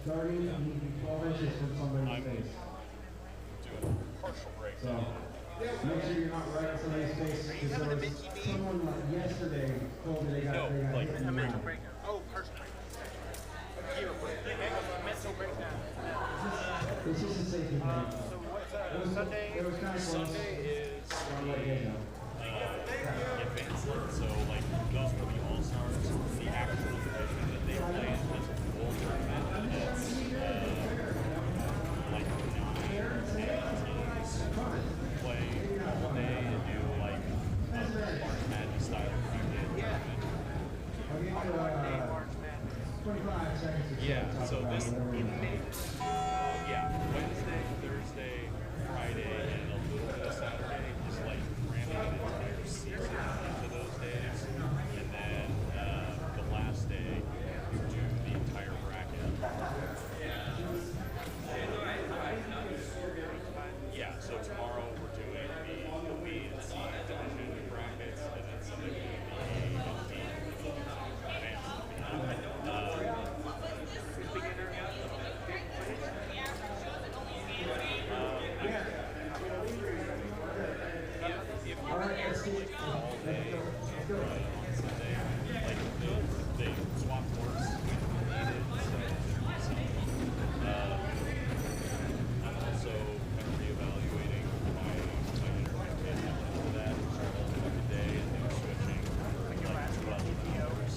starting, you need to be 12 inches from somebody's face. Doing a partial break. So make sure you're not right in somebody's face. Because there was someone like yesterday told me they got hit in the mental mouth. breakdown. Oh, personal breakdown. Zero breakdown. Mental breakdown. It's just a safety thing. So what's Sunday? It was kind of close. Sunday is I'll let you know. advanced league, so like those will be all stars. The actual division that they play in is a full tournament, and it's like 9 teams play all day and do like a March Madness style tournament. I'll give you 25 seconds or so. Yeah, so this Wednesday, Thursday, Friday, and a little bit of Saturday, just like cramming an entire season into those days, and then the last day do the entire bracket. Yeah, so tomorrow we're doing the B and C division brackets, and then Sunday we're doing the A and B advanced. All right, let's see. All day on Sunday, like they swap horse when needed. So I'm also kind of reevaluating my internet for that fucking day and then switching like 2 hours.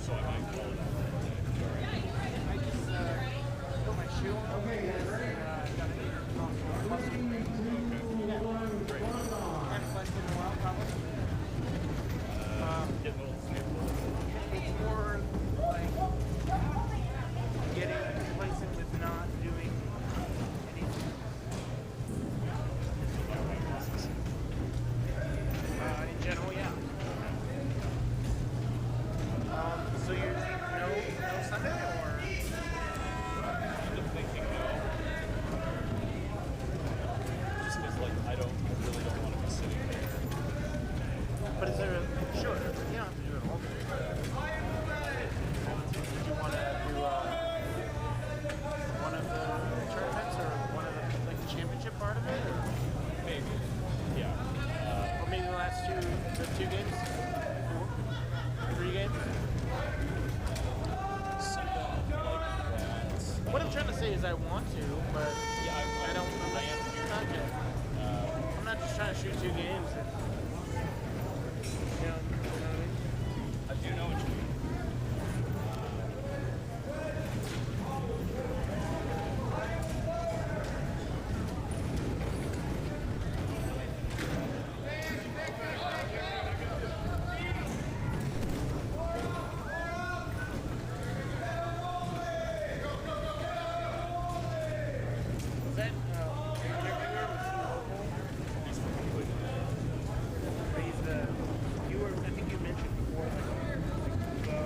So I might call it out. I just put my shoe on. Okay, guys, ready? Got an ear haven't flexed in a while, probably. Getting a little sniffle. It's more like getting complacent with not doing anything. In general, yeah. So you're no Sunday or? End up thinking no. Just because like I really don't want to be sitting there. But is there a, sure, you don't have to do it all day. Did you want to do one of the tournaments or one of the, like the championship part of it? Or? Maybe. Yeah. Or maybe the two games? 3 games? Something like that. What I'm trying to say is I want to, but Yeah, I am here. I'm not just trying to shoot 2 games. And, you know what I mean? I do know what you mean. Was that, I think you mentioned before, like,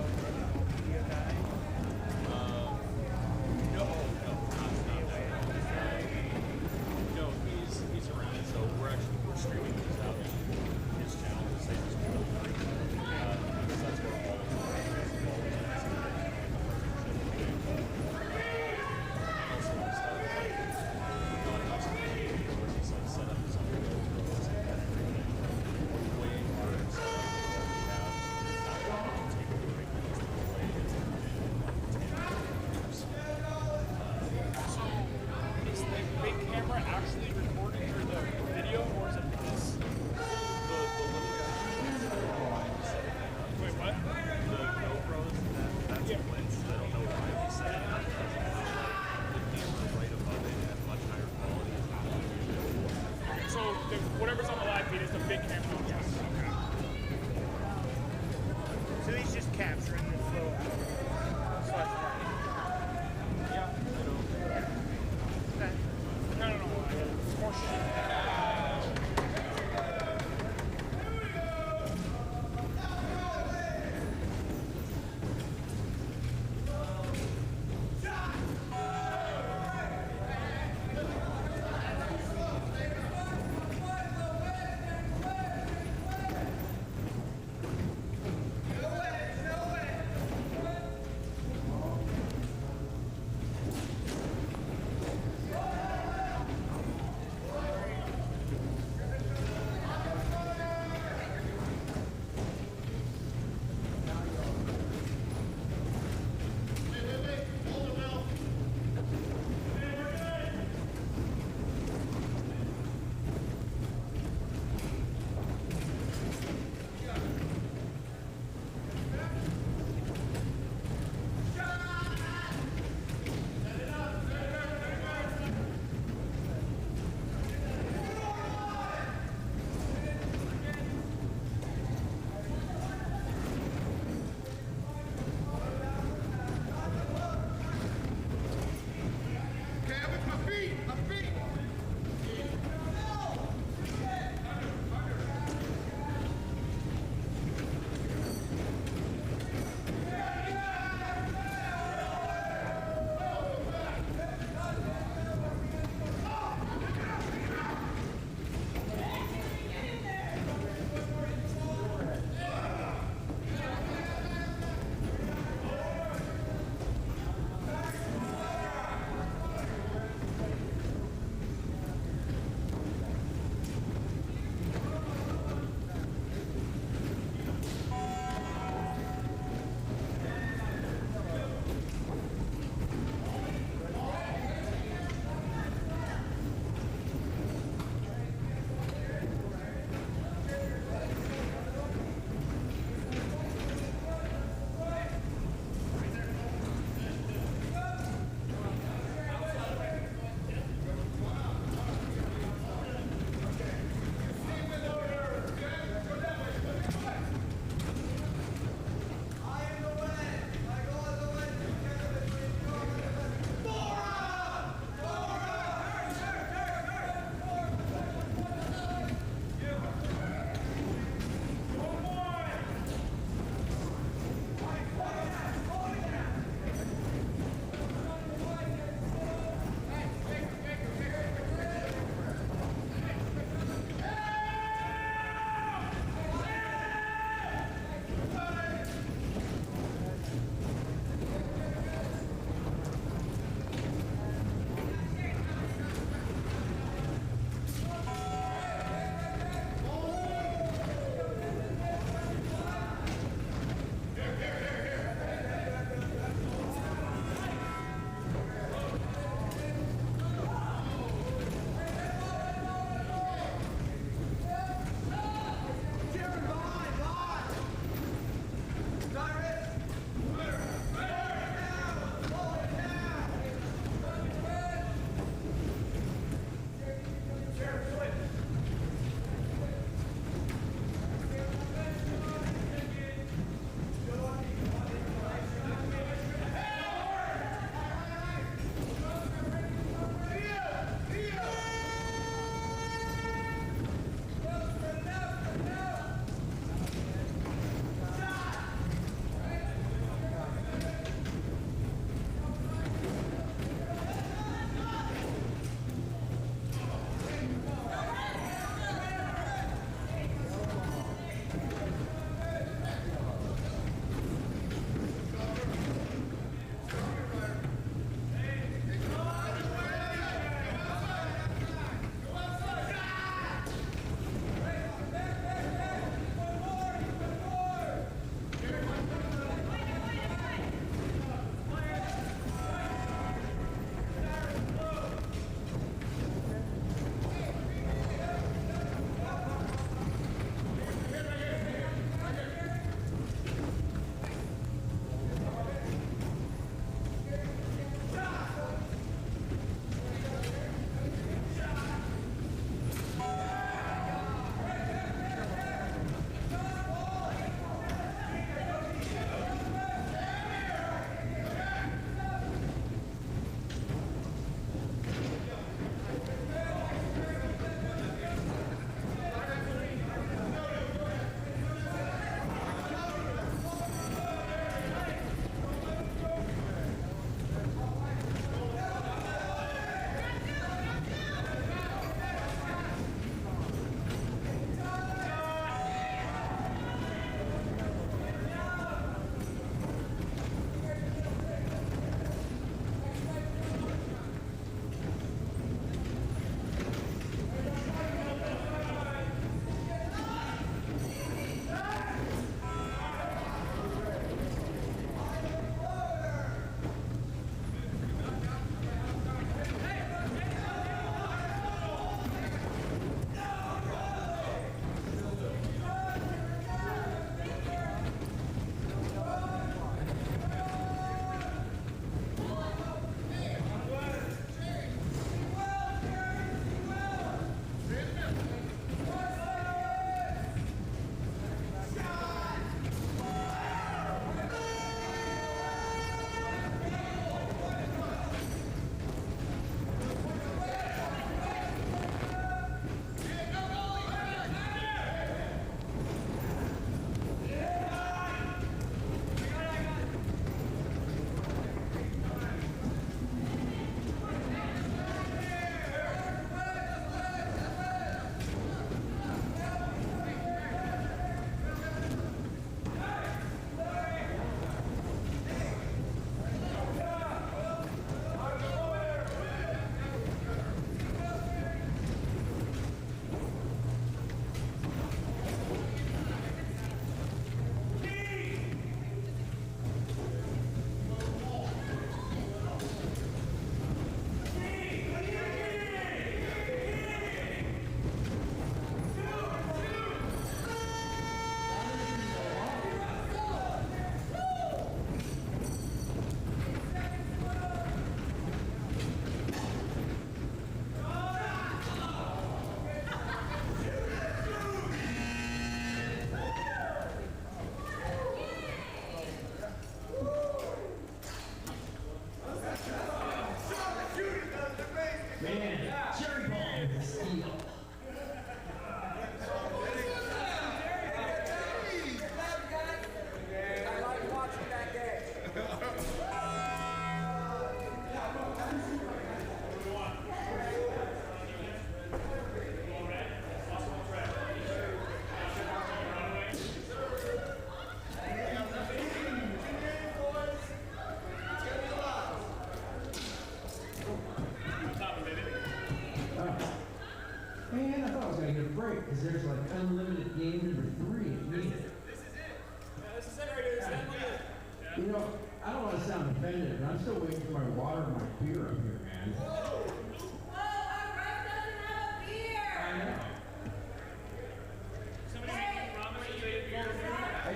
minute, but I'm still waiting for my water and my beer up here, man.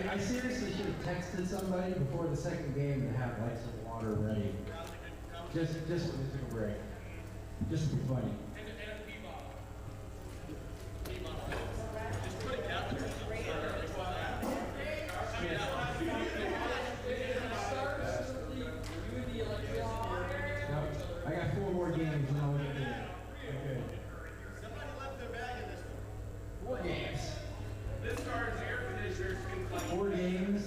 I seriously should have texted somebody before the second game to have like some water ready. Just when they took a break. Just to be funny. I got 4 more games and I'll look at it. Okay. 4 games. 4 games,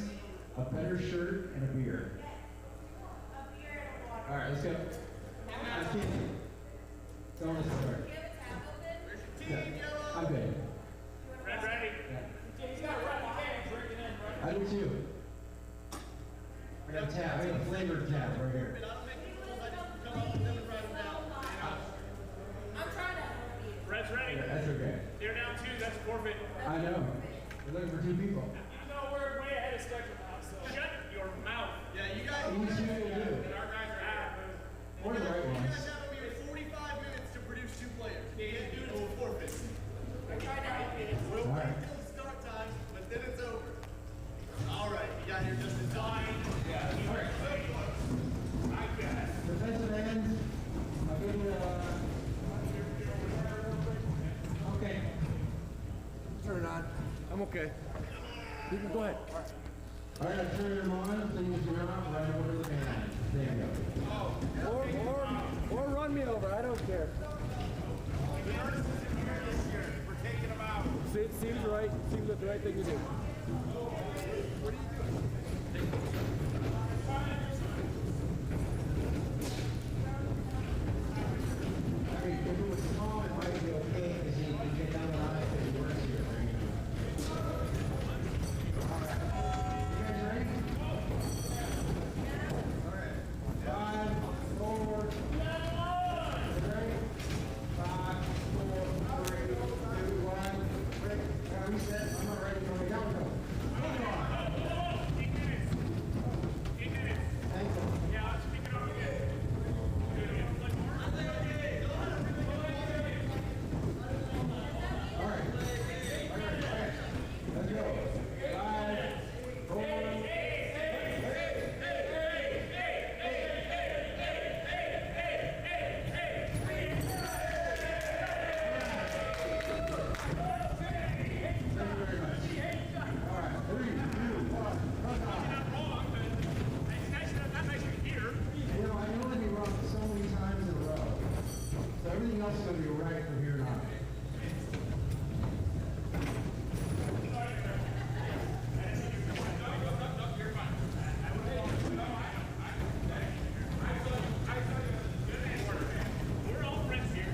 a better shirt, and a beer. All right, let's go. Let's get it. Don't let's start. Yeah, I'm good. Ready? Yeah. I do too. I got a tab. I got a flavored tab right here. Red's ready. Yeah, that's okay. You're down 2, that's forfeit. I know. We're looking for 2 people. You know we're way ahead of schedule now, so. Shut your mouth. Yeah, you guys. These 2 will do. And our guys are out. We're the right ones. have 45 minutes to produce 2 players. You can't do it till forfeit. We're trying to help you. We'll All wait right. till the start time, but then it's over. All right, you got here just in time. All right. Defensive end. I'll give you okay. Turn it on. I'm okay. You can go ahead. All right, I'll turn them on. Things turn off right over the band. There you go. Or run me over. I don't care. We're taking them out. It seems right. Seems like the right thing to do. If it was small, it might be okay because you can get down the line if it works here. All right. You guys ready? All right. 5, 4. Ready? 5, 4, 3, 2, 1. Ready? Reset. I'm not ready for me. Down we go. Come on. 8 minutes. 8 minutes. Thank you. Yeah, let's pick it up again. All right. Let's go. 5, 4. Thank you very much. All right. 3, 2, 1. That makes you here. You know, I can only be wrong so many times in a row. So everything else is going to be right from here on out. We're all friends here.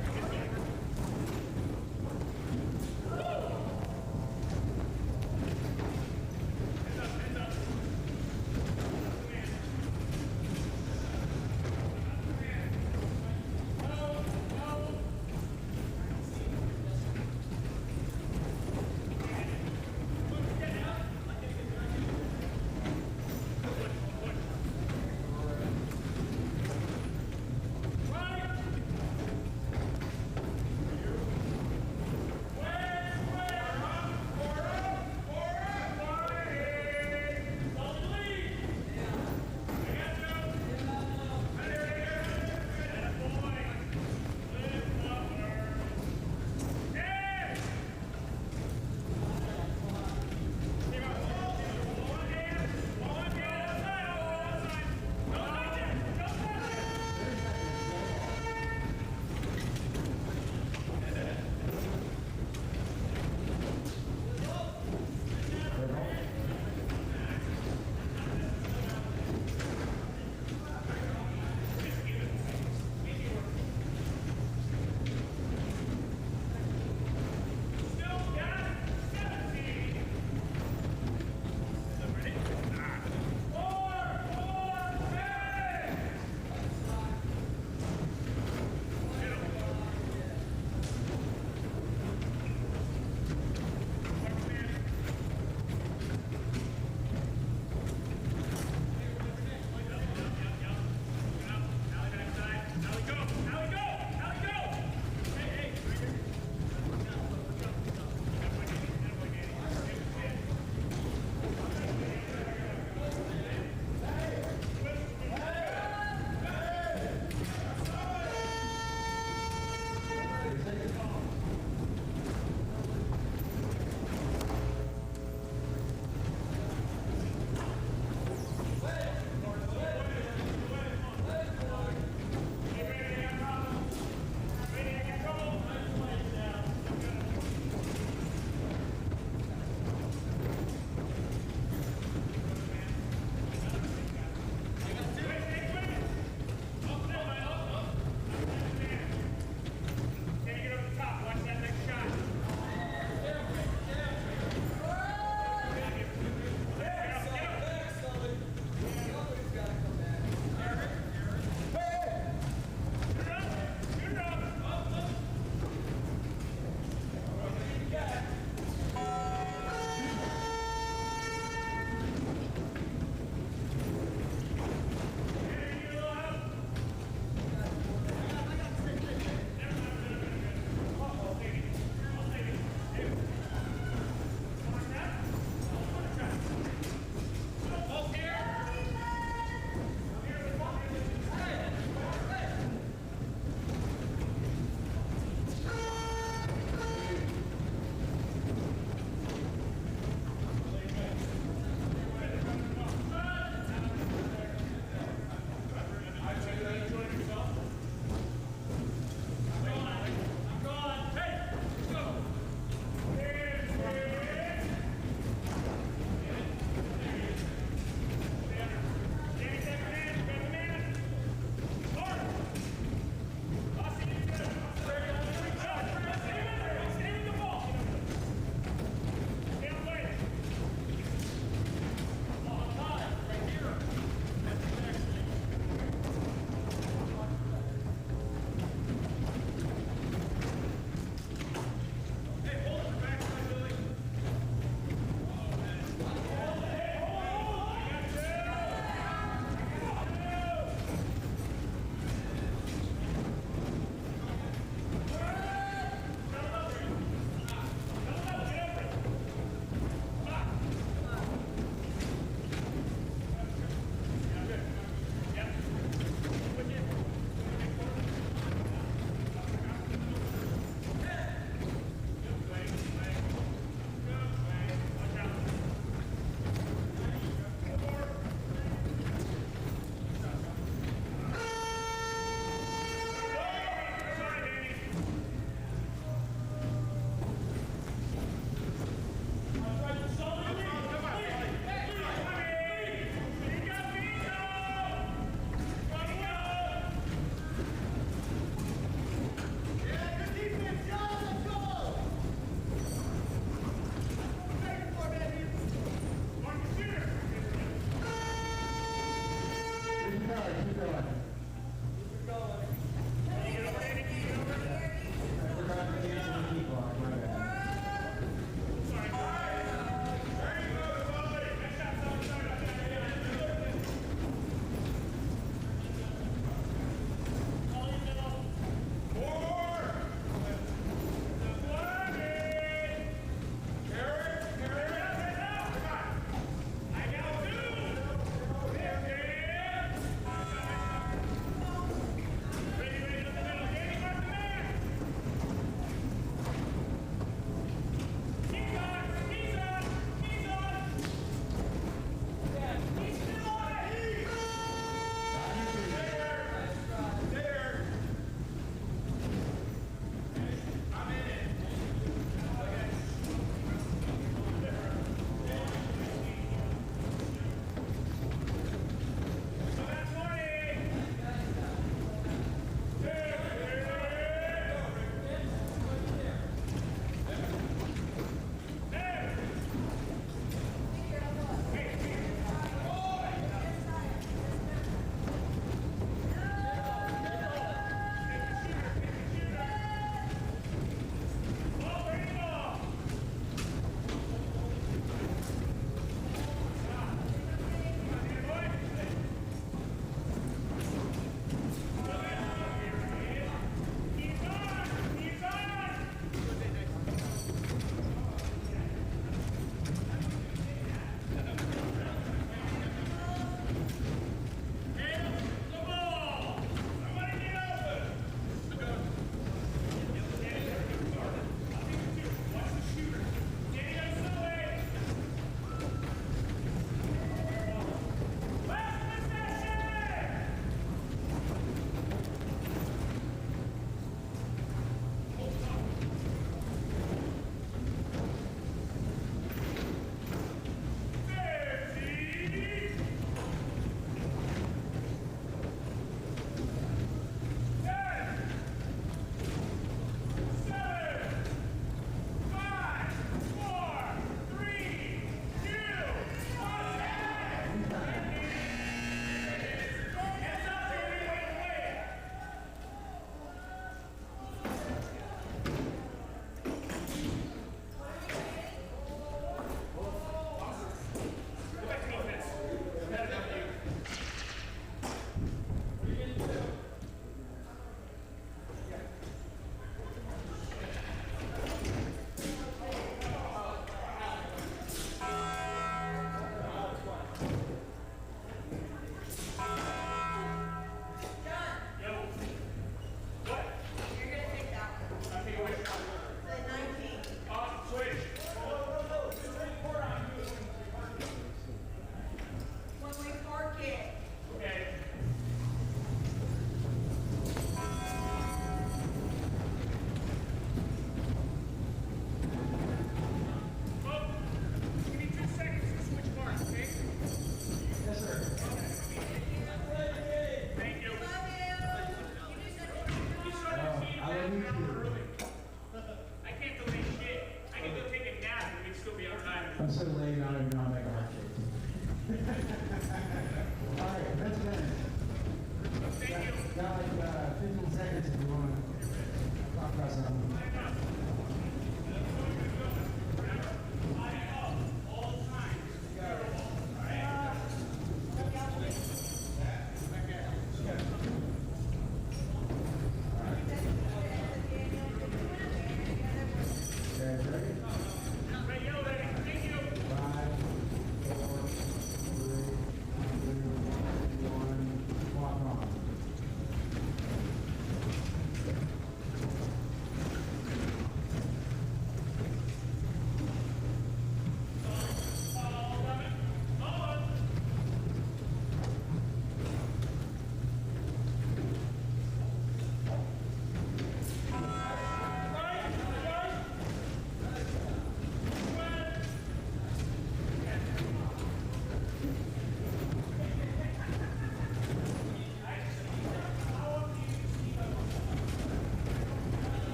got like 15 seconds if you want to talk about something.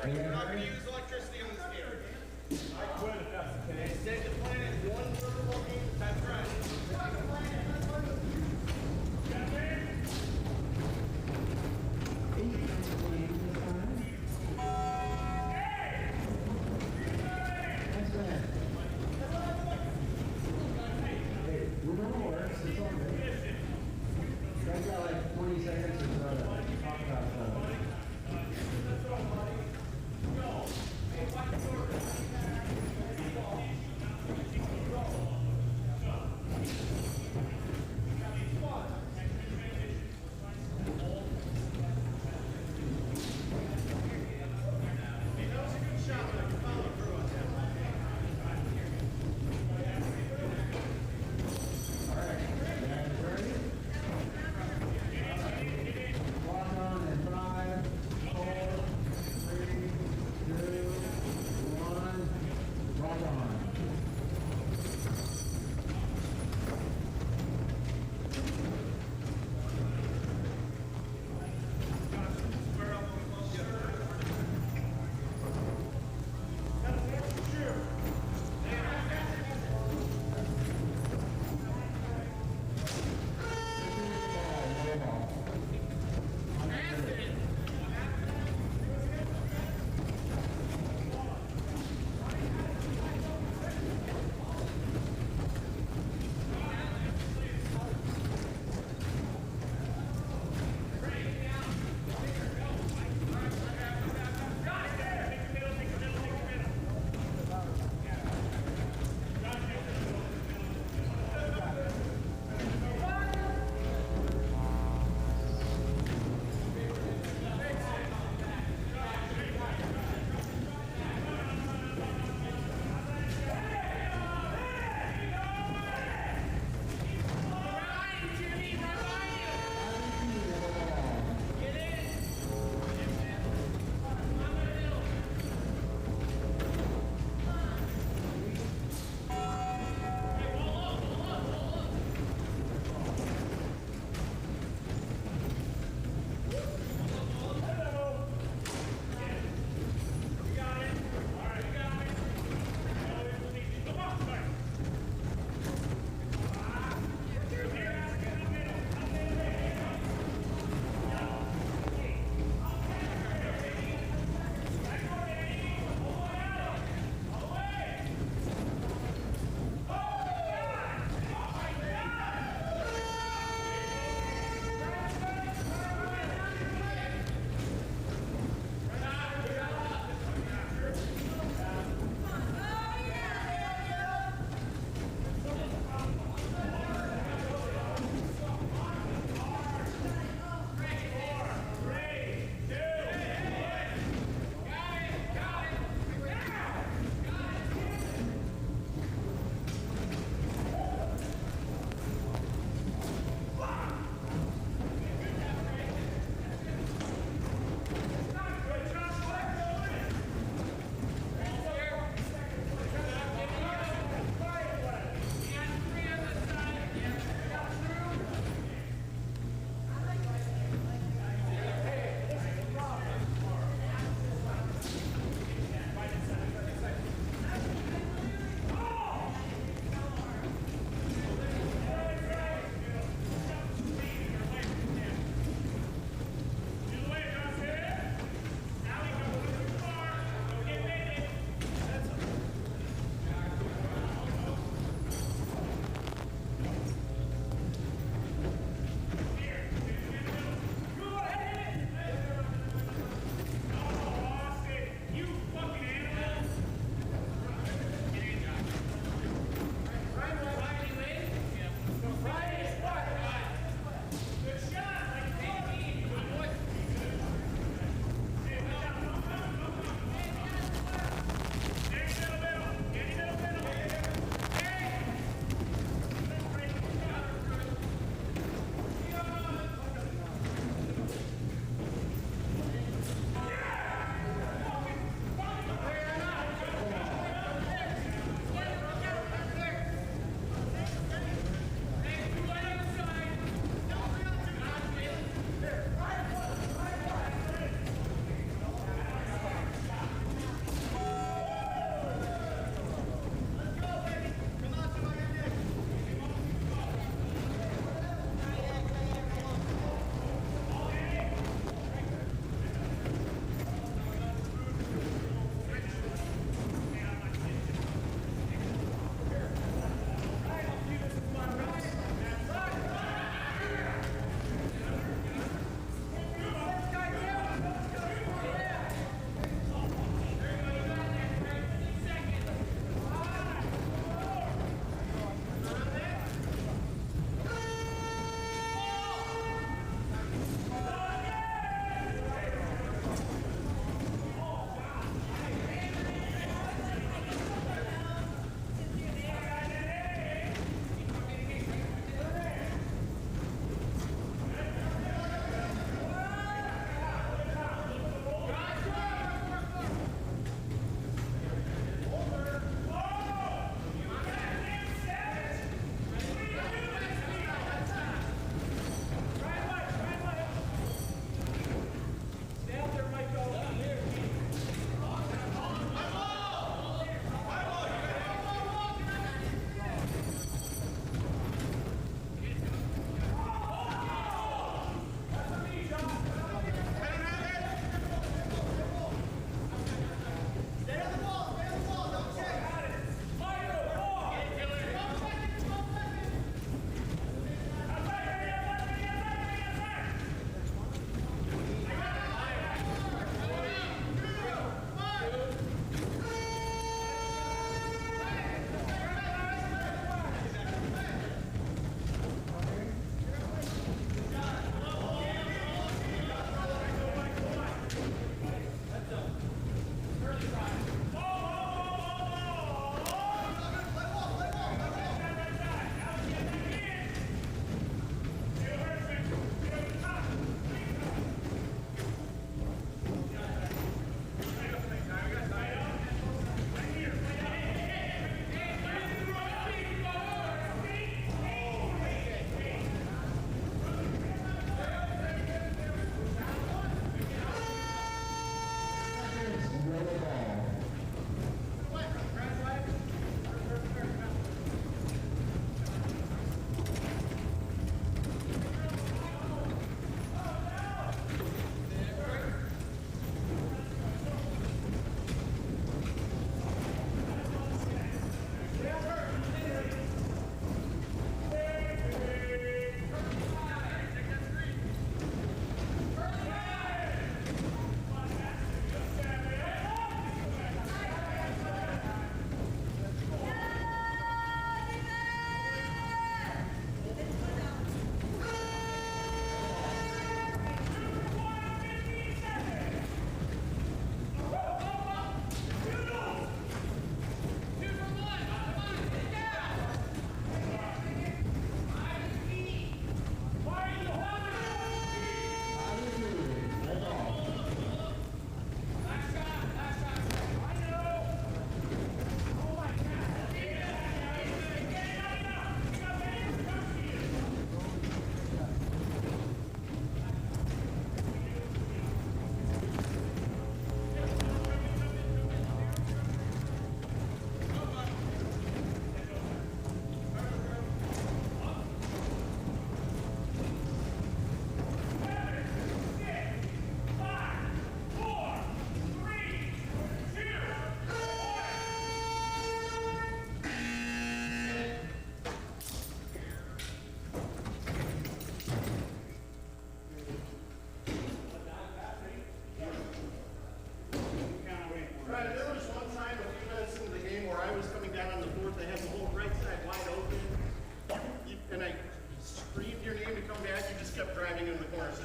We're not going to use electricity on this game. I quit if that's the case. Save the planet one vertical game. That's right. Remember works, it's all good. You guys got like 20 seconds or so to talk about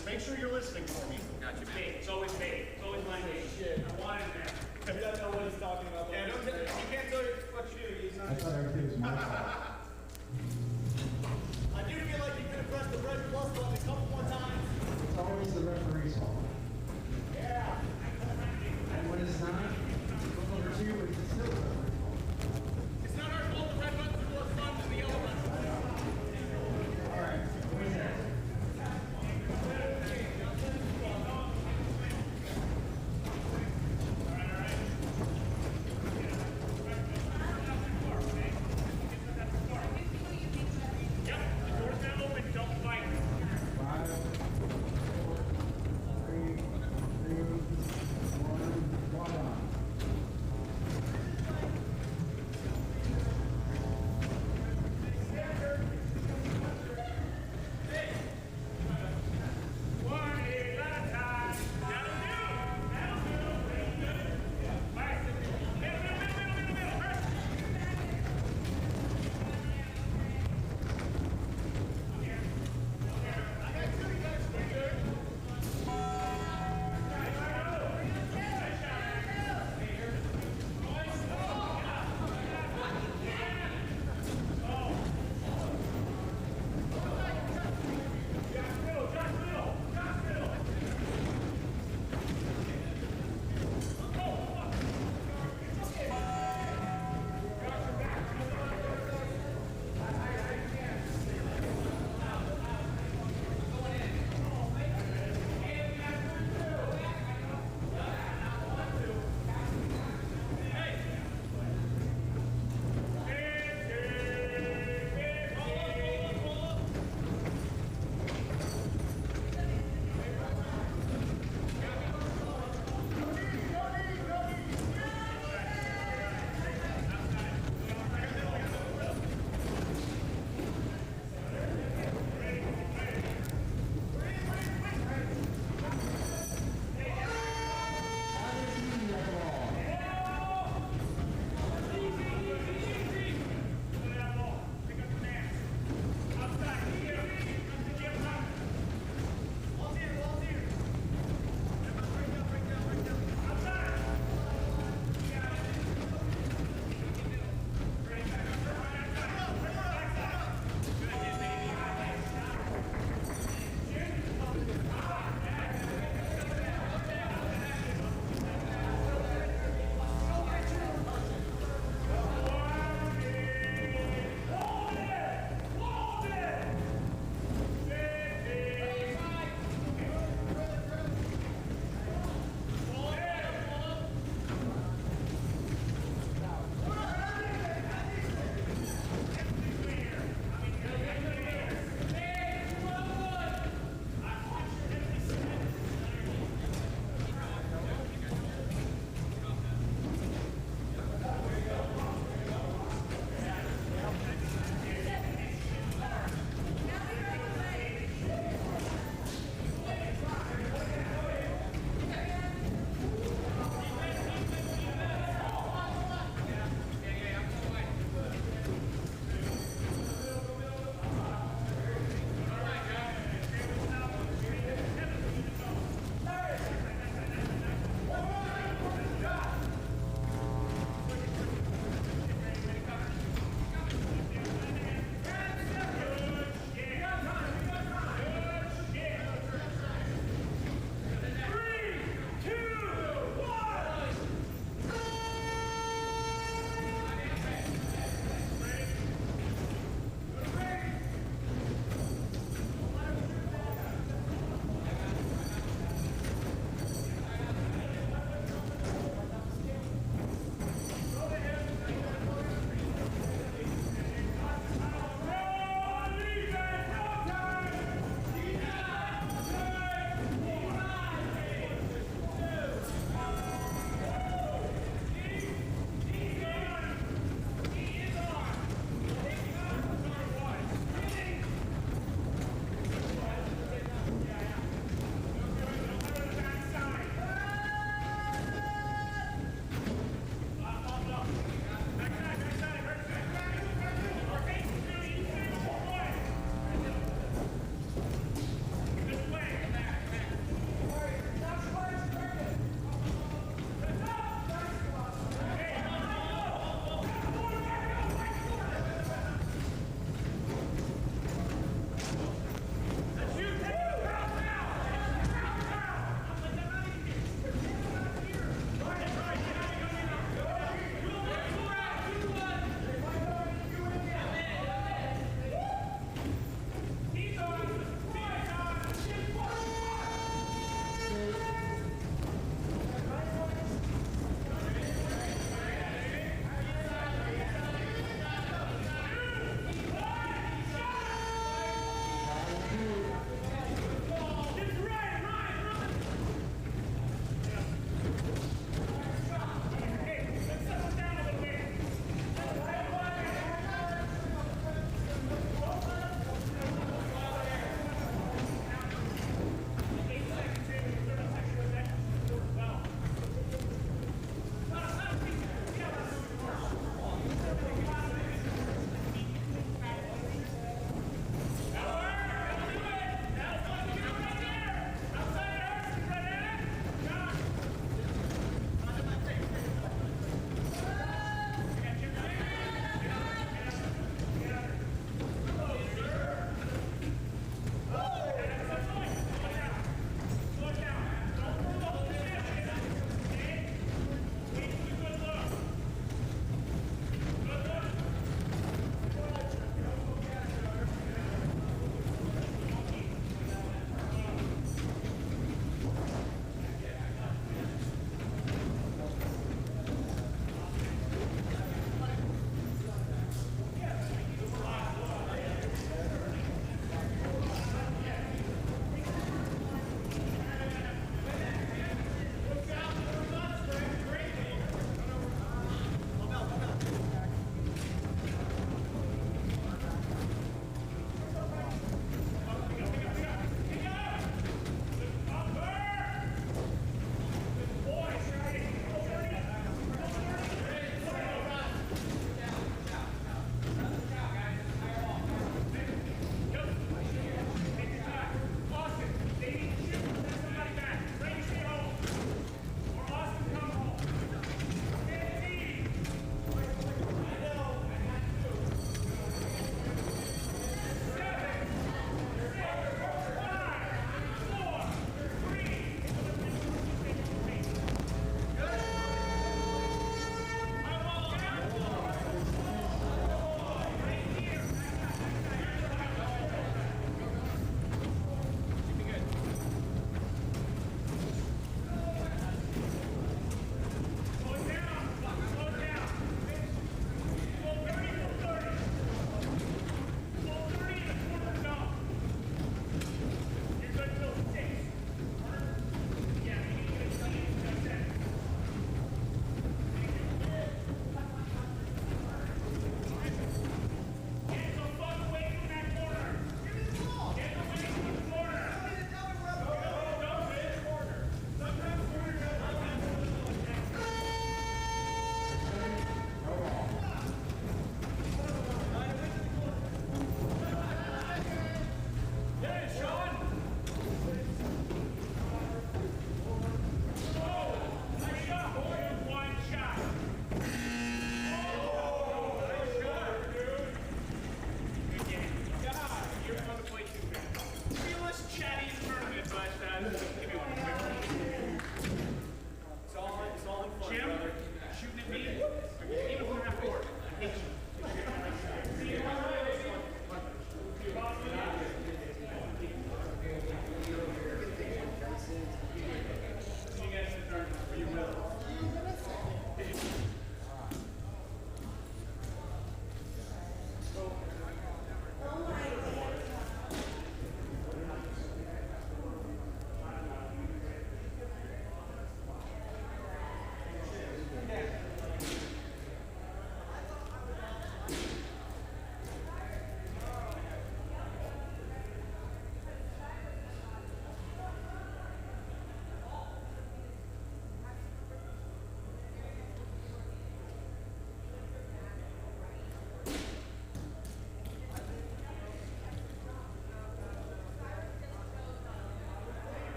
Just make sure you're listening for me. Gotcha. Me. It's always me. It's always my name. Shit. I wanted that. He doesn't know what he's talking about. Yeah, don't tell, you can't tell what you do. He's I not. thought everything was my fault. I do feel like you could have pressed the red plus button a couple more times. It's always the referee's fault. Yeah. And when it's not, rule number 2, it's still the referee's fault. It's not our fault the red buttons are more fun than the yellow buttons. All right, who's next?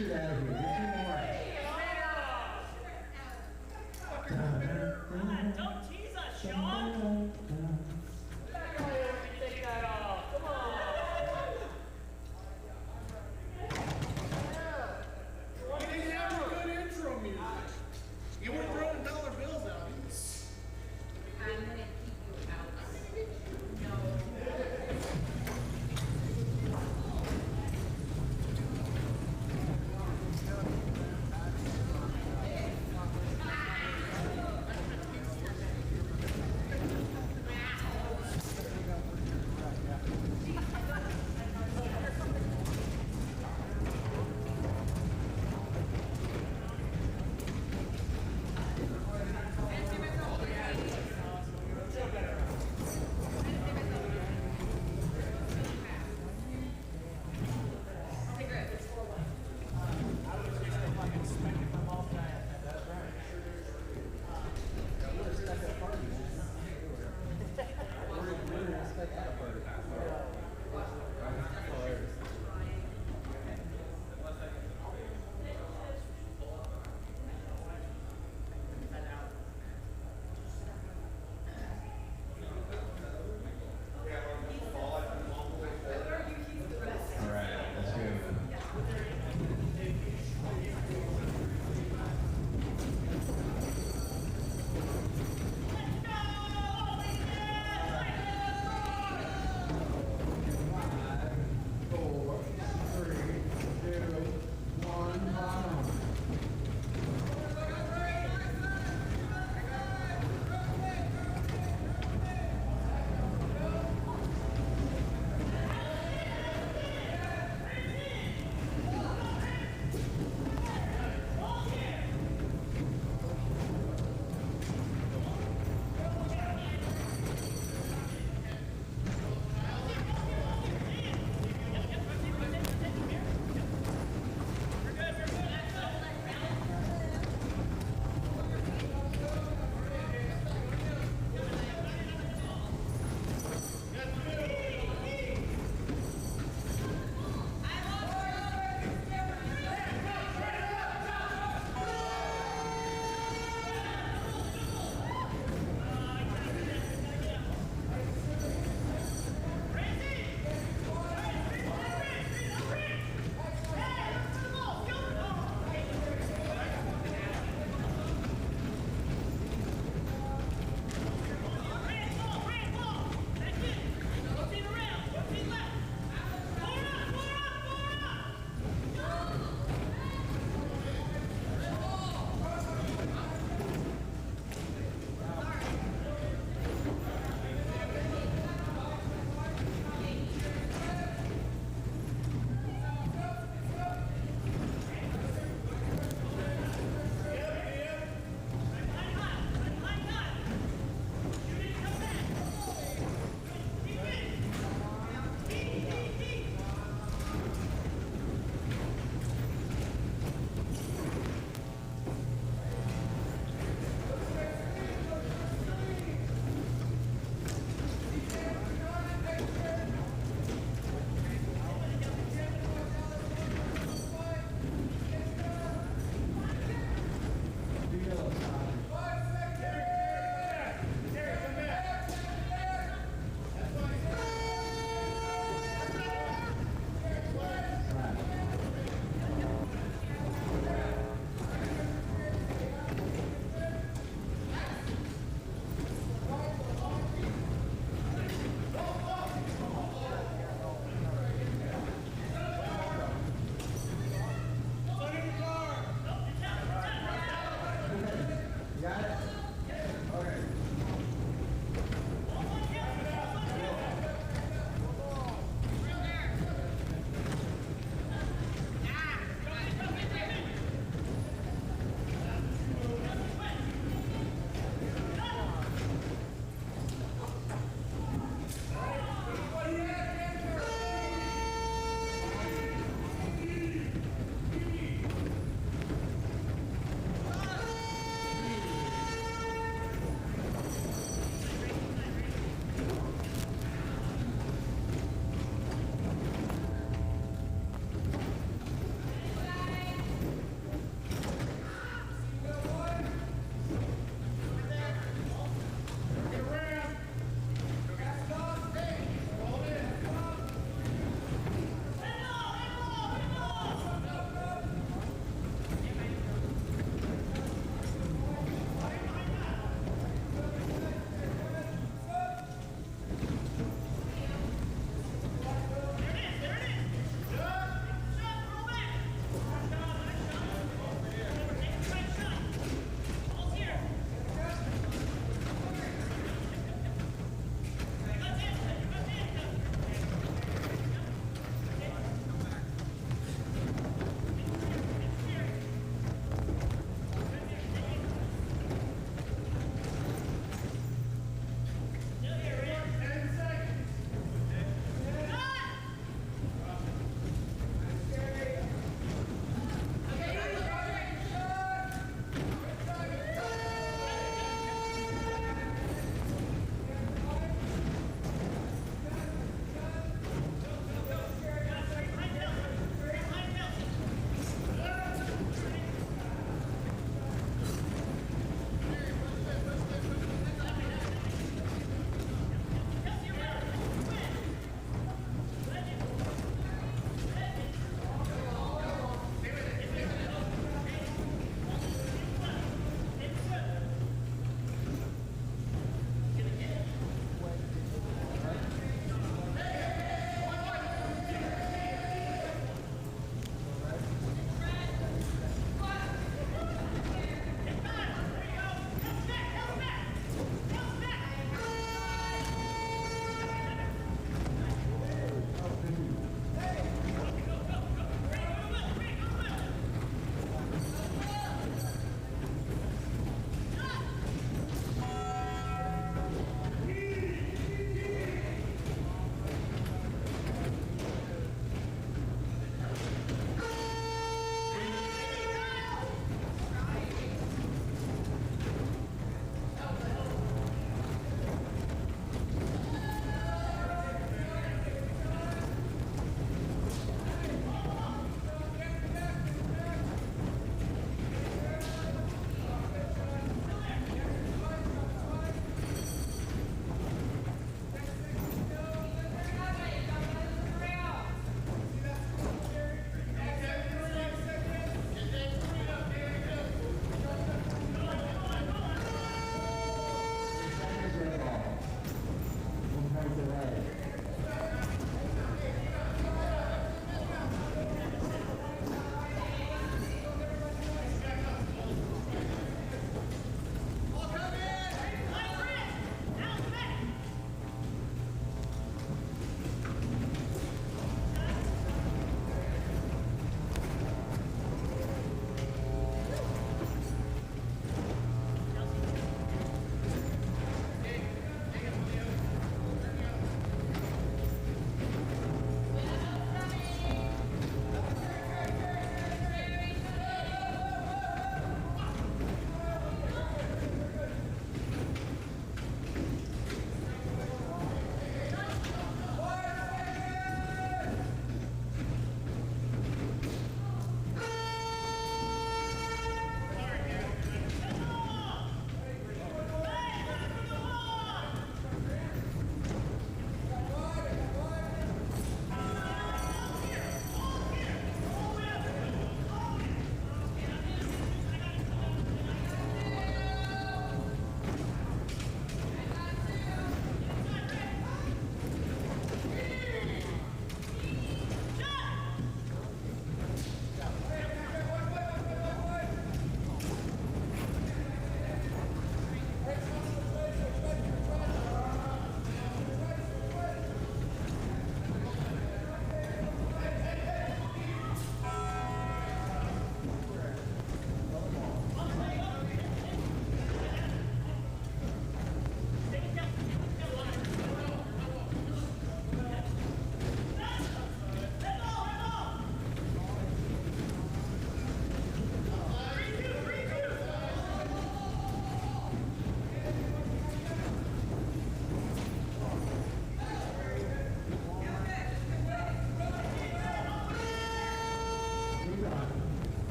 shit out of here. Get two more. Don't tease us, Sean. Take that off. Come on. You didn't have a good intro music. You were throwing dollar bills out. I'm gonna keep you out. No.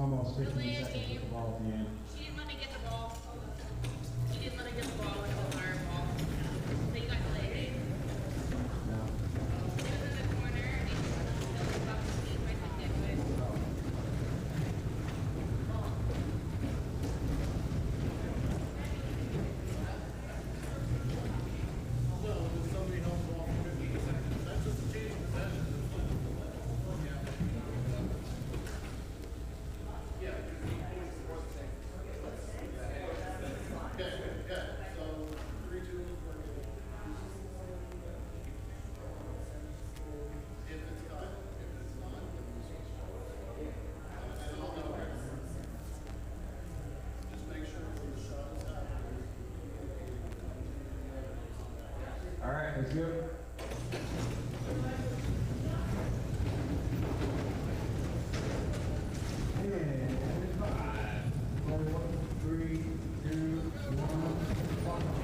almost 15 seconds with the ball at the end. She didn't let me get the ball. She didn't let me get the ball when it was our ball. So you got delayed. No. It was in the corner and it was about to sneak right to get to it. All right, let's go. And 5, 4, 3, 2, 1.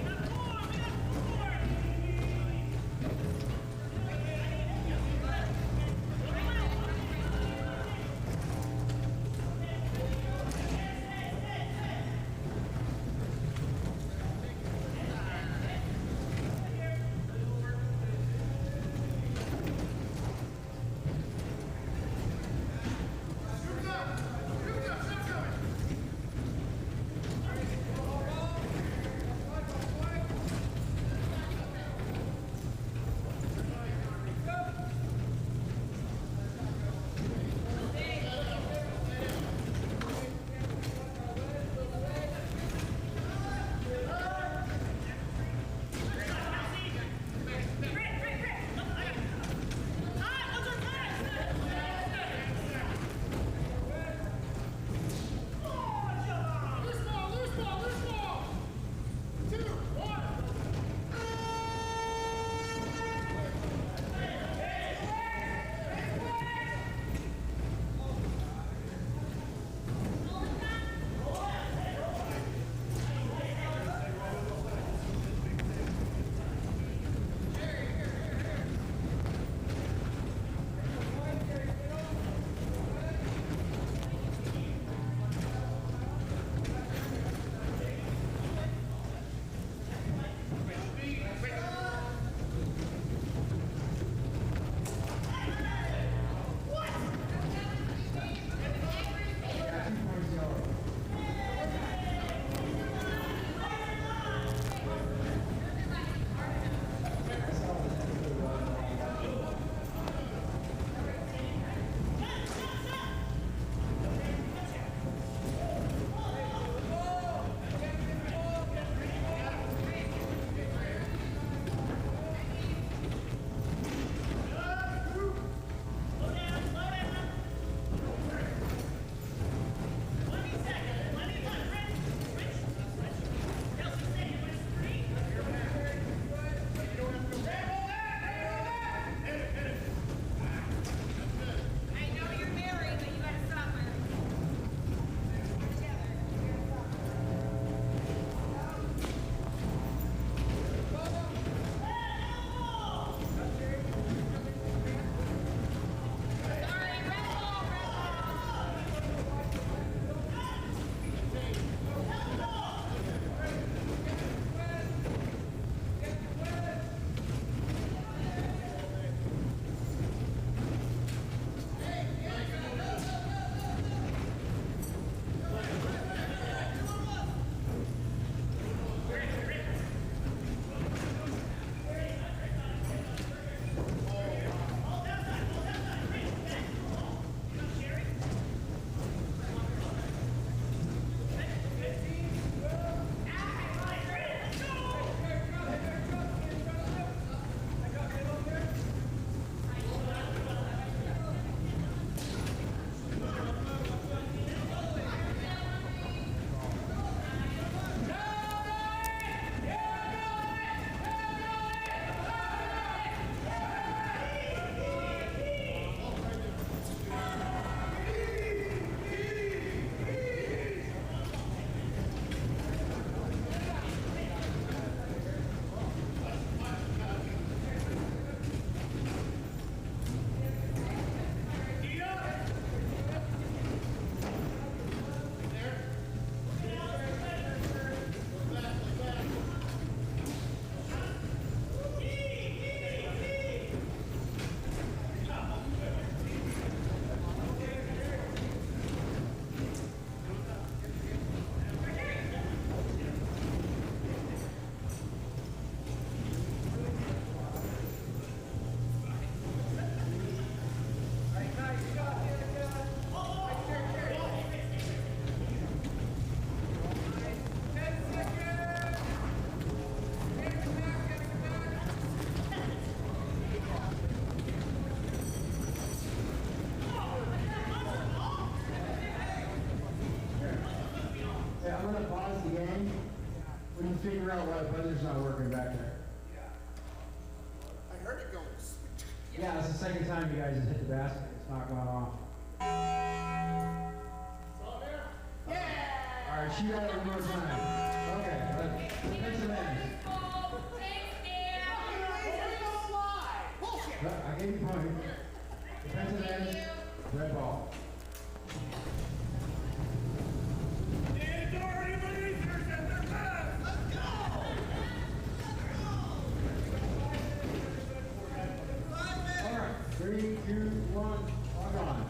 Yeah, it's the second time you guys have hit the basket. It's not going off. All right, shoot at it one more time. Okay, defensive ends. I gave you point. Defensive ends, red ball. All right, 3, 2, 1, log on.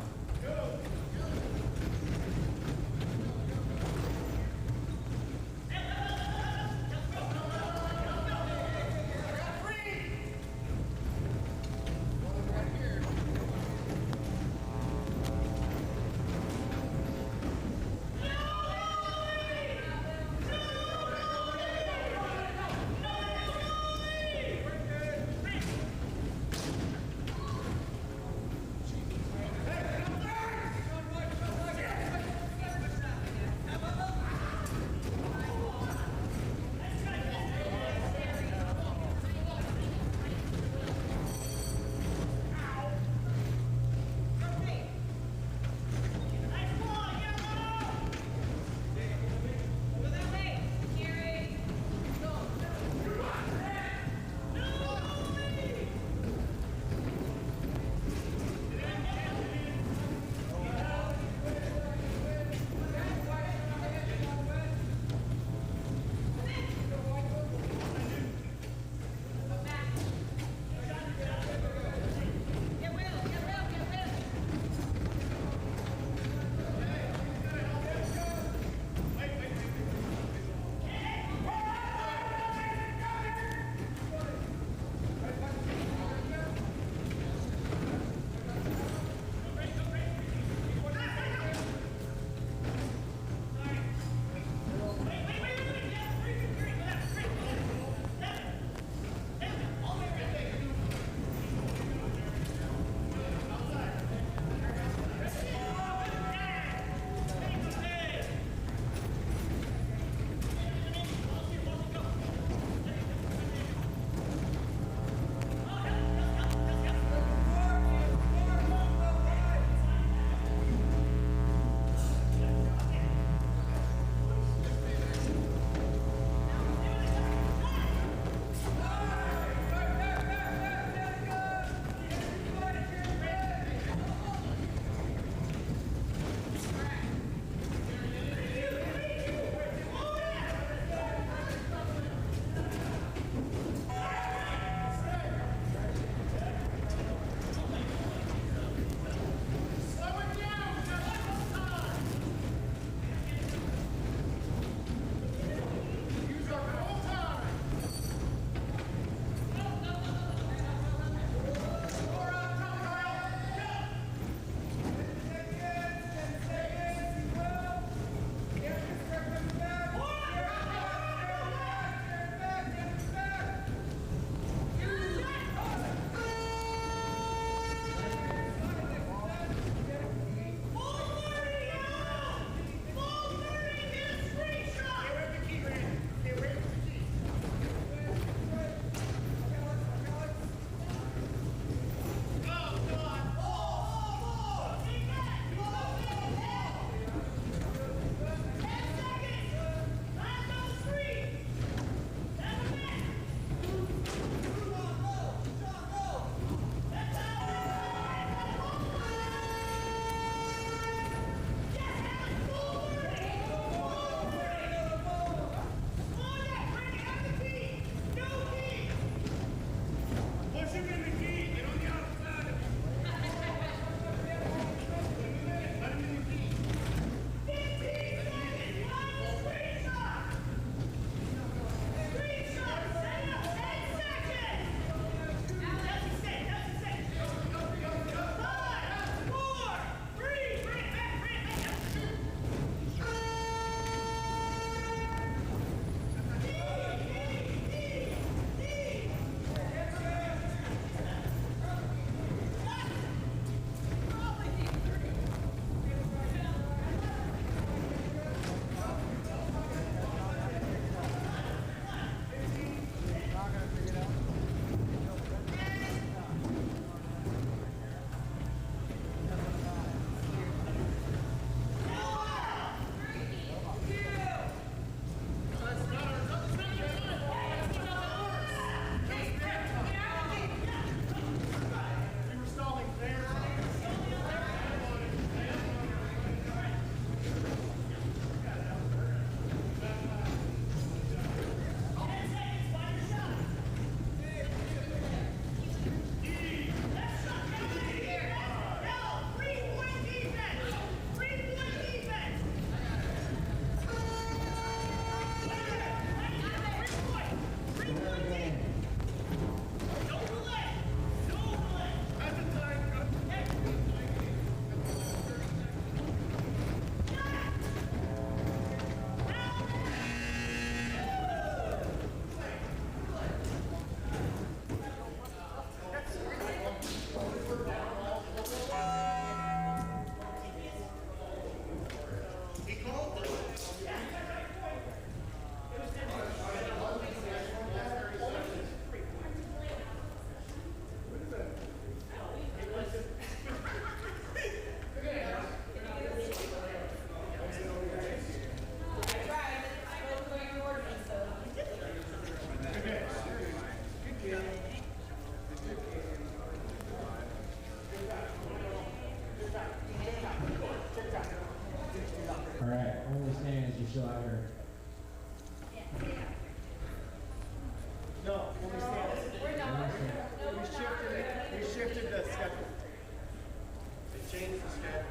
change the schedule.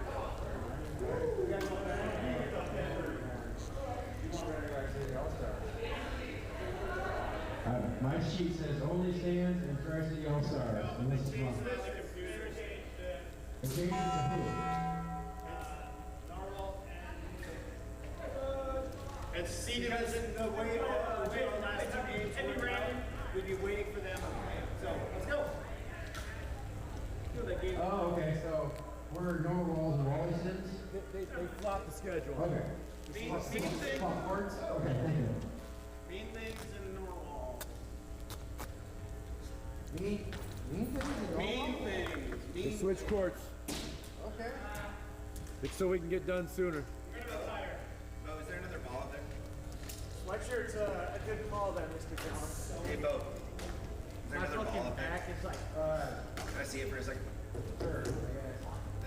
My sheet says only stands and Tri-City All-Stars. And this is wrong. It changed it to who? It's seated as in the way the last two games were random. We'd be waiting for them. So let's go. Oh, okay. So we're Norwalls and Wallisons? They flopped the schedule. Okay. Mean things. Backwards? Okay, thank you. Mean things in Norwalk. Mean things and Mean things. They switch courts. Okay. It's so we can get done sooner. Bo, is there another ball up there? Sweatshirt's a good call there, Mr. Jones. Hey, Bo. Is there another ball up there? It's like, Can I see it for a second?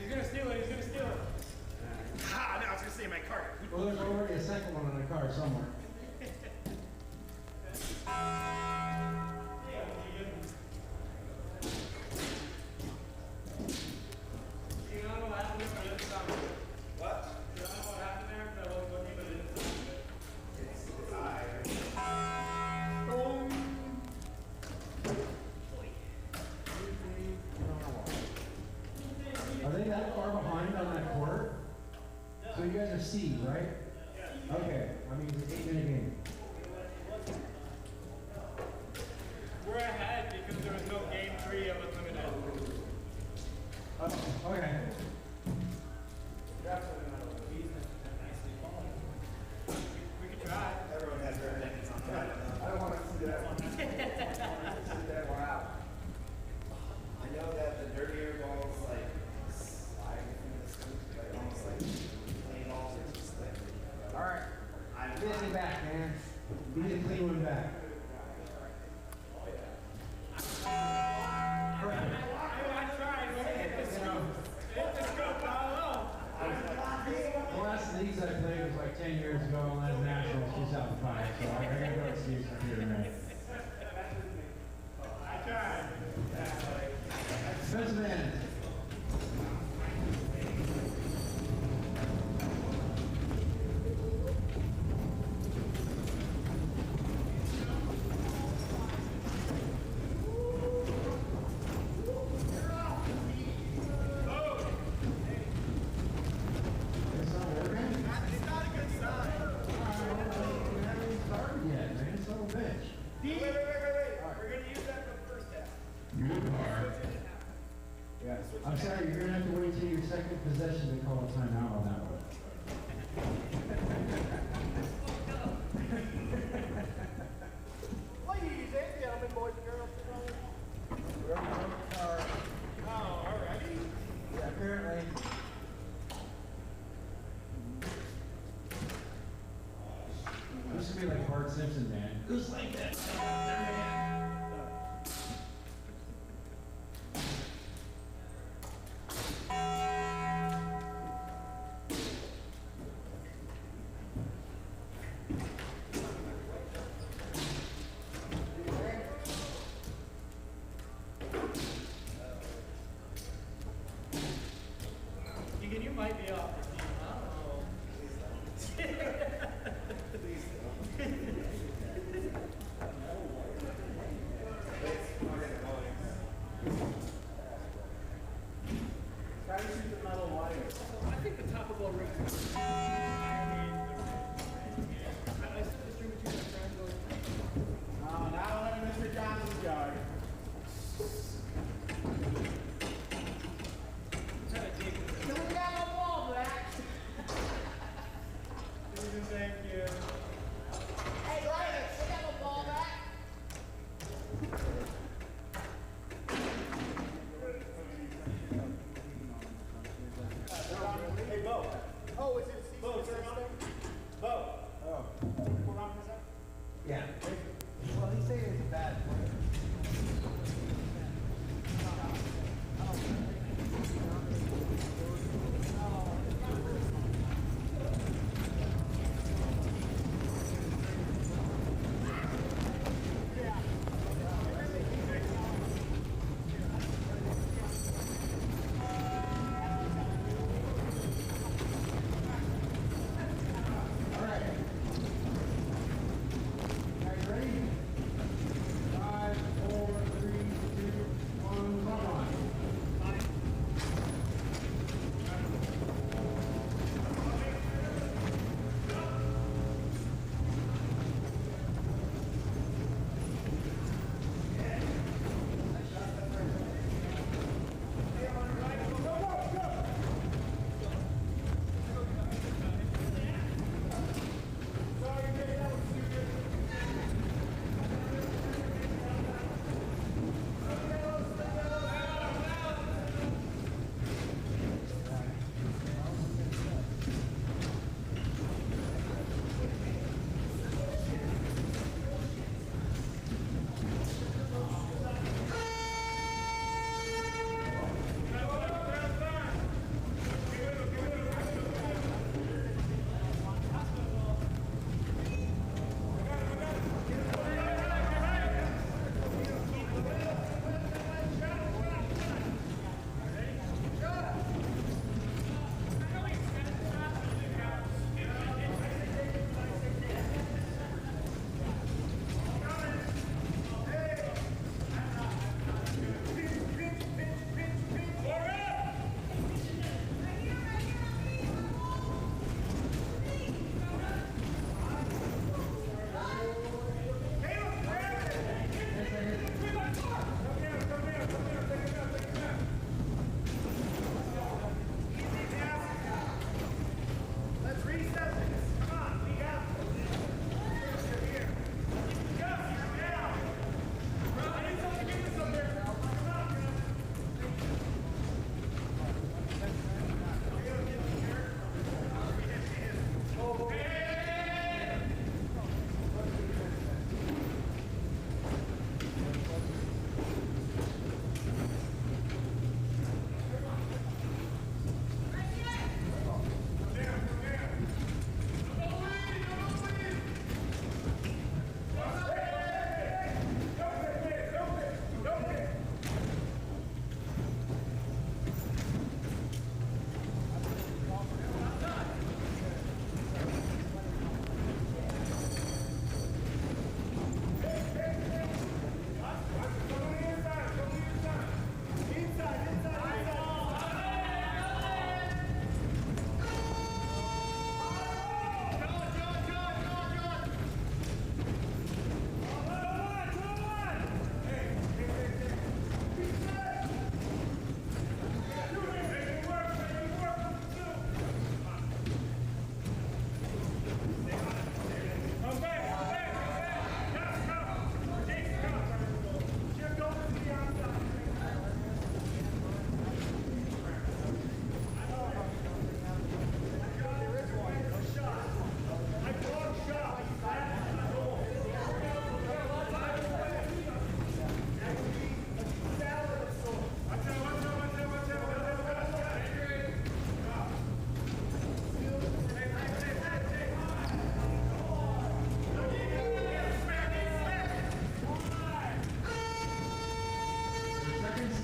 he's gonna steal it, he's gonna steal it. Ha! No, I was gonna say my cart. Well, there's already a second one in the car somewhere. Are they that far behind on that court? So you guys are C, right? Okay. I mean, it's an 8-minute game. We're ahead because there was no game 3 of Unlimited. Oh, okay. We could try. Everyone has their opinions on that. I don't want to see that one. Wow. I know that the dirtier balls like slide in the scoop, like almost like clean balls are just like. All right. Get me back, man. We need a clean one back. I tried. Hit the scope. Hit the scope. I don't know. The last leagues I played was like 10 years ago, and last nationals 2005. So I gotta go excuse up here tonight. I tried. Defensive end. It's not working? It's not a good sign. We haven't even started yet, man. Son of a bitch. Wait. We're gonna use that for the first half. Yeah. I'm sorry, you're gonna have to wait till your second possession to call a timeout on that one. Ladies and gentlemen, boys and girls. Oh, already? Yeah, apparently. This should be like Bart Simpson, man. Who's like that? You might be off the team. I don't know.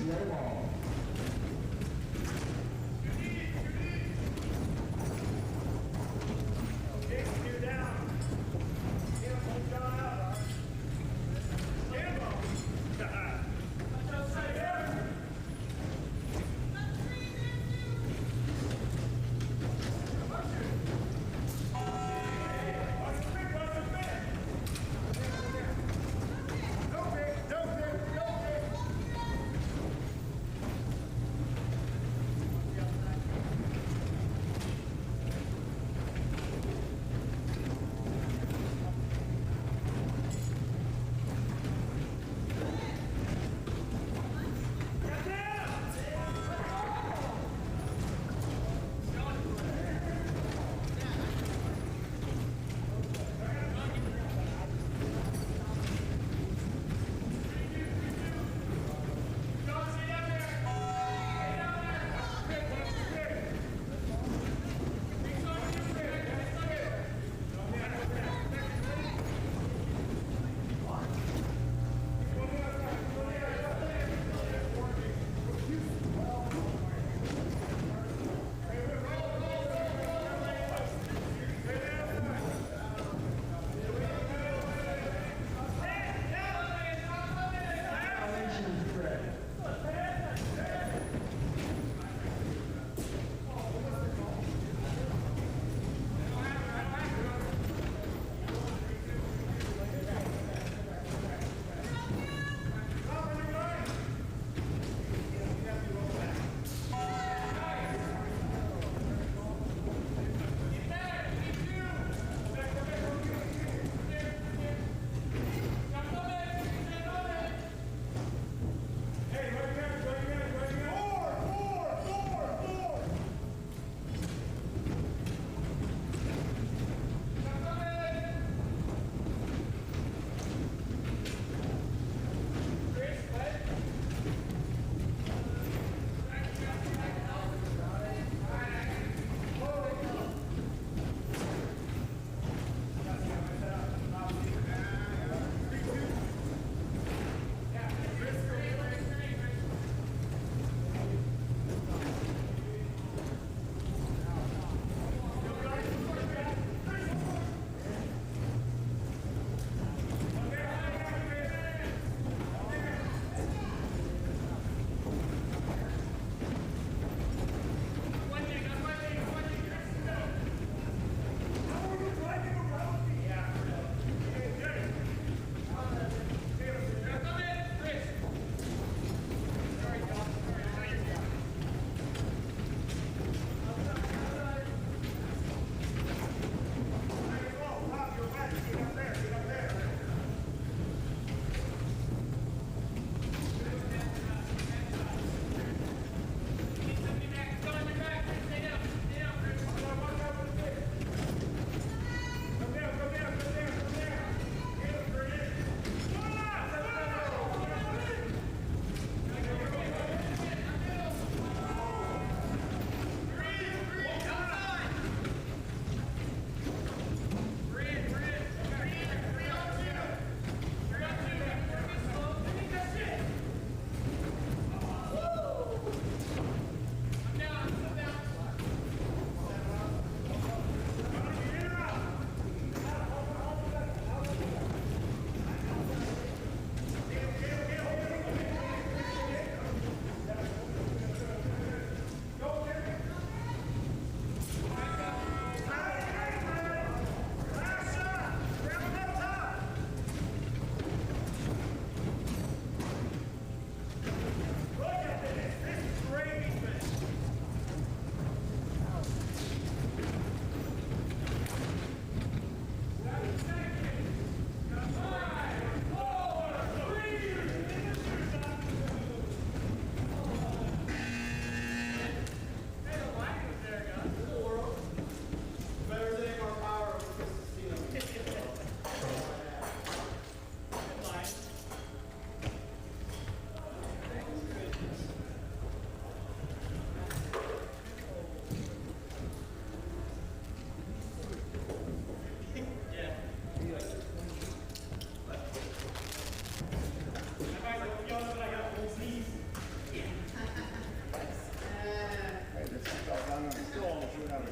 WhirlyBall. Jason, you're down. Get him, hold John out, all right? Gambo.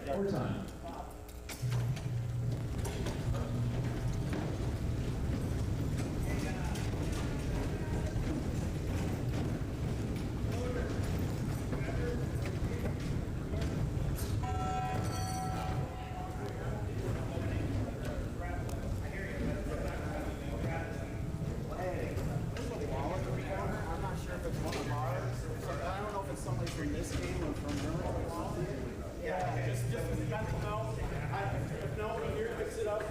Overtime. I'm not sure if it's one of ours. I don't know if it's somebody from this game or from your. Yeah, just let them know. If no one here picks it up.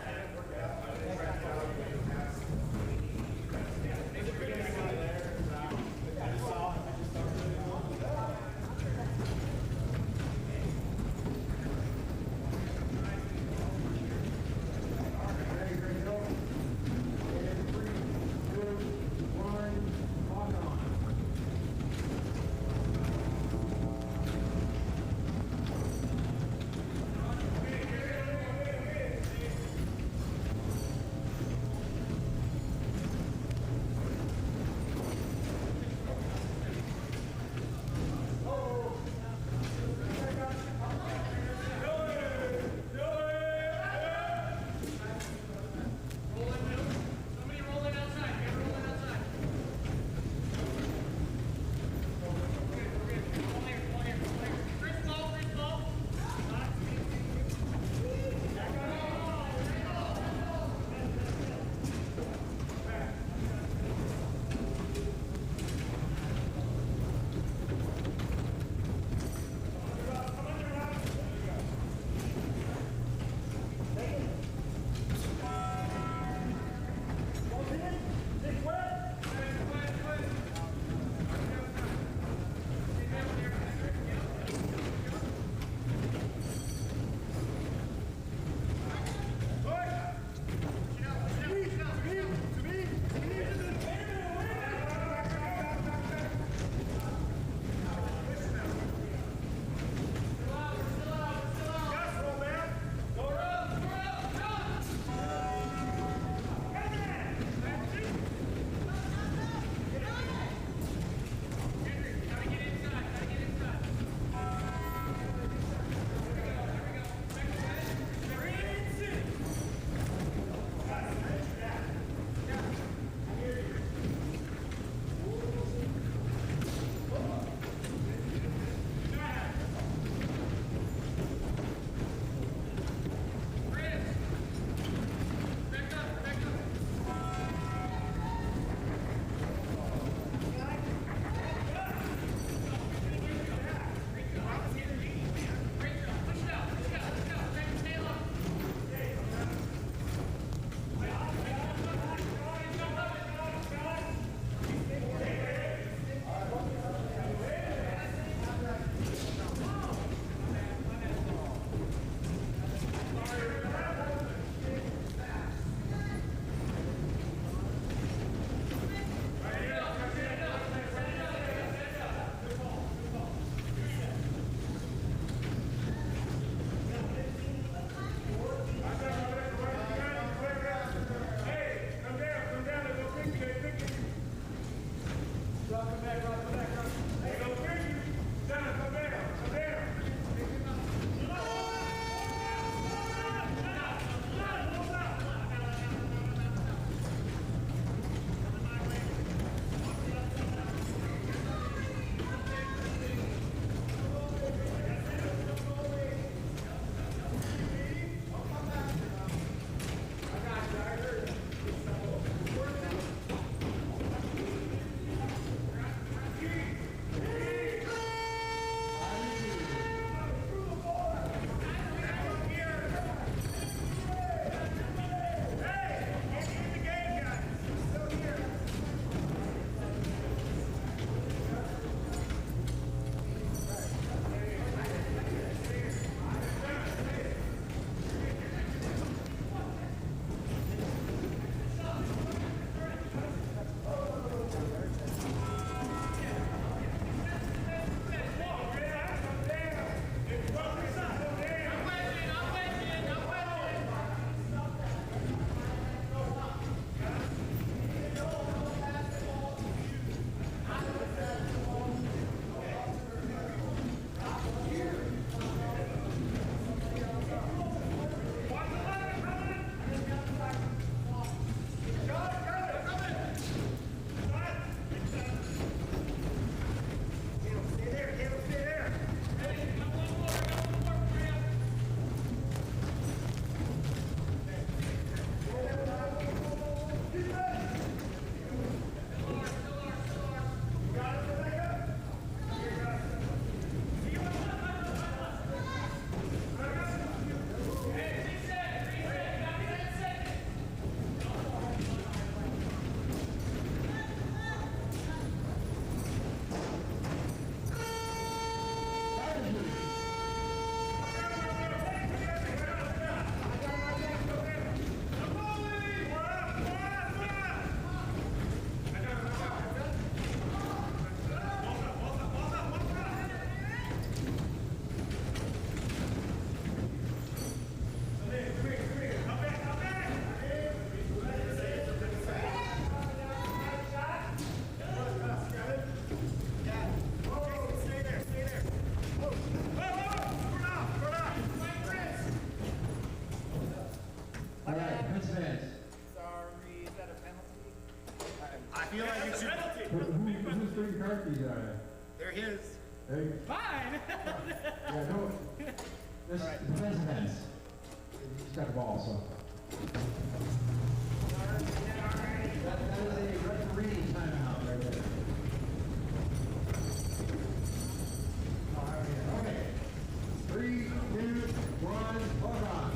turkeys are there? They're his. There you go. Fine. Yeah, no. This depends on this. He's got the ball, so. That is a referee timeout right there. Okay. 3, 2, 1, hold on.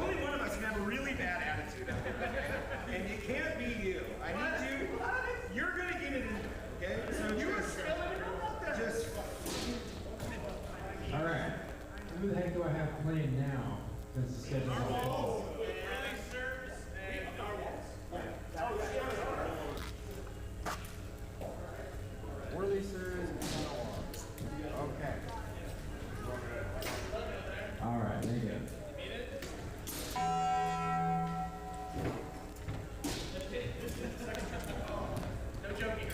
Only one of us can have a really bad attitude. And it can't be you. I need you. You're going to get it in there, okay? So you were spilling it out there. Just. All right. Who the heck do I have playing now? Since the schedule's all Whirly serves and narwhals. Okay. All right, there you go. No joking.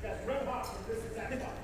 Guys, run box with this exact box.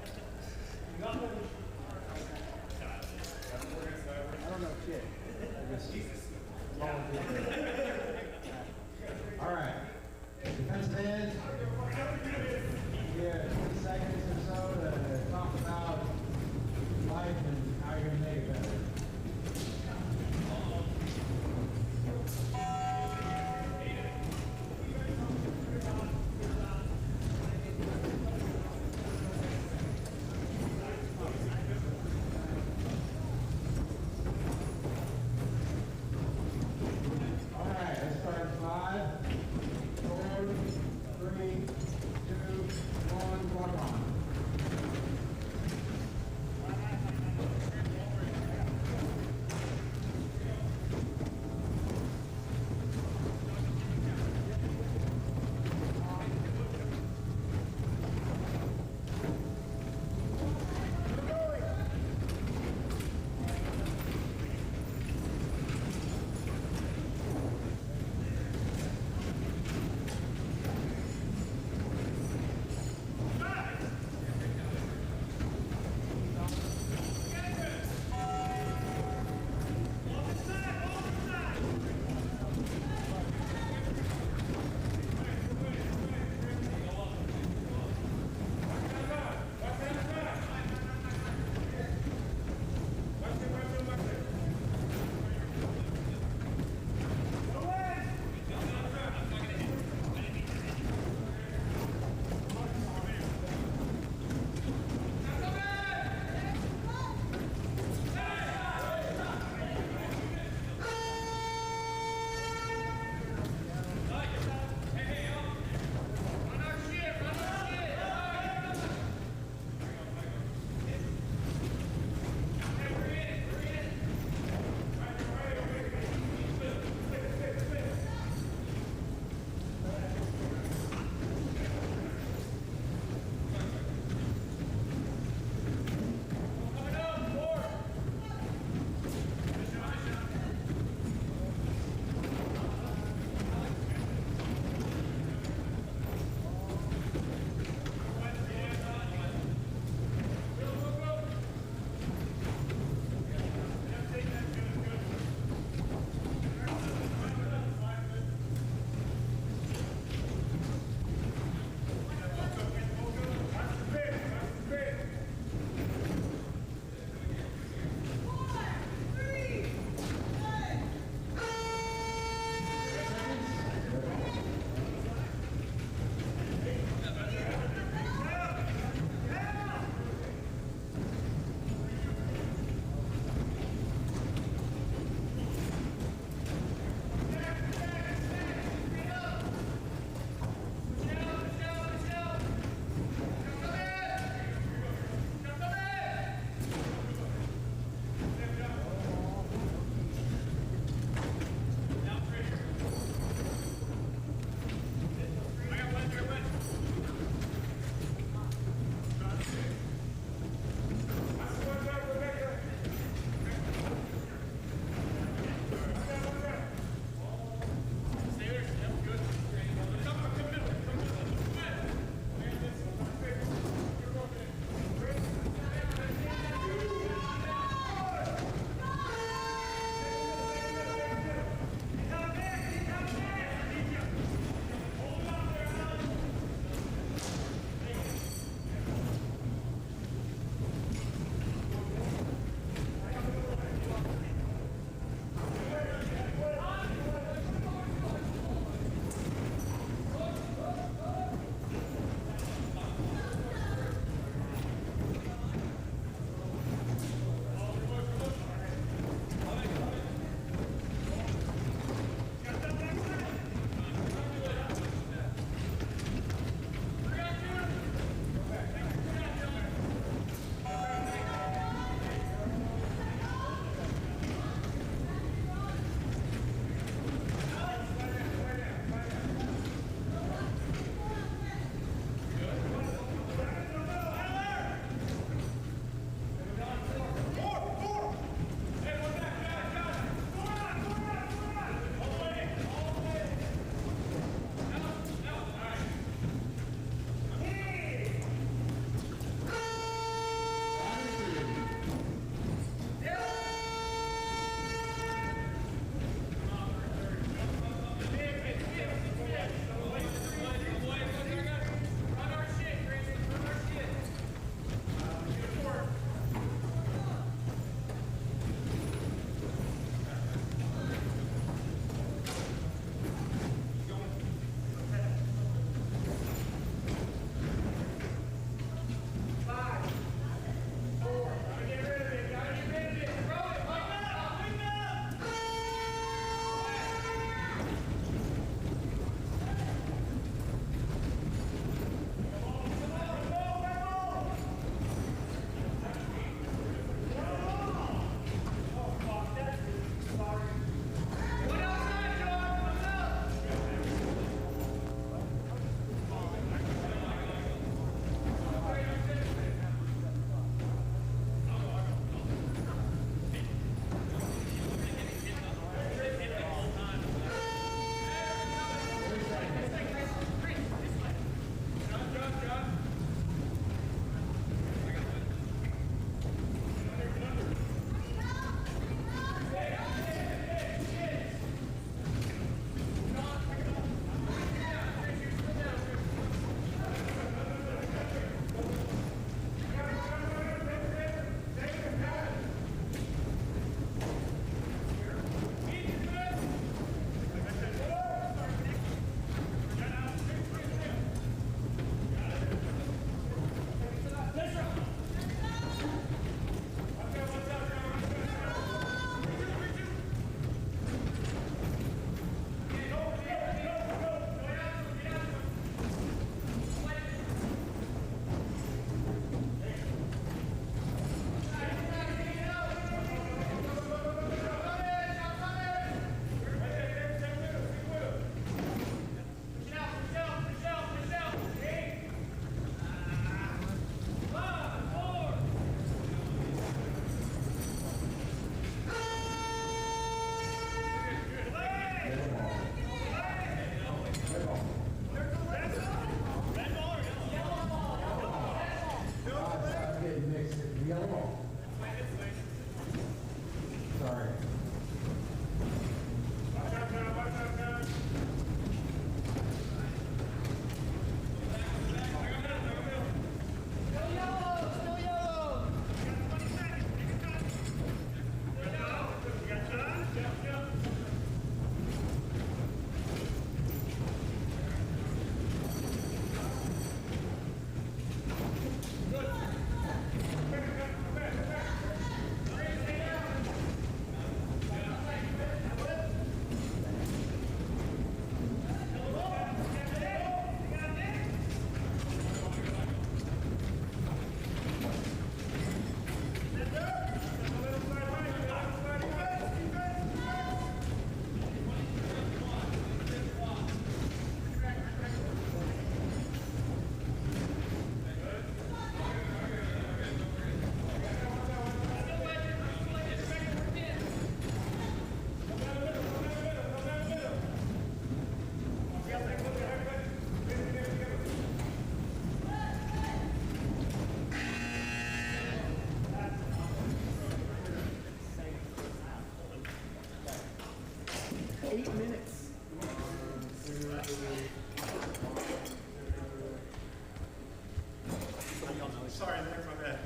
Sorry, Nick, my bad.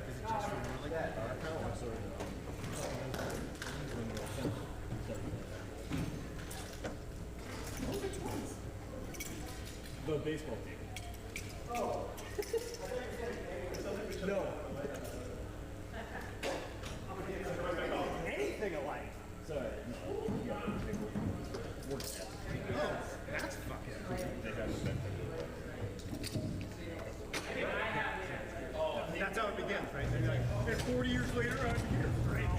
The baseball team. Oh. No. Anything alike. Sorry. Oh, that's fucking. That's how it begins, right? They're like, and 40 years later, I'm here, right?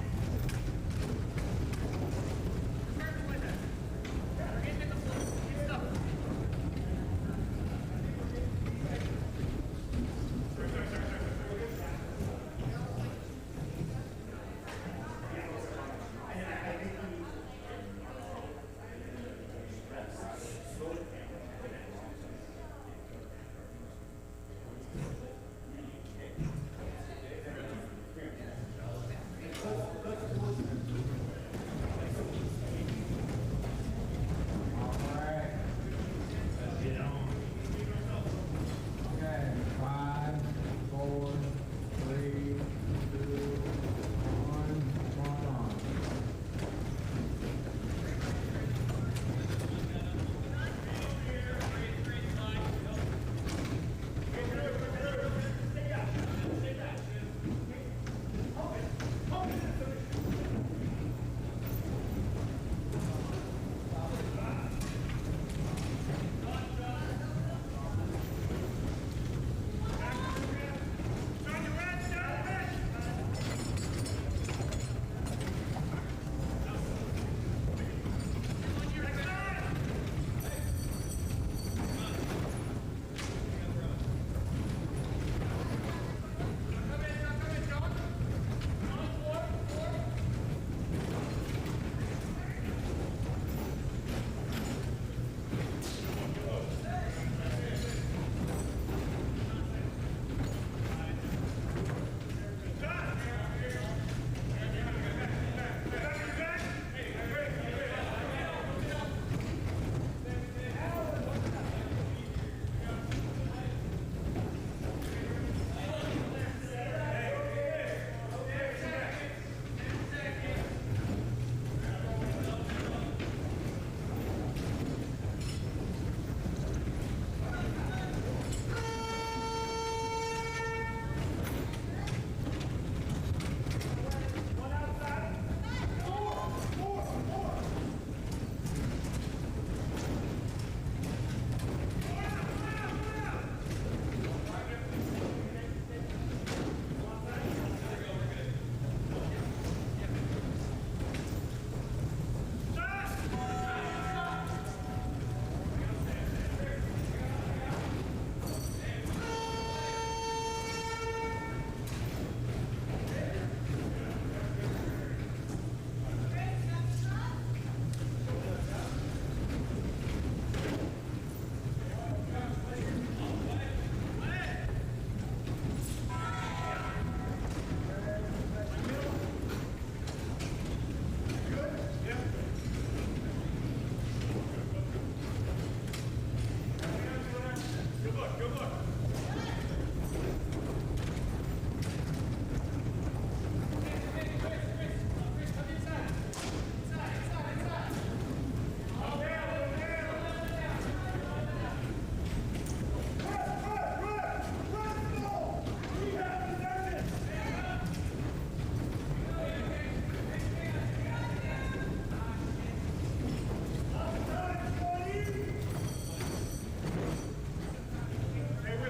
Hey,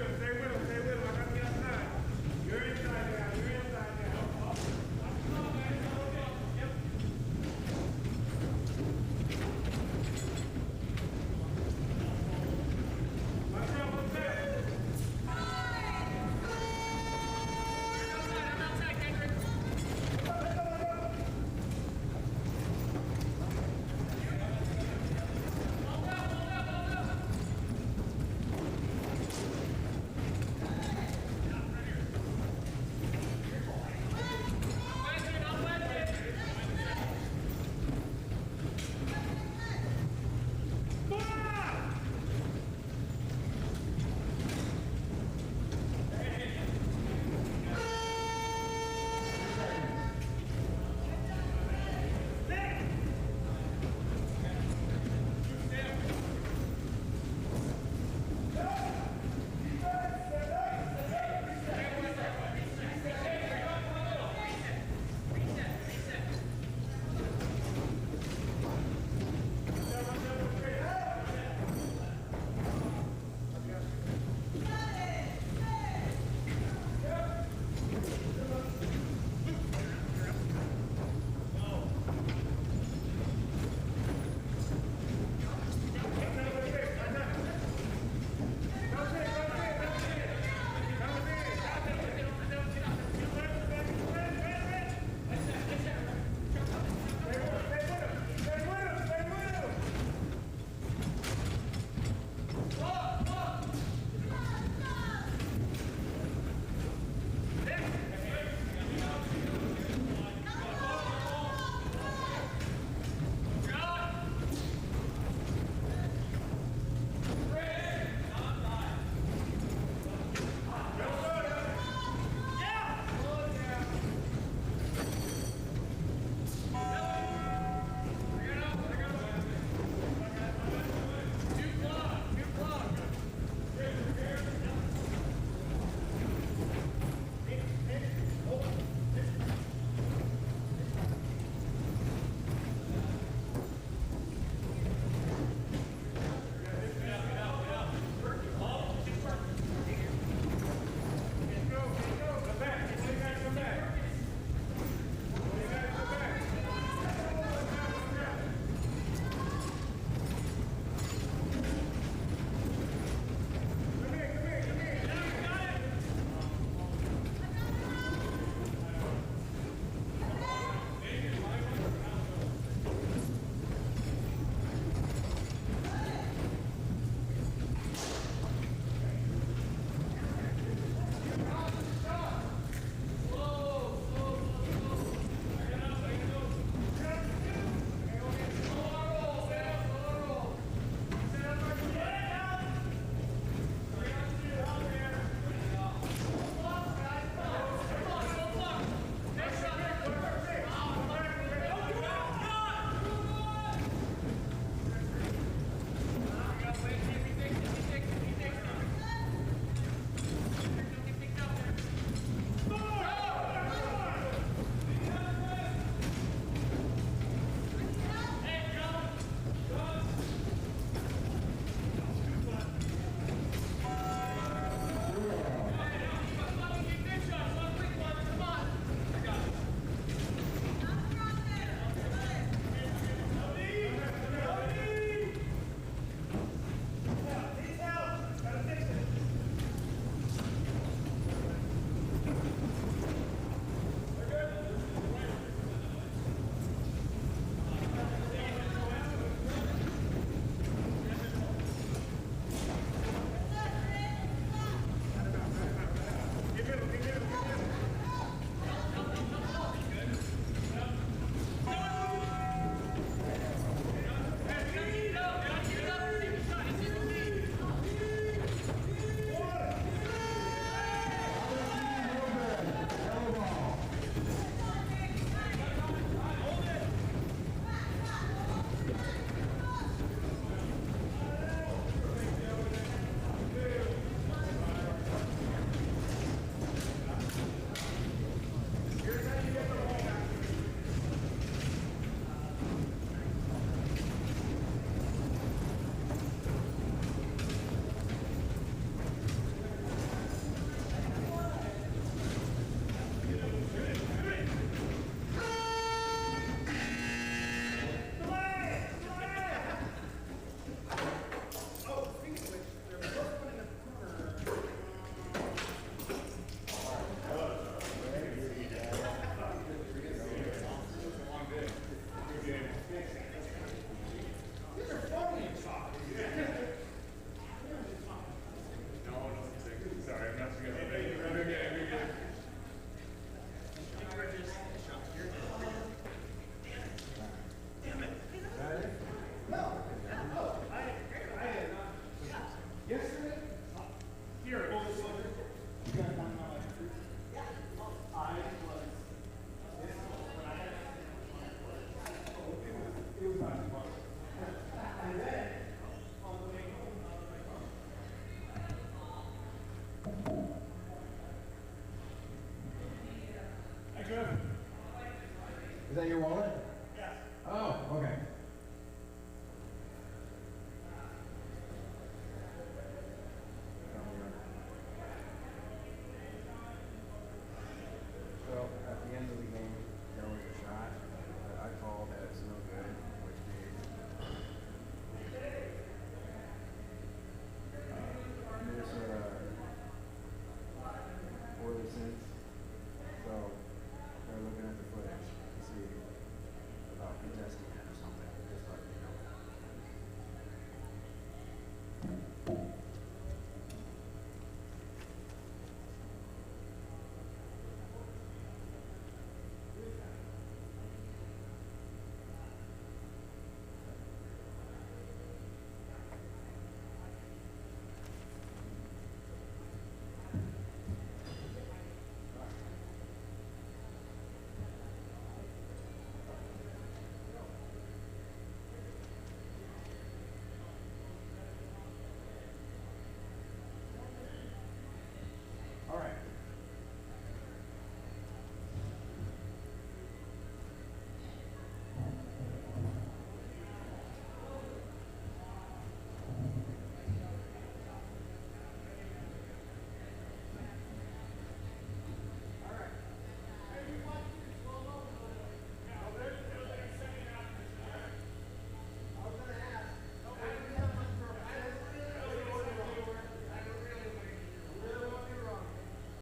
that your wallet?